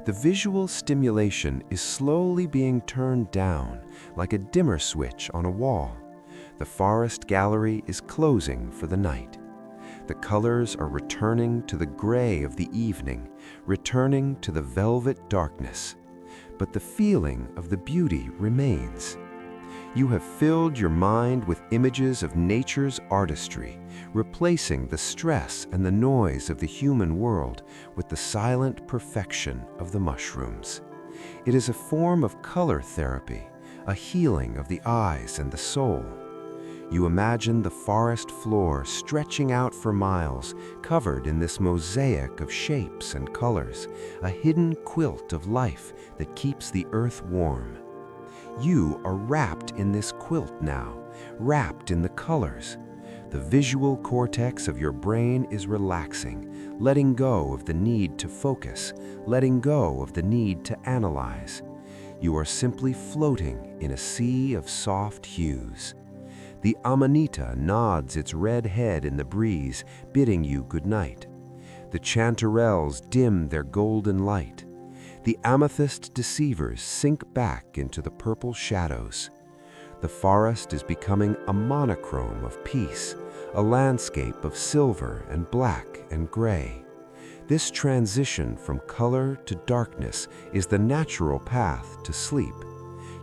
The visual stimulation is slowly being turned down, like a dimmer switch on a wall. The forest gallery is closing for the night. The colors are returning to the gray of the evening, returning to the velvet darkness. But the feeling of the beauty remains. You have filled your mind with images of nature's artistry, replacing the stress and the noise of the human world with the silent perfection of the mushrooms. It is a form of color therapy, a healing of the eyes and the soul. You imagine the forest floor stretching out for miles, covered in this mosaic of shapes and colors, a hidden quilt of life that keeps the earth warm. You are wrapped in this quilt now, wrapped in the colors. The visual cortex of your brain is relaxing, letting go of the need to focus, letting go of the need to analyze. You are simply floating in a sea of soft hues. The amanita nods its red head in the breeze, bidding you good night. The chanterelles dim their golden light. The amethyst deceivers sink back into the purple shadows. The forest is becoming a monochrome of peace, a landscape of silver and black and gray. This transition from color to darkness is the natural path to sleep.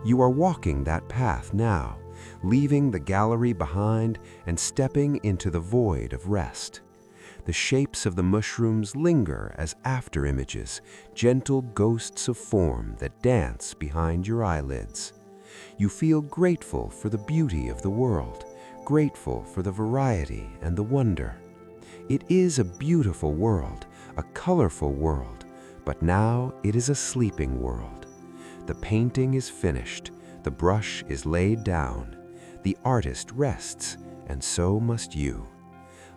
You are walking that path now, leaving the gallery behind and stepping into the void of rest. The shapes of the mushrooms linger as after-images, gentle ghosts of form that dance behind your eyelids. You feel grateful for the beauty of the world, grateful for the variety and the wonder. It is a beautiful world, a colorful world, but now it is a sleeping world. The painting is finished, the brush is laid down, the artist rests, and so must you.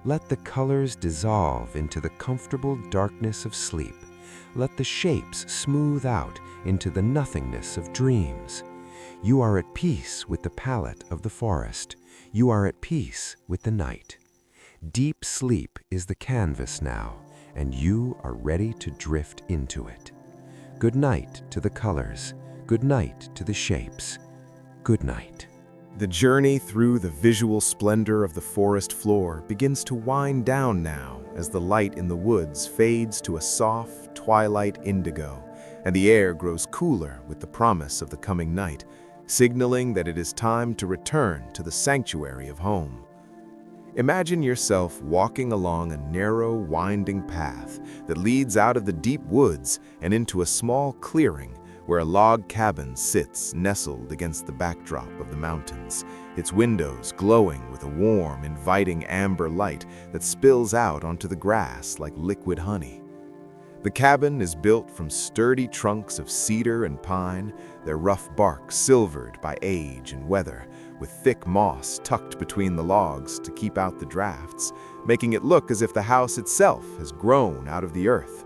Let the colors dissolve into the comfortable darkness of sleep. Let the shapes smooth out into the nothingness of dreams. You are at peace with the palette of the forest. You are at peace with the night. Deep sleep is the canvas now, and you are ready to drift into it. Good night to the colors. Good night to the shapes. Good night.
The journey through the visual splendor of the forest floor begins to wind down now as the light in the woods fades to a soft twilight indigo, and the air grows cooler with the promise of the coming night, signaling that it is time to return to the sanctuary of home. Imagine yourself walking along a narrow, winding path that leads out of the deep woods and into a small clearing where a log cabin sits nestled against the backdrop of the mountains, its windows glowing with a warm, inviting amber light that spills out onto the grass like liquid honey. The cabin is built from sturdy trunks of cedar and pine, their rough bark silvered by age and weather, with thick moss tucked between the logs to keep out the drafts, making it look as if the house itself has grown out of the earth.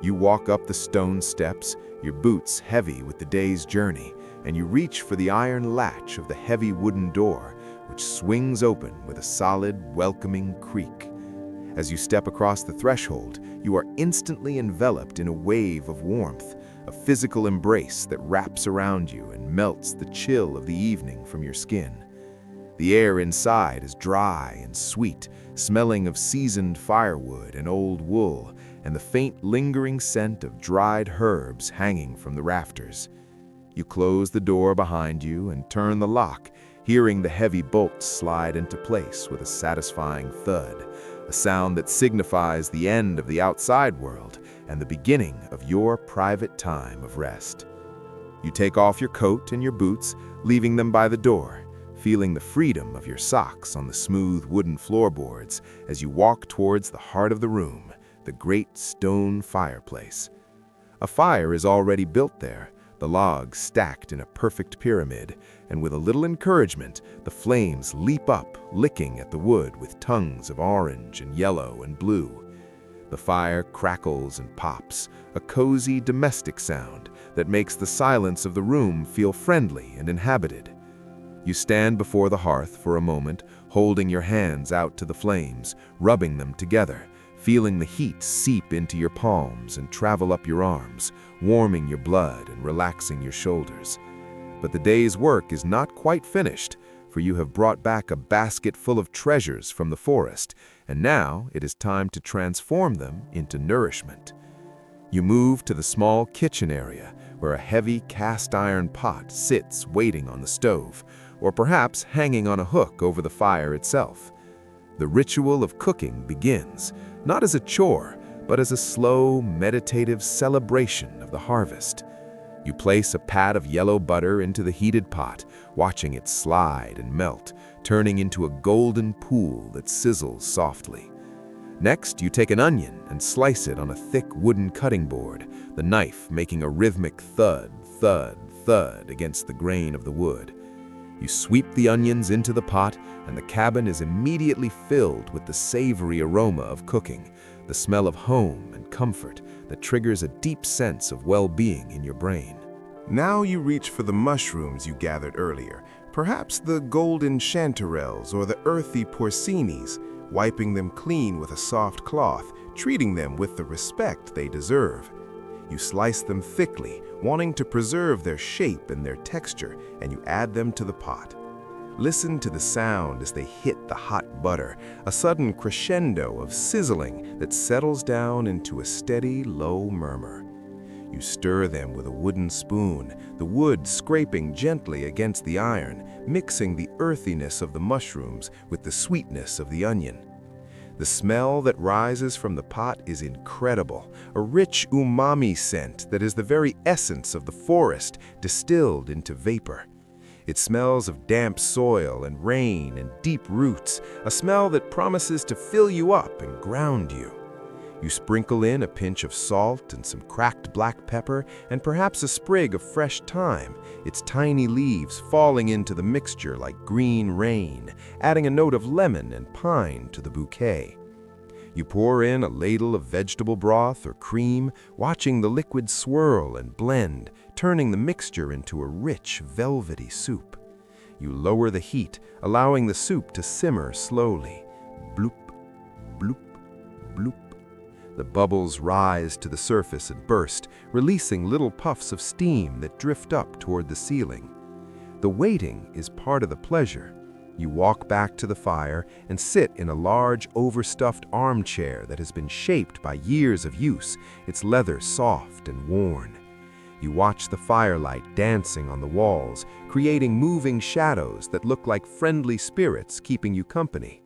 You walk up the stone steps, your boots heavy with the day's journey, and you reach for the iron latch of the heavy wooden door, which swings open with a solid, welcoming creak. As you step across the threshold, you are instantly enveloped in a wave of warmth, a physical embrace that wraps around you and melts the chill of the evening from your skin. The air inside is dry and sweet, smelling of seasoned firewood and old wool, and the faint lingering scent of dried herbs hanging from the rafters. You close the door behind you and turn the lock, hearing the heavy bolts slide into place with a satisfying thud, a sound that signifies the end of the outside world and the beginning of your private time of rest. You take off your coat and your boots, leaving them by the door, feeling the freedom of your socks on the smooth wooden floorboards as you walk towards the heart of the room, the great stone fireplace. A fire is already built there, the logs stacked in a perfect pyramid, and with a little encouragement, the flames leap up, licking at the wood with tongues of orange and yellow and blue. The fire crackles and pops, a cozy domestic sound that makes the silence of the room feel friendly and inhabited. You stand before the hearth for a moment, holding your hands out to the flames, rubbing them together, feeling the heat seep into your palms and travel up your arms, warming your blood and relaxing your shoulders. But the day's work is not quite finished, for you have brought back a basket full of treasures from the forest, and now it is time to transform them into nourishment. You move to the small kitchen area, where a heavy cast-iron pot sits waiting on the stove, or perhaps hanging on a hook over the fire itself. The ritual of cooking begins, not as a chore, but as a slow, meditative celebration of the harvest. You place a pat of yellow butter into the heated pot, watching it slide and melt, turning into a golden pool that sizzles softly. Next, you take an onion and slice it on a thick wooden cutting board, the knife making a rhythmic thud, thud, thud against the grain of the wood. You sweep the onions into the pot, and the cabin is immediately filled with the savory aroma of cooking, the smell of home and comfort that triggers a deep sense of well-being in your brain.
Now you reach for the mushrooms you gathered earlier, perhaps the golden chanterelles or the earthy porcinis, wiping them clean with a soft cloth, treating them with the respect they deserve. You slice them thickly, wanting to preserve their shape and their texture, and you add them to the pot. Listen to the sound as they hit the hot butter, a sudden crescendo of sizzling that settles down into a steady, low murmur. You stir them with a wooden spoon, the wood scraping gently against the iron, mixing the earthiness of the mushrooms with the sweetness of the onion. The smell that rises from the pot is incredible, a rich umami scent that is the very essence of the forest distilled into vapor. It smells of damp soil and rain and deep roots, a smell that promises to fill you up and ground you. You sprinkle in a pinch of salt and some cracked black pepper and perhaps a sprig of fresh thyme, its tiny leaves falling into the mixture like green rain, adding a note of lemon and pine to the bouquet. You pour in a ladle of vegetable broth or cream, watching the liquid swirl and blend, turning the mixture into a rich, velvety soup. You lower the heat, allowing the soup to simmer slowly. Bloop, bloop, bloop. The bubbles rise to the surface and burst, releasing little puffs of steam that drift up toward the ceiling. The waiting is part of the pleasure. You walk back to the fire and sit in a large, overstuffed armchair that has been shaped by years of use, its leather soft and worn. You watch the firelight dancing on the walls, creating moving shadows that look like friendly spirits keeping you company.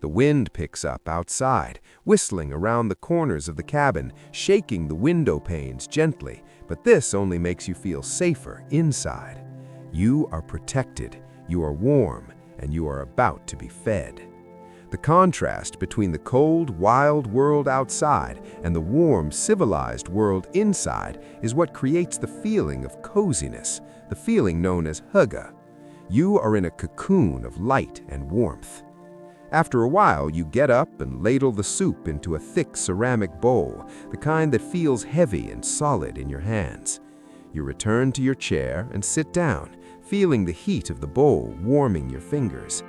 The wind picks up outside, whistling around the corners of the cabin, shaking the window panes gently, but this only makes you feel safer inside. You are protected, you are warm, and you are about to be fed. The contrast between the cold, wild world outside and the warm, civilized world inside is what creates the feeling of coziness, the feeling known as hygge. You are in a cocoon of light and warmth. After a while, you get up and ladle the soup into a thick ceramic bowl, the kind that feels heavy and solid in your hands. You return to your chair and sit down, feeling the heat of the bowl warming your fingers.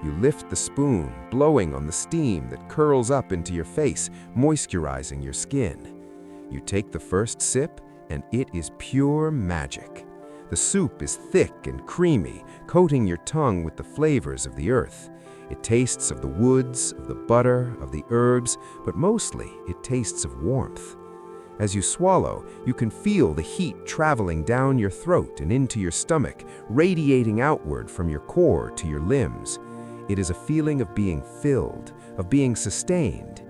You lift the spoon, blowing on the steam that curls up into your face, moisturizing your skin. You take the first sip, and it is pure magic. The soup is thick and creamy, coating your tongue with the flavors of the earth. It tastes of the woods, of the butter, of the herbs, but mostly it tastes of warmth. As you swallow, you can feel the heat traveling down your throat and into your stomach, radiating outward from your core to your limbs.
It is a feeling of being filled, of being sustained.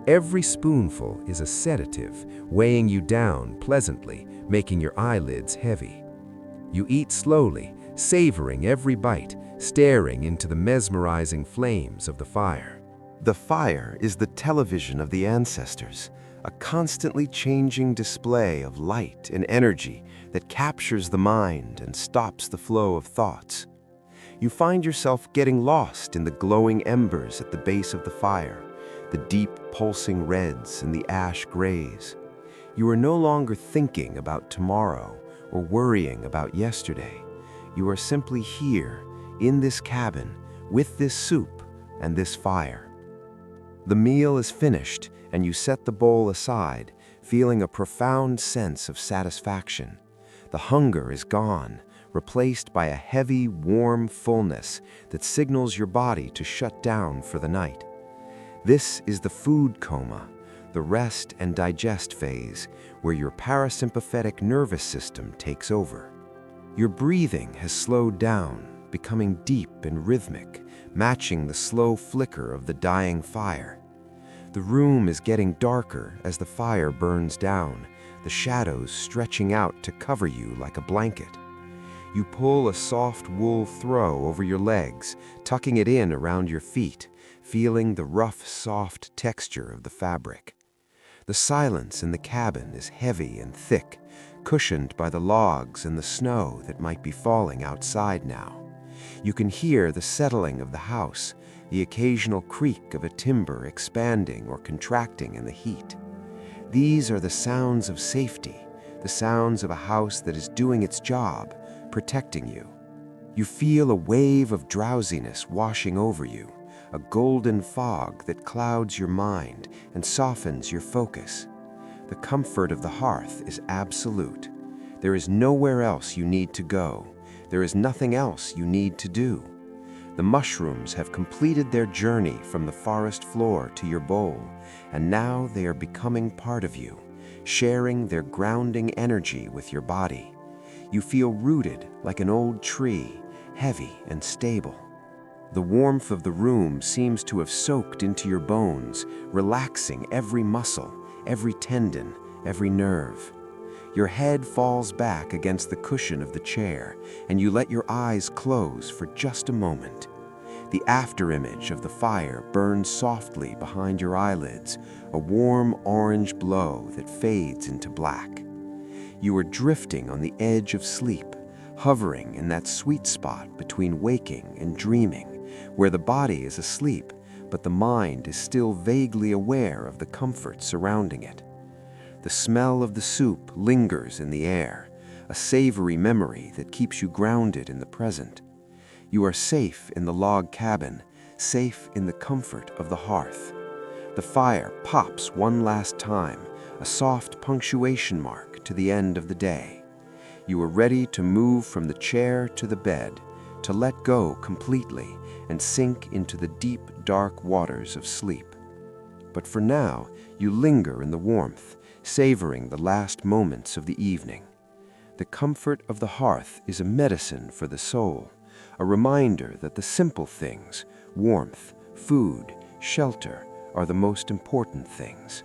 Every spoonful is a sedative, weighing you down pleasantly, making your eyelids heavy. You eat slowly, savoring every bite, staring into the mesmerizing flames of the fire.
The fire is the television of the ancestors, a constantly changing display of light and energy that captures the mind and stops the flow of thoughts. You find yourself getting lost in the glowing embers at the base of the fire, the deep pulsing reds and the ash grays. You are no longer thinking about tomorrow or worrying about yesterday. You are simply here, in this cabin, with this soup and this fire. The meal is finished, and you set the bowl aside, feeling a profound sense of satisfaction. The hunger is gone, replaced by a heavy, warm fullness that signals your body to shut down for the night. This is the food coma, the rest and digest phase, where your parasympathetic nervous system takes over. Your breathing has slowed down, becoming deep and rhythmic, matching the slow flicker of the dying fire. The room is getting darker as the fire burns down, the shadows stretching out to cover you like a blanket. You pull a soft wool throw over your legs, tucking it in around your feet, feeling the rough, soft texture of the fabric. The silence in the cabin is heavy and thick, cushioned by the logs and the snow that might be falling outside now. You can hear the settling of the house, the occasional creak of a timber expanding or contracting in the heat. These are the sounds of safety, the sounds of a house that is doing its job, protecting you. You feel a wave of drowsiness washing over you, a golden fog that clouds your mind and softens your focus. The comfort of the hearth is absolute. There is nowhere else you need to go. There is nothing else you need to do. The mushrooms have completed their journey from the forest floor to your bowl, and now they are becoming part of you, sharing their grounding energy with your body. You feel rooted like an old tree, heavy and stable. The warmth of the room seems to have soaked into your bones, relaxing every muscle, every tendon, every nerve. Your head falls back against the cushion of the chair, and you let your eyes close for just a moment. The afterimage of the fire burns softly behind your eyelids, a warm orange glow that fades into black. You are drifting on the edge of sleep, hovering in that sweet spot between waking and dreaming, where the body is asleep, but the mind is still vaguely aware of the comfort surrounding it. The smell of the soup lingers in the air, a savory memory that keeps you grounded in the present. You are safe in the log cabin, safe in the comfort of the hearth. The fire pops one last time, a soft punctuation mark to the end of the day. You are ready to move from the chair to the bed, to let go completely and sink into the deep, dark waters of sleep. But for now, you linger in the warmth, savoring the last moments of the evening. The comfort of the hearth is a medicine for the soul, a reminder that the simple things, warmth, food, shelter, are the most important things.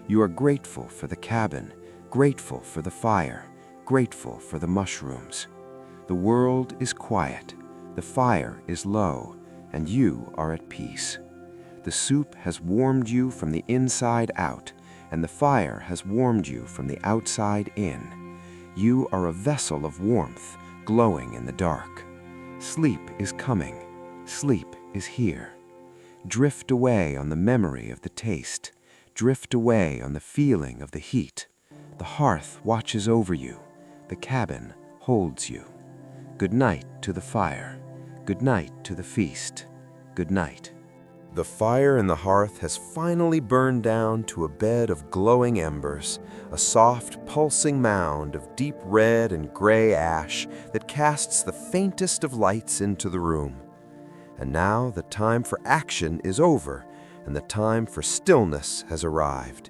You are grateful for the cabin, grateful for the fire, grateful for the mushrooms. The world is quiet, the fire is low, and you are at peace. The soup has warmed you from the inside out, and the fire has warmed you from the outside in. You are a vessel of warmth, glowing in the dark. Sleep is coming. Sleep is here. Drift away on the memory of the taste. Drift away on the feeling of the heat. The hearth watches over you. The cabin holds you. Good night to the fire. Good night to the feast. Good night.
The fire in the hearth has finally burned down to a bed of glowing embers, a soft, pulsing mound of deep red and gray ash that casts the faintest of lights into the room. And now the time for action is over, and the time for stillness has arrived.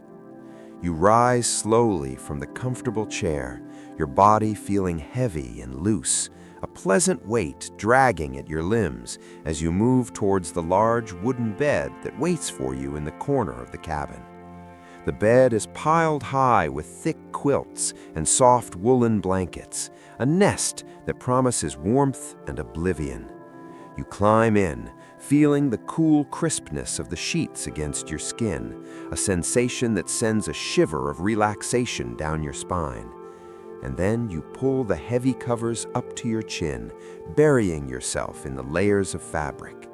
You rise slowly from the comfortable chair, your body feeling heavy and loose, a pleasant weight dragging at your limbs as you move towards the large wooden bed that waits for you in the corner of the cabin. The bed is piled high with thick quilts and soft woolen blankets, a nest that promises warmth and oblivion. You climb in, feeling the cool crispness of the sheets against your skin, a sensation that sends a shiver of relaxation down your spine. And then you pull the heavy covers up to your chin, burying yourself in the layers of fabric.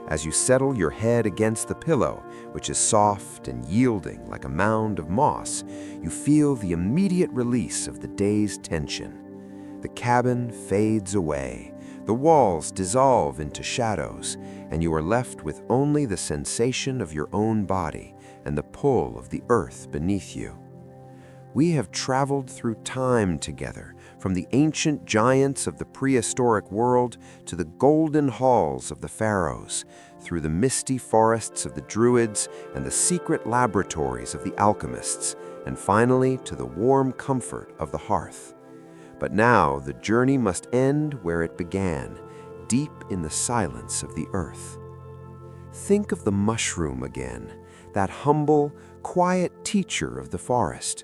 As you settle your head against the pillow, which is soft and yielding like a mound of moss, you feel the immediate release of the day's tension. The cabin fades away, the walls dissolve into shadows, and you are left with only the sensation of your own body and the pull of the earth beneath you. We have traveled through time together, from the ancient giants of the prehistoric world to the golden halls of the Pharaohs, through the misty forests of the Druids and the secret laboratories of the Alchemists, and finally to the warm comfort of the Hearth. But now the journey must end where it began, deep in the silence of the earth. Think of the mushroom again, that humble, quiet teacher of the forest.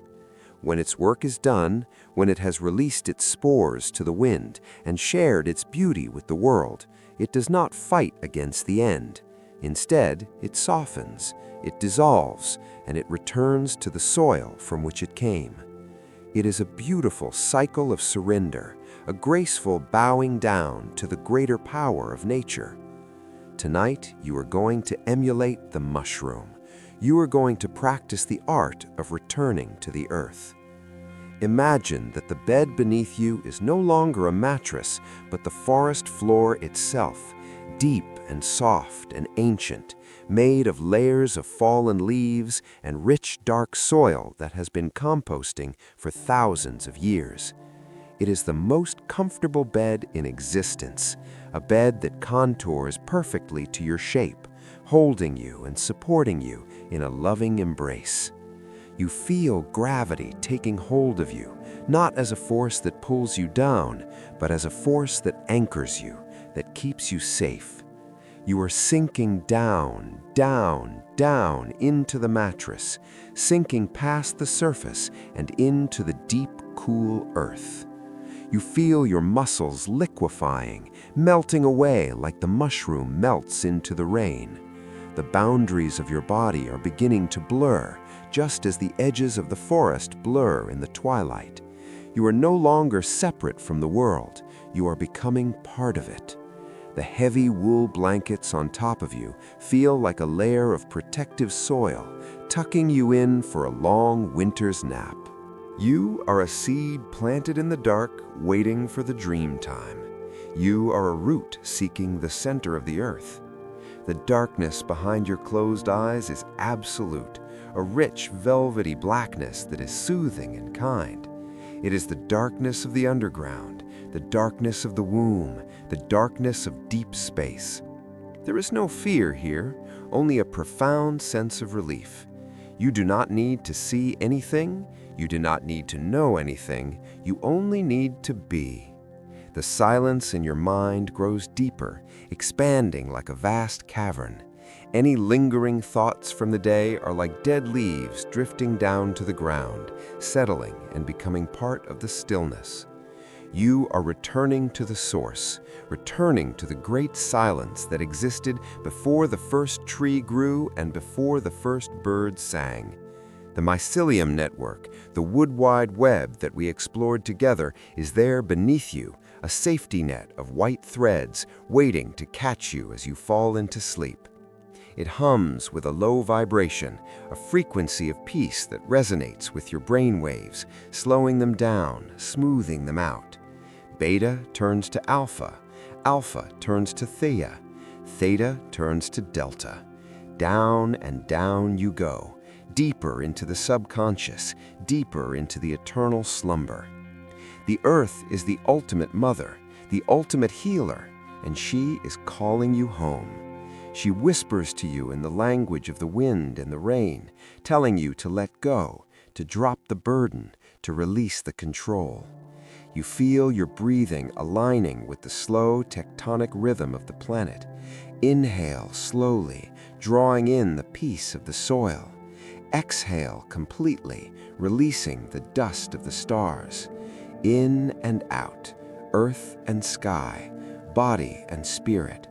When its work is done, when it has released its spores to the wind and shared its beauty with the world, it does not fight against the end. Instead, it softens, it dissolves, and it returns to the soil from which it came. It is a beautiful cycle of surrender, a graceful bowing down to the greater power of nature. Tonight, you are going to emulate the mushroom. You are going to practice the art of returning to the earth. Imagine that the bed beneath you is no longer a mattress, but the forest floor itself, deep and soft and ancient, made of layers of fallen leaves and rich dark soil that has been composting for thousands of years. It is the most comfortable bed in existence, a bed that contours perfectly to your shape, holding you and supporting you in a loving embrace. You feel gravity taking hold of you, not as a force that pulls you down, but as a force that anchors you, that keeps you safe. You are sinking down, down, down into the mattress, sinking past the surface and into the deep, cool earth. You feel your muscles liquefying, melting away like the mushroom melts into the rain. The boundaries of your body are beginning to blur, just as the edges of the forest blur in the twilight. You are no longer separate from the world. You are becoming part of it. The heavy wool blankets on top of you feel like a layer of protective soil, tucking you in for a long winter's nap. You are a seed planted in the dark, waiting for the dream time. You are a root seeking the center of the earth. The darkness behind your closed eyes is absolute, a rich, velvety blackness that is soothing and kind. It is the darkness of the underground, the darkness of the womb, the darkness of deep space. There is no fear here, only a profound sense of relief. You do not need to see anything, you do not need to know anything, you only need to be. The silence in your mind grows deeper, expanding like a vast cavern. Any lingering thoughts from the day are like dead leaves drifting down to the ground, settling and becoming part of the stillness. You are returning to the source, returning to the great silence that existed before the first tree grew and before the first bird sang. The mycelium network, the wood wide web that we explored together, is there beneath you, a safety net of white threads waiting to catch you as you fall into sleep. It hums with a low vibration, a frequency of peace that resonates with your brain waves, slowing them down, smoothing them out. Beta turns to alpha, alpha turns to theta, theta turns to delta. Down and down you go, deeper into the subconscious, deeper into the eternal slumber. The earth is the ultimate mother, the ultimate healer, and she is calling you home. She whispers to you in the language of the wind and the rain, telling you to let go, to drop the burden, to release the control. You feel your breathing aligning with the slow tectonic rhythm of the planet. Inhale slowly, drawing in the peace of the soil. Exhale completely, releasing the dust of the stars. In and out, earth and sky, body and spirit.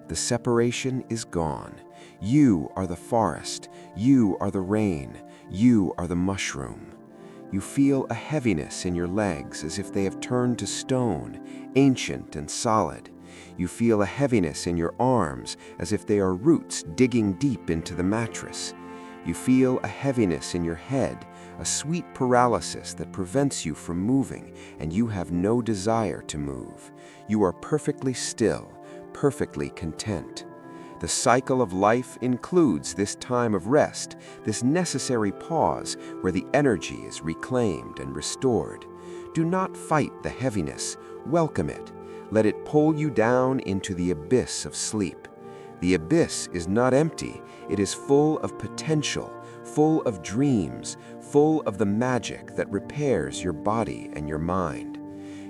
The separation is gone. You are the forest, you are the rain, you are the mushroom. You feel a heaviness in your legs as if they have turned to stone, ancient and solid. You feel a heaviness in your arms as if they are roots digging deep into the mattress. You feel a heaviness in your head, a sweet paralysis that prevents you from moving, and you have no desire to move. You are perfectly still, perfectly content. The cycle of life includes this time of rest, this necessary pause where the energy is reclaimed and restored. Do not fight the heaviness, welcome it. Let it pull you down into the abyss of sleep. The abyss is not empty, it is full of potential, full of dreams, full of the magic that repairs your body and your mind.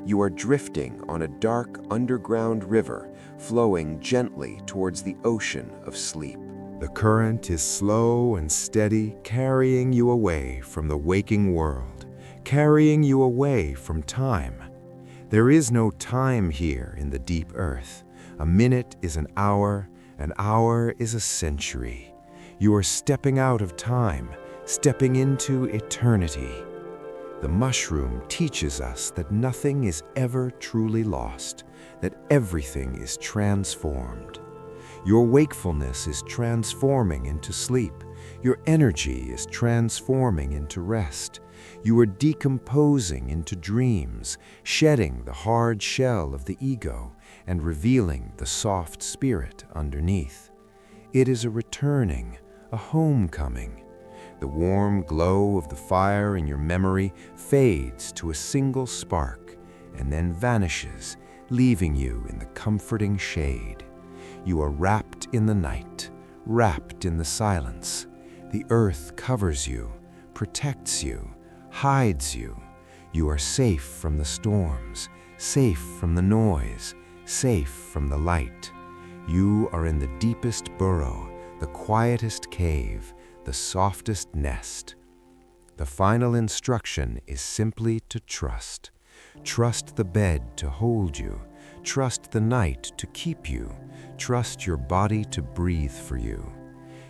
You are drifting on a dark underground river, flowing gently towards the ocean of sleep.
The current is slow and steady, carrying you away from the waking world, carrying you away from time. There is no time here in the deep earth. A minute is an hour is a century. You are stepping out of time, stepping into eternity. The mushroom teaches us that nothing is ever truly lost, that everything is transformed. Your wakefulness is transforming into sleep. Your energy is transforming into rest. You are decomposing into dreams, shedding the hard shell of the ego and revealing the soft spirit underneath. It is a returning, a homecoming. The warm glow of the fire in your memory fades to a single spark and then vanishes, leaving you in the comforting shade. You are wrapped in the night, wrapped in the silence. The earth covers you, protects you, hides you. You are safe from the storms, safe from the noise, safe from the light. You are in the deepest burrow, the quietest cave, the softest nest. The final instruction is simply to trust. Trust the bed to hold you. Trust the night to keep you. Trust your body to breathe for you.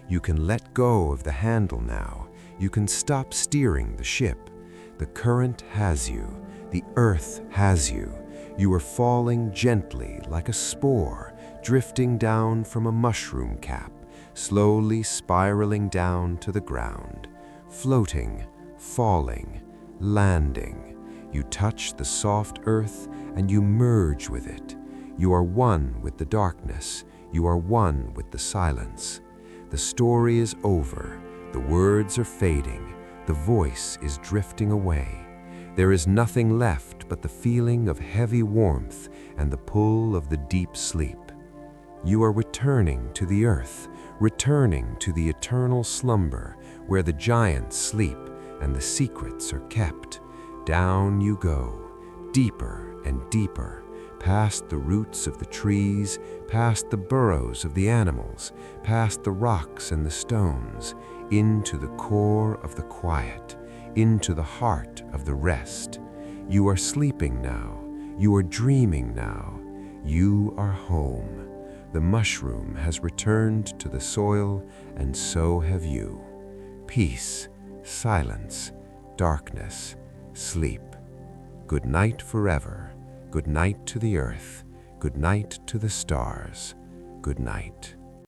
You can let go of the handle now. You can stop steering the ship. The current has you. The earth has you. You are falling gently like a spore, drifting down from a mushroom cap, slowly spiraling down to the ground, floating, falling, landing. You touch the soft earth and you merge with it. You are one with the darkness. You are one with the silence. The story is over. The words are fading. The voice is drifting away. There is nothing left but the feeling of heavy warmth and the pull of the deep sleep. You are returning to the earth, returning to the eternal slumber where the giants sleep and the secrets are kept. Down you go, deeper and deeper, past the roots of the trees, past the burrows of the animals, past the rocks and the stones, into the core of the quiet, into the heart of the rest. You are sleeping now. You are dreaming now. You are home. The mushroom has returned to the soil, and so have you. Peace, silence, darkness, sleep. Good night forever. Good night to the earth. Good night to the stars. Good night.